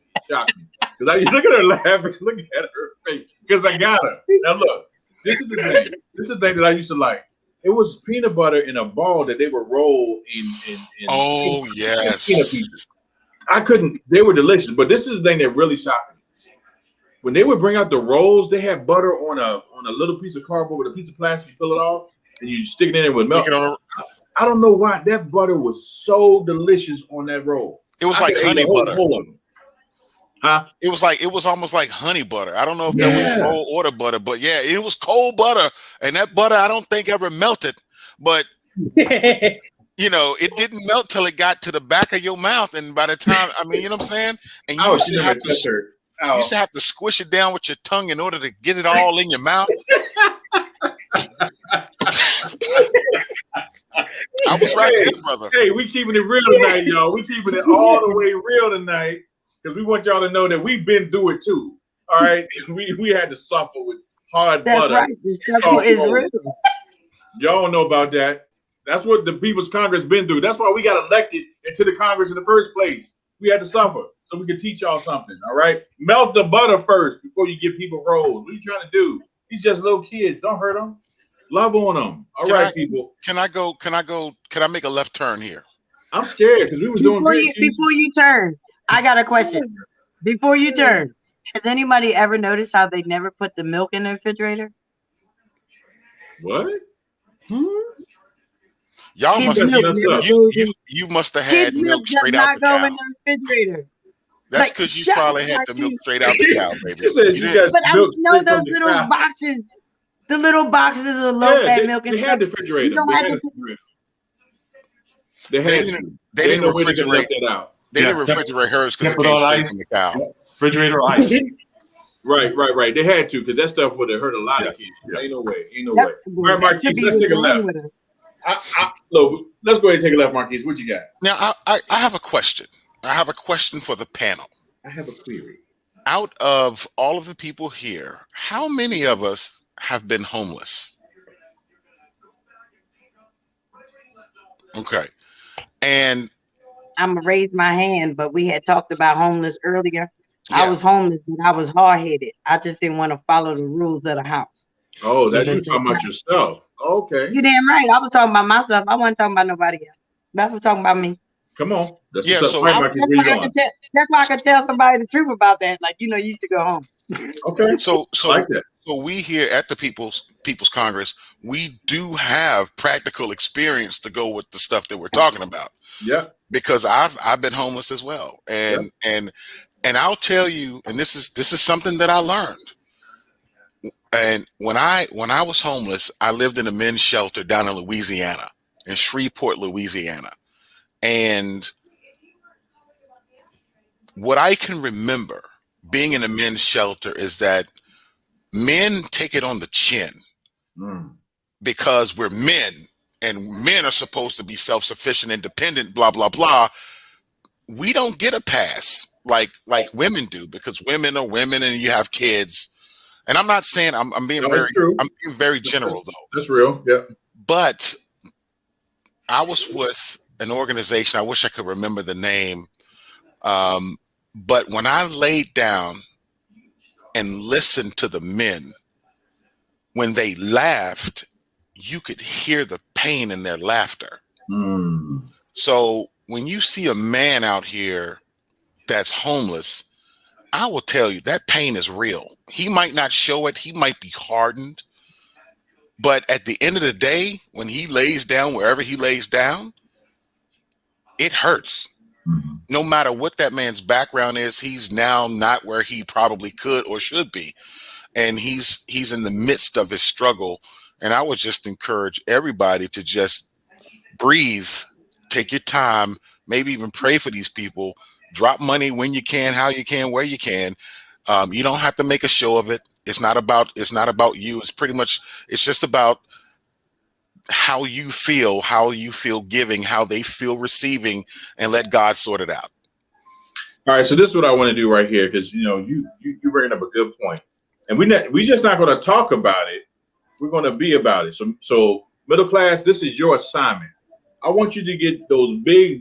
[SPEAKER 1] me. Because I look at her laughing, look at her face, because I got her. Now look, this is the thing. This is the thing that I used to like. It was peanut butter in a ball that they would roll in
[SPEAKER 9] Oh
[SPEAKER 1] peanut
[SPEAKER 9] yes.
[SPEAKER 1] pieces. I couldn't. They were delicious, but this is the thing that really shocked me. When they would bring out the rolls, they had butter on a little piece of cardboard with a piece of plastic. You fill it off and you stick it in with milk. I don't know why that butter was so delicious on that roll.
[SPEAKER 9] It was like honey butter.
[SPEAKER 1] Huh?
[SPEAKER 9] It was almost like honey butter. I don't know if that was roll or the butter, but yeah, it was cold butter, and that butter I don't think ever melted. But you know, it didn't melt till it got to the back of your mouth, and by the time, I mean, you know what I'm saying? And you used to have to squish it down with your tongue in order to get it all in your mouth. I was right there, brother.
[SPEAKER 1] Hey, we keeping it real tonight, y'all. We keeping it all the way real tonight because we want y'all to know that we've been through it too. All right, we had to suffer with hard butter.
[SPEAKER 2] Right. Real.
[SPEAKER 1] Y'all don't know about that. That's what the People's Congress been through. That's why we got elected into the Congress in the first place. We had to suffer so we could teach y'all something. All right, melt the butter first before you give people rolls. What are you trying to do? These just little kids. Don't hurt them. Love on them. All right, people.
[SPEAKER 9] Can I make a left turn here?
[SPEAKER 1] I'm scared because we was doing
[SPEAKER 2] before you turn. I got a question. Before you turn, has anybody ever noticed how they never put the milk in the refrigerator?
[SPEAKER 1] What?
[SPEAKER 9] Y'all must have you must have had milk straight out the cow.
[SPEAKER 2] In the refrigerator.
[SPEAKER 9] That's because you probably had the milk straight out the cow, baby.
[SPEAKER 1] But
[SPEAKER 2] I know those little boxes. The little boxes of low-fat milk and
[SPEAKER 1] they had the refrigerator. They didn't refrigerate that out.
[SPEAKER 9] They didn't refrigerate hers because it came straight from the cow.
[SPEAKER 6] Refrigerator ice.
[SPEAKER 1] Right. They had to because that stuff would have hurt a lot of kids. Ain't no way. All right, Marquis, let's take a left. Look, let's go ahead and take a left, Marquis. What you got?
[SPEAKER 9] Now, I have a question. I have a question for the panel.
[SPEAKER 1] I have a query.
[SPEAKER 9] Out of all of the people here, how many of us have been homeless? Okay. And
[SPEAKER 2] I'm gonna raise my hand, but we had talked about homeless earlier.
[SPEAKER 9] Yeah.
[SPEAKER 2] I was homeless, but I was hard-headed. I just didn't want to follow the rules of the house.
[SPEAKER 1] Oh, that's you talking about yourself. Okay.
[SPEAKER 2] You damn right. I was talking about myself. I wasn't talking about nobody else. I was talking about me.
[SPEAKER 1] Come on. That's
[SPEAKER 2] why I could tell somebody the truth about that. Like, you used to go home.
[SPEAKER 1] Okay.
[SPEAKER 9] So
[SPEAKER 1] like that.
[SPEAKER 9] So we here at the People's Congress, we do have practical experience to go with the stuff that we're talking about.
[SPEAKER 1] Yeah.
[SPEAKER 9] Because I've been homeless as well. And I'll tell you, and this is something that I learned. And when I was homeless, I lived in a men's shelter down in Louisiana, in Shreveport, Louisiana. And what I can remember being in a men's shelter is that men take it on the chin because we're men and men are supposed to be self-sufficient, independent, blah, blah, blah. We don't get a pass like women do because women are women and you have kids. And I'm not saying I'm being very general though.
[SPEAKER 1] That's real. Yeah.
[SPEAKER 9] But I was with an organization. I wish I could remember the name. But when I laid down and listened to the men, when they laughed, you could hear the pain in their laughter. So when you see a man out here that's homeless, I will tell you that pain is real. He might not show it. He might be hardened. But at the end of the day, when he lays down wherever he lays down, it hurts. No matter what that man's background is, he's now not where he probably could or should be. And he's in the midst of his struggle. And I would just encourage everybody to just breathe, take your time, maybe even pray for these people, drop money when you can, how you can, where you can. You don't have to make a show of it. It's not about you. It's just about how you feel giving, how they feel receiving, and let God sort it out.
[SPEAKER 1] All right, so this is what I want to do right here, because you bringing up a good point, and we just not going to talk about it. We're going to be about it. So middle class, this is your assignment. I want you to get those big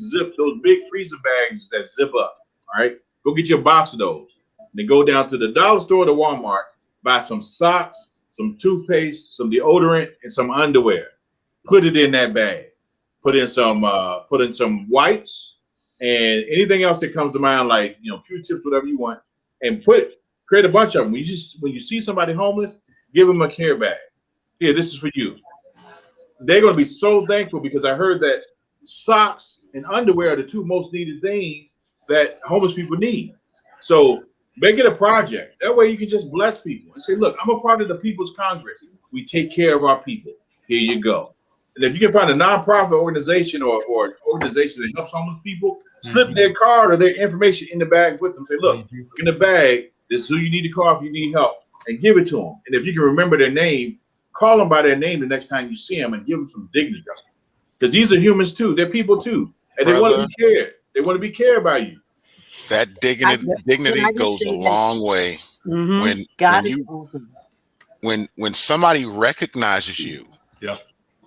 [SPEAKER 1] freezer bags that zip up. All right, go get your box of those. Then go down to the dollar store, to Walmart, buy some socks, some toothpaste, some deodorant, and some underwear. put it in that bag. Put in some wipes and anything else that comes to mind, like Q-tips, whatever you want, and create a bunch of them. When you see somebody homeless, give them a care bag. Here, this is for you. They're going to be so thankful because I heard that socks and underwear are the two most needed things that homeless people need. So make it a project. That way you can just bless people and say, look, I'm a part of the People's Congress. We take care of our people. Here you go. And if you can find a nonprofit organization or organization that helps homeless people, slip their card or their information in the bag with them. Say, look, in the bag, this is who you need to call if you need help, and give it to them. And if you can remember their name, call them by their name the next time you see them and give them some dignity. Because these are humans too. They're people too. And they want to be cared. They want to be cared by you.
[SPEAKER 9] That dignity goes a long way. When somebody recognizes you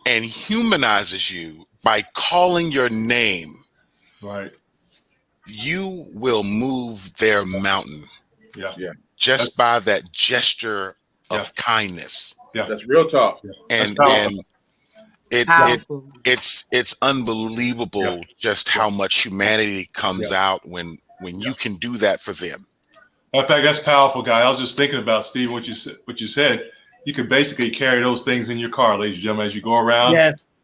[SPEAKER 9] and humanizes you by calling your name,
[SPEAKER 6] right,
[SPEAKER 9] you will move their mountain. Just by that gesture of kindness.
[SPEAKER 1] That's real talk.
[SPEAKER 9] And it's unbelievable just how much humanity comes out when you can do that for them.
[SPEAKER 6] In fact, that's powerful, guy. I was just thinking about, Steve, what you said. You could basically carry those things in your car, ladies and gentlemen, as you go around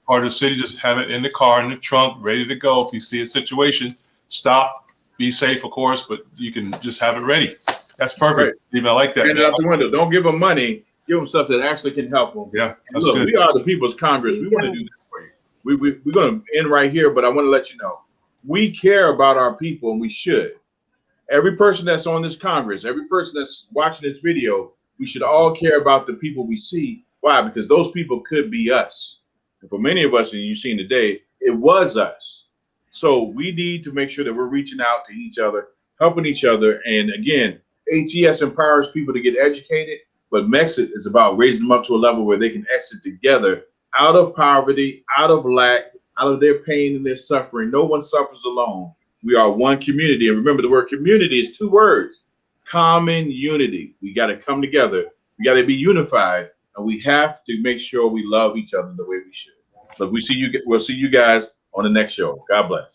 [SPEAKER 6] part of the city. Just have it in the car, in the trunk, ready to go. If you see a situation, stop. Be safe, of course, but you can just have it ready. That's perfect. Right. I like that.
[SPEAKER 1] Hand it out the window. Don't give them money. Give them stuff that actually can help them.
[SPEAKER 6] Yeah, that's
[SPEAKER 1] look,
[SPEAKER 6] good.
[SPEAKER 1] We are the People's Congress. We want to do this for you. We're going to end right here, but I want to let you know, we care about our people, and we should. Every person that's on this Congress, every person that's watching this video, we should all care about the people we see. Why? Because those people could be us. And for many of us, and you've seen today, it was us. So we need to make sure that we're reaching out to each other, helping each other. And again, ATS empowers people to get educated, but Mexit is about raising them up to a level where they can exit together out of poverty, out of lack, out of their pain and their suffering. No one suffers alone. We are one community. And remember, the word community is 2 words: common unity. We got to come together. We got to be unified, and we have to make sure we love each other the way we should. But we'll see you guys on the next show. God bless.